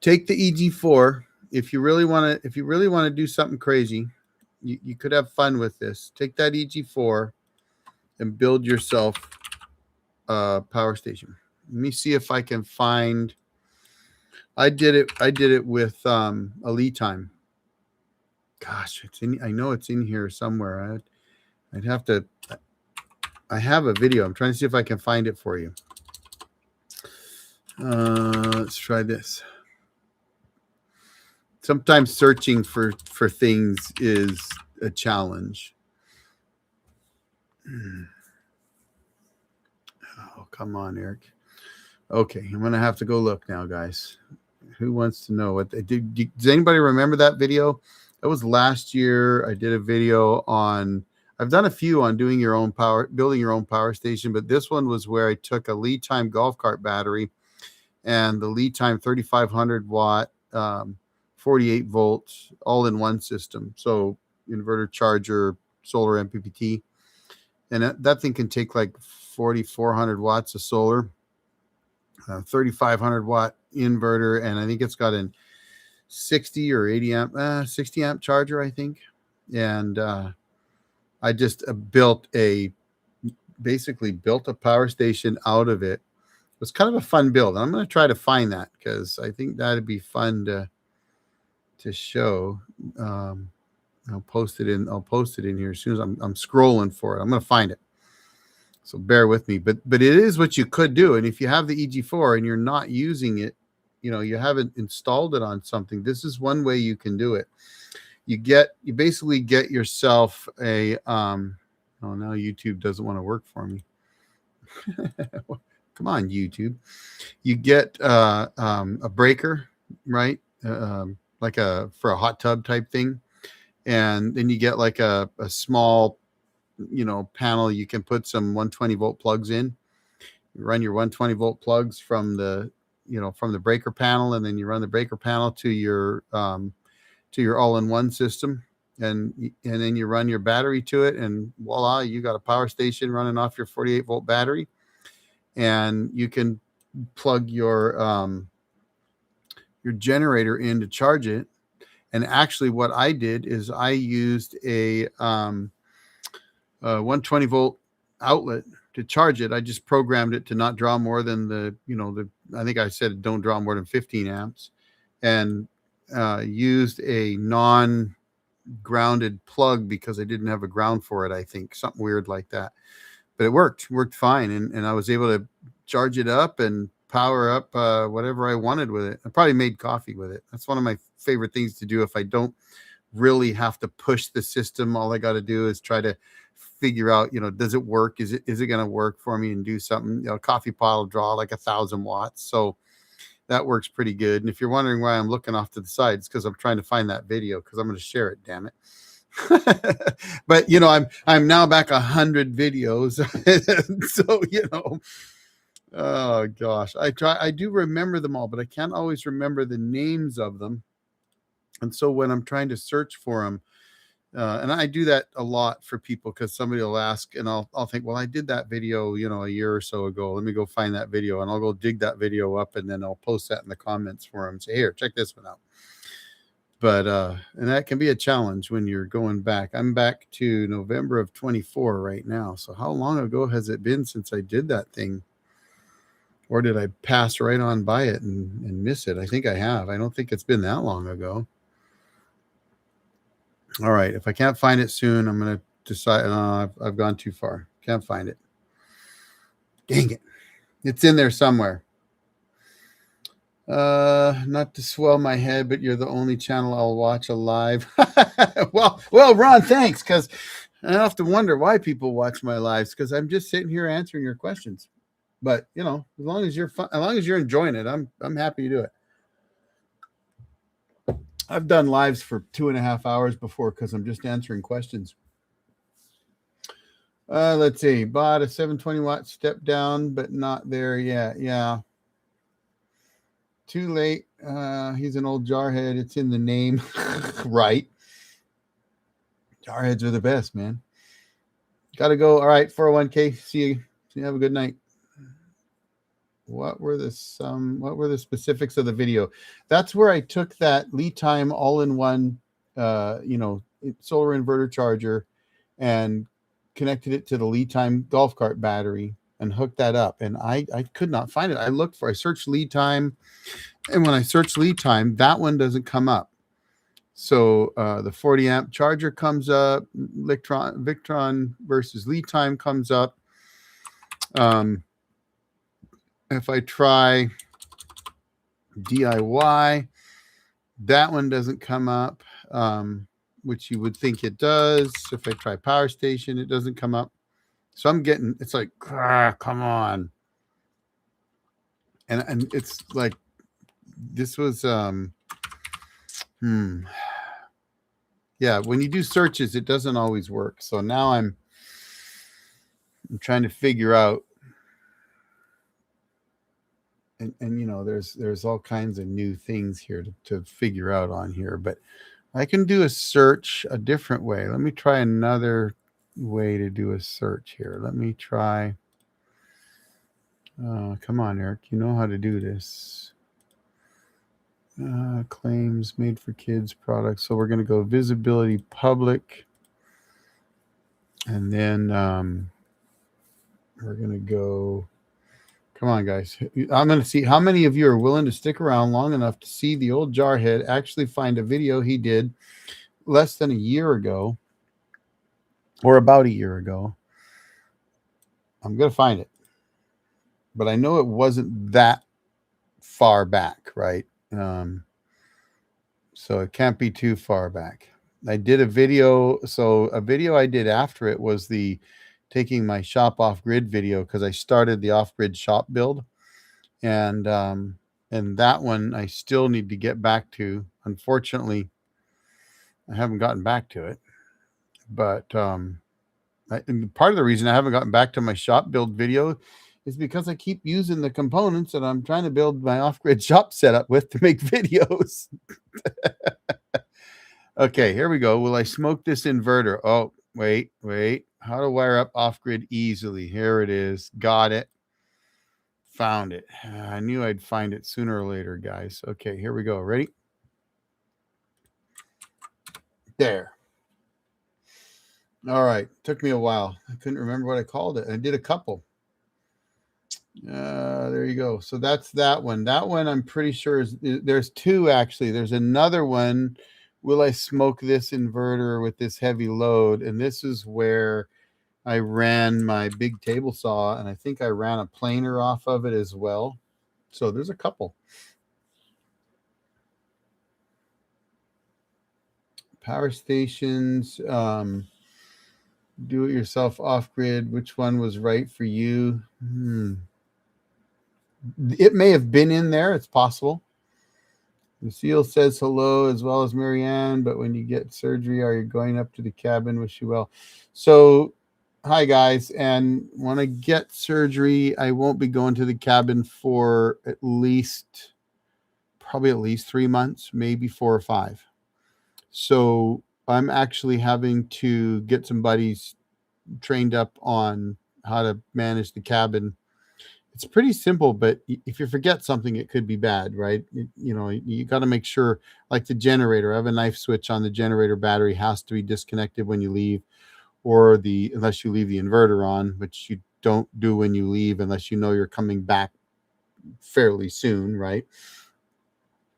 A: Take the EG4. If you really want to do something crazy, you could have fun with this. Take that EG4 and build yourself a power station. Let me see if I can find. I did it with a lead time. Gosh, I know it's in here somewhere. I'd have to. I have a video. I'm trying to see if I can find it for you. Let's try this. Sometimes searching for things is a challenge. Oh, come on, Eric. Okay, I'm going to have to go look now, guys. Who wants to know what they did? Does anybody remember that video? That was last year. I did a video on, I've done a few on building your own power station, but this one was where I took a lead time golf cart battery and the lead time 3,500 watt, 48 volts, all in one system. So inverter, charger, solar, MPPT. And that thing can take like 4,400 watts of solar, 3,500 watt inverter, and I think it's got an 60 or 80 amp, 60 amp charger, I think. And I just basically built a power station out of it. It was kind of a fun build. I'm going to try to find that because I think that'd be fun to show. I'll post it in here as soon as I'm scrolling for it. I'm going to find it. So bear with me, but it is what you could do. And if you have the EG4 and you're not using it, you haven't installed it on something, this is one way you can do it. You basically get yourself a, oh, now YouTube doesn't want to work for me. Come on, YouTube. You get a breaker, right? Like for a hot tub type thing. And then you get like a small, panel. You can put some 120 volt plugs in. You run your 120 volt plugs from the breaker panel, and then you run the breaker panel to your all-in-one system, and then you run your battery to it, and voila, you got a power station running off your 48 volt battery, and you can plug your generator in to charge it. And actually, what I did is I used a 120 volt outlet to charge it. I just programmed it to not draw more than I think I said don't draw more than 15 amps, and used a non-grounded plug because I didn't have a ground for it. I think something weird like that, but it worked fine. And I was able to charge it up and power up whatever I wanted with it. I probably made coffee with it. That's one of my favorite things to do if I don't really have to push the system. All I got to do is try to figure out, does it work? Is it going to work for me and do something? Coffee pot will draw like 1,000 watts. So that works pretty good. And if you're wondering why I'm looking off to the side, it's because I'm trying to find that video because I'm going to share it, damn it. But I'm now back 100 videos. So, oh gosh, I do remember them all, but I can't always remember the names of them. And so when I'm trying to search for them, and I do that a lot for people because somebody will ask and I'll think, well, I did that video, a year or so ago. Let me go find that video, and I'll go dig that video up, and then I'll post that in the comments for them and say, here, check this one out. But and that can be a challenge when you're going back. I'm back to November of 24 right now. So how long ago has it been since I did that thing? Or did I pass right on by it and miss it? I think I have. I don't think it's been that long ago. All right. If I can't find it soon, I'm going to decide. I've gone too far. Can't find it. Dang it. It's in there somewhere. Not to swell my head, but you're the only channel I'll watch alive. well, Ron, thanks. Because I have to wonder why people watch my lives, because I'm just sitting here answering your questions. But you know, as long as you're enjoying it, I'm happy to do it. I've done lives for 2.5 hours before because I'm just answering questions. Let's see. Bought a 720-watt step down, but not there yet. Yeah. Too late. He's an old jarhead. It's in the name. Right. Jarheads are the best, man. Gotta go. All right, 401k. See you. Have a good night. What were the specifics of the video? That's where I took that lead time all-in-one solar inverter charger and connected it to the lead time golf cart battery and hooked that up. And I could not find it. I searched lead time, and when I search lead time, that one doesn't come up. So the 40 amp charger comes up, Victron versus lead time comes up. If I try DIY, that one doesn't come up, which you would think it does. If I try Power Station, it doesn't come up. So it's like, come on. And it's like, this was, yeah, when you do searches, it doesn't always work. So now I'm trying to figure out, and you know, there's all kinds of new things here to figure out on here, but I can do a search a different way. Let me try another way to do a search here. Let me try. Come on, Eric. You know how to do this. Claims made for kids products. So we're going to go visibility public. And then we're going to go. Come on, guys. I'm going to see how many of you are willing to stick around long enough to see the old Jarhead actually find a video he did less than a year ago, or about a year ago. I'm going to find it. But I know it wasn't that far back, right? So it can't be too far back. I did a video. So a video I did after it was the taking my shop off grid video, because I started the off grid shop build, and that one I still need to get back to. Unfortunately, I haven't gotten back to it, but and part of the reason I haven't gotten back to my shop build video is because I keep using the components that I'm trying to build my off grid shop setup with to make videos. Okay, here we go. Will I smoke this inverter? Oh, wait. How to wire up off-grid easily. Here it is. Got it. Found it. I knew I'd find it sooner or later, guys. Okay, here we go. Ready? There. All right. Took me a while. I couldn't remember what I called it. I did a couple. There you go. So that's that one. That one I'm pretty sure there's two, actually. There's another one. Will I smoke this inverter with this heavy load? And this is where I ran my big table saw, and I think I ran a planer off of it as well. So there's a couple. Power stations, do it yourself off grid. Which one was right for you? It may have been in there. It's possible. Lucille says hello, as well as Marianne. But when you get surgery, are you going up to the cabin? Wish you well. So, hi guys. And when I get surgery, I won't be going to the cabin for probably at least 3 months, maybe 4 or 5. So I'm actually having to get some buddies trained up on how to manage the cabin It's pretty simple, but if you forget something, it could be bad, right? You got to make sure, like the generator. I have a knife switch on the generator. Battery has to be disconnected when you leave, or unless you leave the inverter on, which you don't do when you leave unless you know you're coming back fairly soon, right?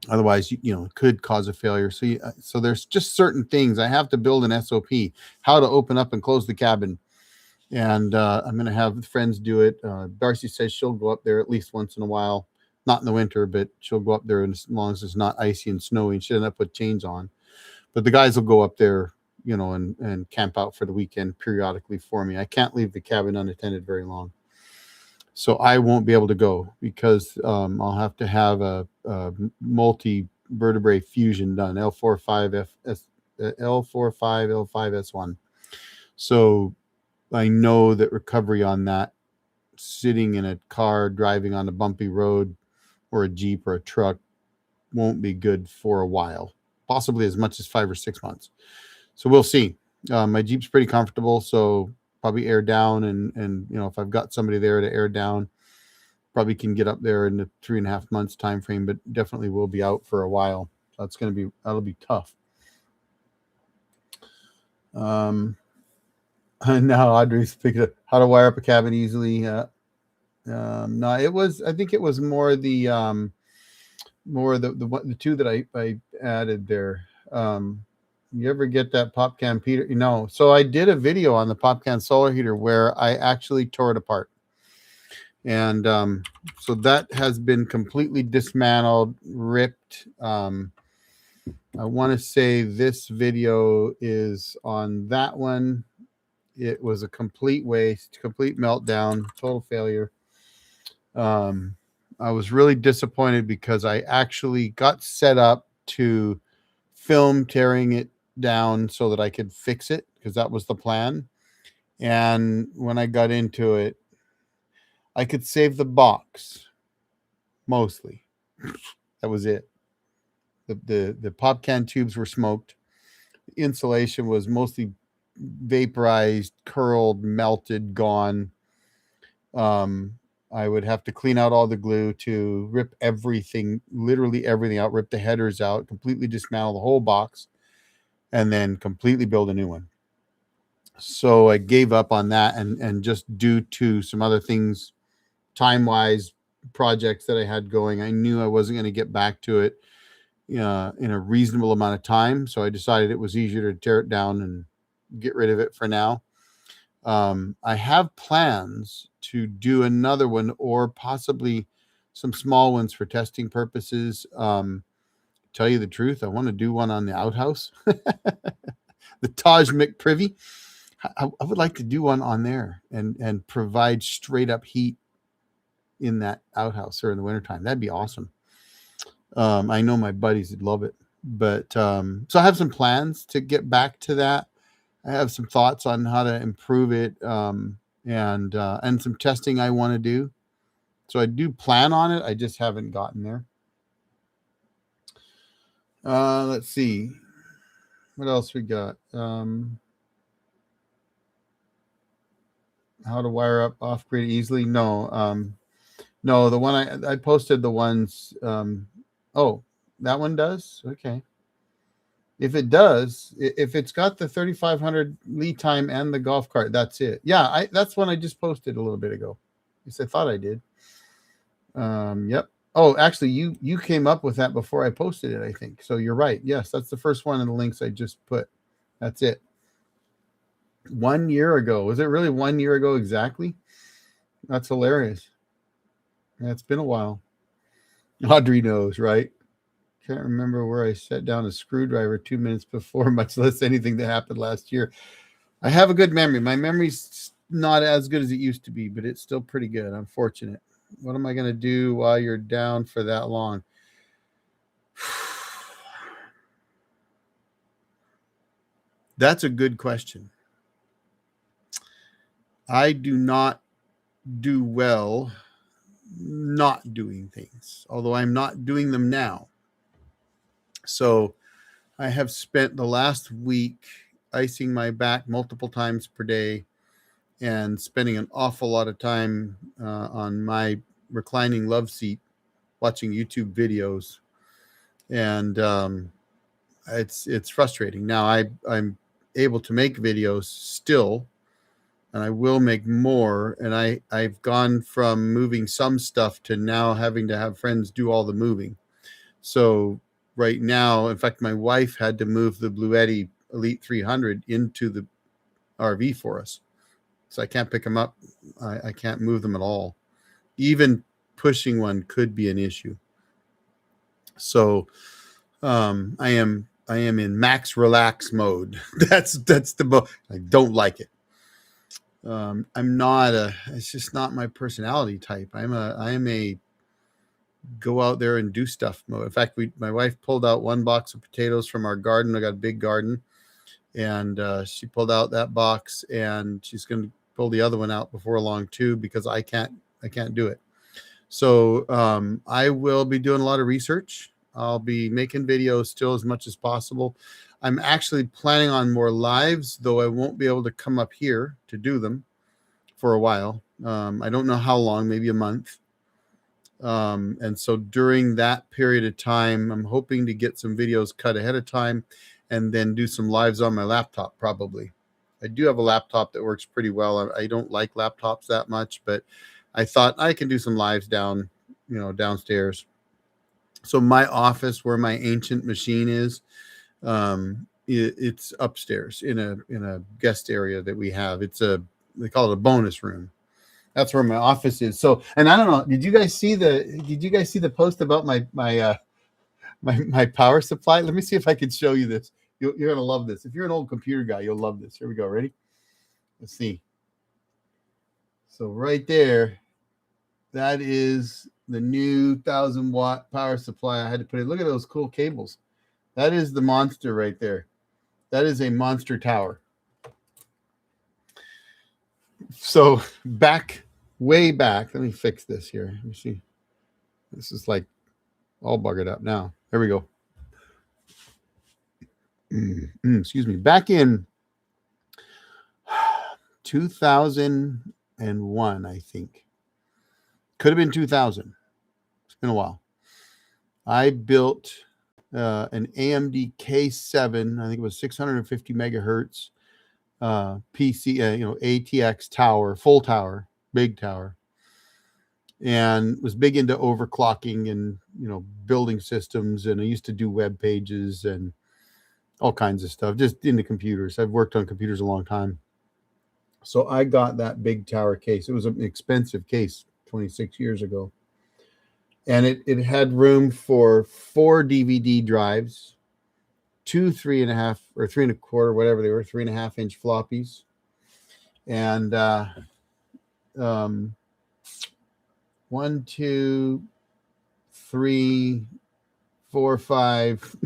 A: Otherwise, it could cause a failure. So there's just certain things I have to build an SOP, how to open up and close the cabin. And I'm going to have friends do it. Darcy says she'll go up there at least once in a while, not in the winter, but she'll go up there as long as it's not icy and snowy, and she doesn't have to put chains on. But the guys will go up there, and camp out for the weekend periodically for me. I can't leave the cabin unattended very long. So I won't be able to go because I'll have to have a multi-vertebrae fusion done, L45L5S1. So I know that recovery on that, sitting in a car, driving on a bumpy road or a Jeep or a truck, won't be good for a while, possibly as much as 5 or 6 months. So we'll see. My Jeep's pretty comfortable, so probably air down, and if I've got somebody there to air down, probably can get up there in the 3.5 months time frame, but definitely will be out for a while. That'll be tough. Now Audrey's picking up how to wire up a cabin easily. No, I think it was more the two that I added there. You ever get that PopCan heater? So I did a video on the PopCan solar heater where I actually tore it apart. And so that has been completely dismantled, ripped. I want to say this video is on that one. It was a complete waste, complete meltdown, total failure. I was really disappointed because I actually got set up to film tearing it down so that I could fix it, because that was the plan. And when I got into it, I could save the box mostly. That was it. The PopCan tubes were smoked. The insulation was mostly vaporized, curled, melted, gone. I would have to clean out all the glue, to rip everything, literally everything out, rip the headers out, completely dismantle the whole box, and then completely build a new one. So I gave up on that, and just due to some other things, time-wise, projects that I had going, I knew I wasn't going to get back to it in a reasonable amount of time. So I decided it was easier to tear it down and get rid of it for now. I have plans to do another one, or possibly some small ones for testing purposes. Tell you the truth, I want to do one on the outhouse, the Taj McPrivy. I would like to do one on there and provide straight up heat in that outhouse or in the wintertime. That'd be awesome. I know my buddies would love it, but so I have some plans to get back to that. I have some thoughts on how to improve it, and some testing I want to do. So I do plan on it. I just haven't gotten there. Let's see. What else we got? How to wire up off-grid easily? No. No, the one I posted the ones. Oh, that one does? Okay. If it does, if it's got the 3,500 lead time and the golf cart, that's it. Yeah, that's one I just posted a little bit ago. At least I thought I did. Yep. Oh, actually, you came up with that before I posted it, I think. So you're right. Yes, that's the first one in the links I just put. That's it. 1 year ago. Was it really 1 year ago exactly? That's hilarious. Yeah, it's been a while. Audrey knows, right? Can't remember where I set down a screwdriver 2 minutes before, much less anything that happened last year. I have a good memory. My memory's not as good as it used to be, but it's still pretty good. I'm fortunate. What am I going to do while you're down for that long? That's a good question. I do not do well not doing things, although I'm not doing them now. So I have spent the last week icing my back multiple times per day and spending an awful lot of time on my reclining love seat watching YouTube videos, and it's frustrating. Now I'm able to make videos still, and I will make more. And I've gone from moving some stuff to now having to have friends do all the moving. So right now, in fact, my wife had to move the Bluetti Elite 300 into the RV for us. So I can't pick them up. I can't move them at all. Even pushing one could be an issue. So I am in max relax mode. That's the I don't like it. I'm not it's just not my personality type. I am a go out there and do stuff mode. In fact, my wife pulled out one box of potatoes from our garden. I got a big garden, and she pulled out that box, and she's going to pull the other one out before long too, because I can't do it. So I will be doing a lot of research. I'll be making videos still as much as possible. I'm actually planning on more lives, though I won't be able to come up here to do them for a while. I don't know how long, maybe a month. And so during that period of time, I'm hoping to get some videos cut ahead of time and then do some lives on my laptop, probably. I do have a laptop that works pretty well. I don't like laptops that much, but I thought I can do some lives downstairs. So my office, where my ancient machine is, it's upstairs in a guest area that we have. They call it a bonus room. That's where my office is. So, and I don't know, did you guys see the post about my power supply? Let me see if I can show you this. You're going to love this. If you're an old computer guy, you'll love this. Here we go. Ready? Let's see. So right there, that is the new 1,000-watt power supply I had to put in. Look at those cool cables. That is the monster right there. That is a monster tower. So way back, let me fix this here. Let me see. This is like all buggered up now. There we go. Excuse me. Back in 2001, I think. Could have been 2000. It's been a while. I built an AMD K7. I think it was 650 megahertz PC, ATX tower, full tower, big tower, and was big into overclocking and building systems. And I used to do web pages and all kinds of stuff, just into computers. I've worked on computers a long time. So I got that big tower case. It was an expensive case 26 years ago. And it had room for 4 DVD drives, 2 3.5 or 3 1/4, whatever they were, 3.5-inch floppies, and 1, 2, 3, 4, 5,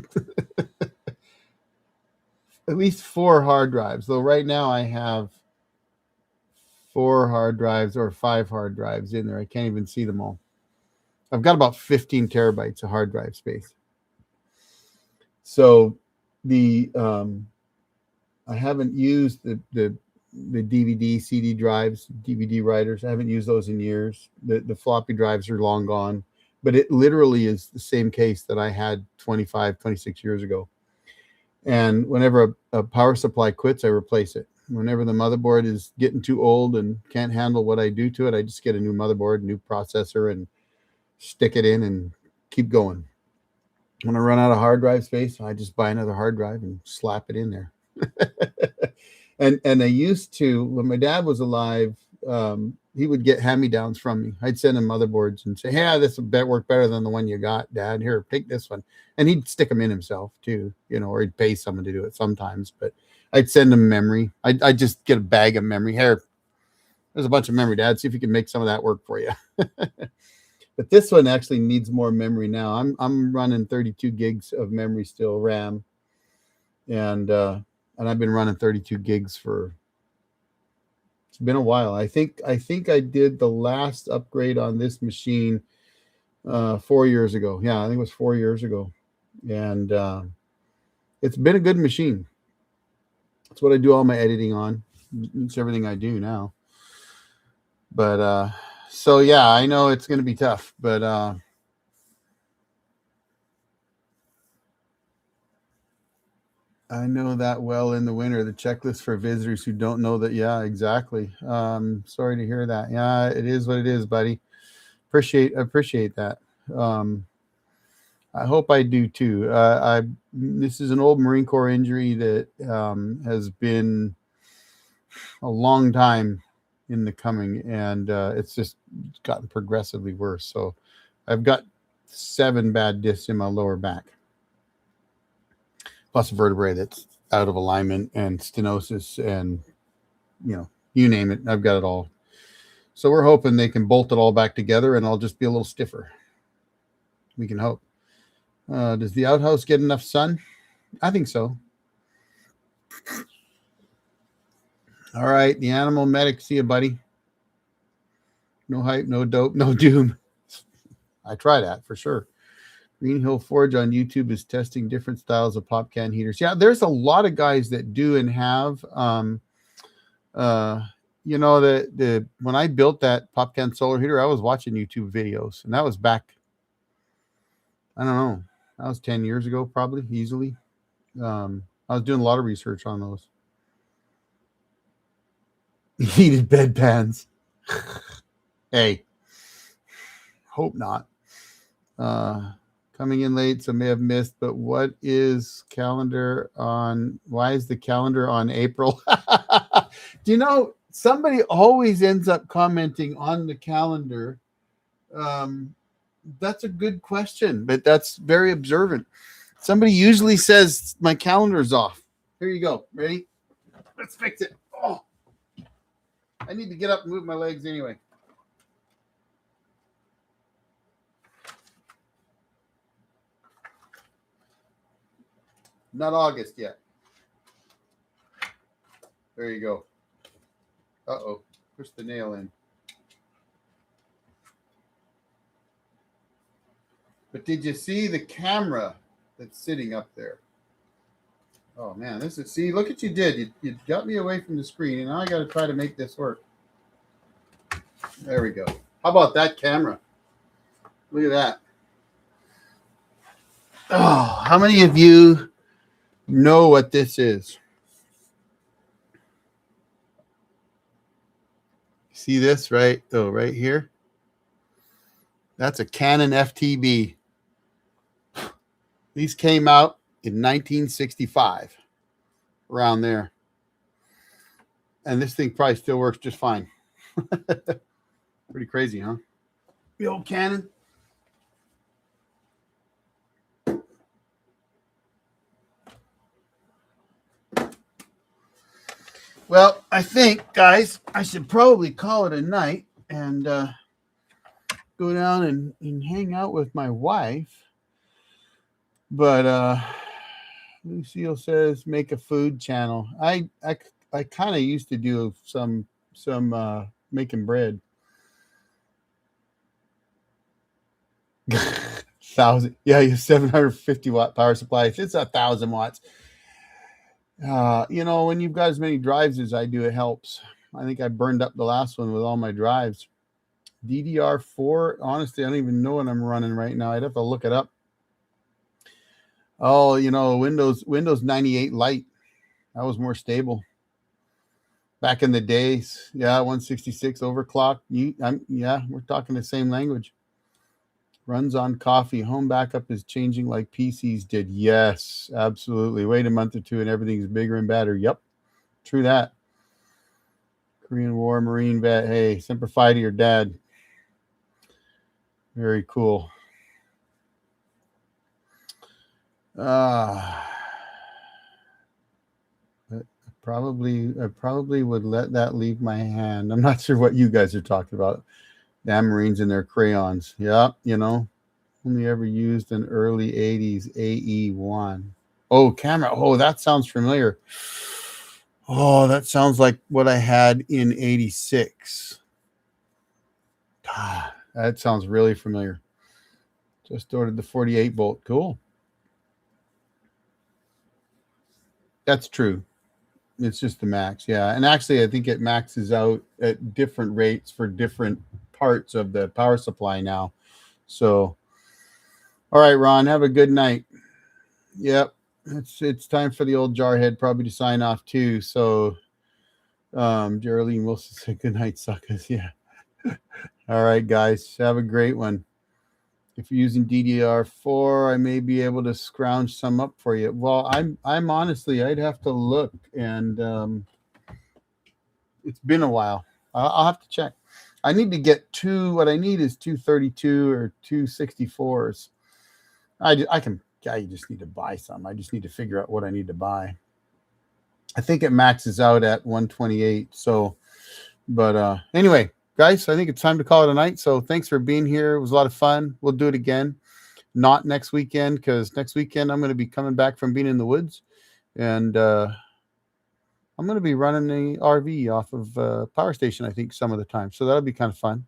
A: at least 4 hard drives. Though right now I have 4 hard drives or 5 hard drives in there. I can't even see them all. I've got about 15 terabytes of hard drive space. So I haven't used the DVD, CD drives, DVD writers. I haven't used those in years. The floppy drives are long gone, but it literally is the same case that I had 25, 26 years ago. And whenever a power supply quits, I replace it. Whenever the motherboard is getting too old and can't handle what I do to it, I just get a new motherboard, new processor, and stick it in and keep going. When I run out of hard drive space, I just buy another hard drive and slap it in there. and I used to, when my dad was alive, he would get hand-me-downs from me. I'd send him motherboards and say, hey, this will work better than the one you got, Dad. Here, take this one. And he'd stick them in himself too, or he'd pay someone to do it sometimes. But I'd send him memory. I'd just get a bag of memory. Here, there's a bunch of memory, Dad. See if you can make some of that work for you. But this one actually needs more memory now. I'm running 32 gigs of memory still, RAM, and I've been running 32 gigs for. It's been a while. I think I did the last upgrade on this machine 4 years ago. Yeah, I think it was 4 years ago, and it's been a good machine. It's what I do all my editing on. It's everything I do now. But so yeah, I know it's going to be tough, but I know that well in the winter, the checklist for visitors who don't know that. Yeah, exactly. Sorry to hear that. Yeah, it is what it is, buddy. Appreciate that. Um, I hope I do too. This is an old Marine Corps injury that has been a long time in the coming, and it's just gotten progressively worse. So I've got 7 bad discs in my lower back, plus a vertebrae that's out of alignment and stenosis, and you name it, I've got it all. So we're hoping they can bolt it all back together, and I'll just be a little stiffer. We can hope. Does the outhouse get enough sun? I think so. All right, the animal medic. See you, buddy. No hype, no dope, no doom. I try that for sure. Green Hill Forge on YouTube is testing different styles of pop can heaters. Yeah, there's a lot of guys that do and have. The when I built that pop can solar heater, I was watching YouTube videos, and that was back. I don't know. That was 10 years ago, probably easily. I was doing a lot of research on those. Heated bedpans. Hey, hope not. Coming in late, so may have missed, but why is the calendar on April? Do you know, somebody always ends up commenting on the calendar. That's a good question, but that's very observant. Somebody usually says my calendar's off. Here you go. Ready? Let's fix it. Oh, I need to get up and move my legs anyway. Not August yet. There you go. Uh-oh. Push the nail in. But did you see the camera that's sitting up there? Oh, man. See, look what you did. You got me away from the screen, and now I got to try to make this work. There we go. How about that camera? Look at that. Oh, how many of you know what this is? See this right here? That's a Canon FTB. These came out in 1965, around there. And this thing probably still works just fine. Pretty crazy, huh? The old Canon. Well, I think, guys, I should probably call it a night and go down and hang out with my wife. But Lucille says make a food channel. I kind of used to do some making bread. 1,000, yeah, you 750-watt power supply. It's 1,000 watts. When you've got as many drives as I do, it helps. I think I burned up the last one with all my drives. DDR4, honestly, I don't even know what I'm running right now. I'd have to look it up. Oh, Windows 98 Lite. That was more stable back in the days. Yeah, 166 overclock. We're talking the same language. Runs on coffee. Home backup is changing like PCs did. Yes, absolutely. Wait a month or two and everything's bigger and better. Yep, true that. Korean War Marine vet. Hey, Semper Fi to your dad. Very cool. I probably would let that leave my hand. I'm not sure what you guys are talking about. Damn Marines and their crayons. Yeah, only ever used in early 80s AE1. Oh, camera. Oh, that sounds familiar. Oh, that sounds like what I had in 86. Ah, that sounds really familiar. Just ordered the 48 volt. Cool. That's true. It's just the max, yeah. And actually, I think it maxes out at different rates for different parts of the power supply now. So, all right, Ron, have a good night. Yep, it's time for the old Jarhead probably to sign off too. So, Geraldine Wilson said, "Good night, suckers." Yeah. All right, guys, have a great one. If you're using DDR4, I may be able to scrounge some up for you. Well, I'm honestly, I'd have to look, and it's been a while. I'll have to check. I need to get two. What I need is 232 or 264s. I can. I just need to buy some. I just need to figure out what I need to buy. I think it maxes out at 128. So, but anyway, guys, I think it's time to call it a night. So thanks for being here. It was a lot of fun. We'll do it again. Not next weekend, because next weekend I'm going to be coming back from being in the woods, and I'm going to be running the RV off of power station, I think, some of the time. So that'll be kind of fun.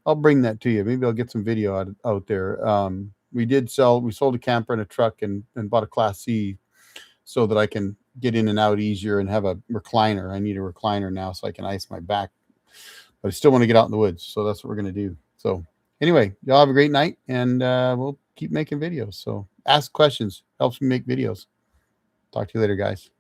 A: I'll bring that to you. Maybe I'll get some video out there. We sold a camper and a truck and bought a Class C so that I can get in and out easier and have a recliner. I need a recliner now so I can ice my back, but I still want to get out in the woods. So that's what we're going to do. So anyway, y'all have a great night, and we'll keep making videos. So ask questions. Helps me make videos. Talk to you later, guys.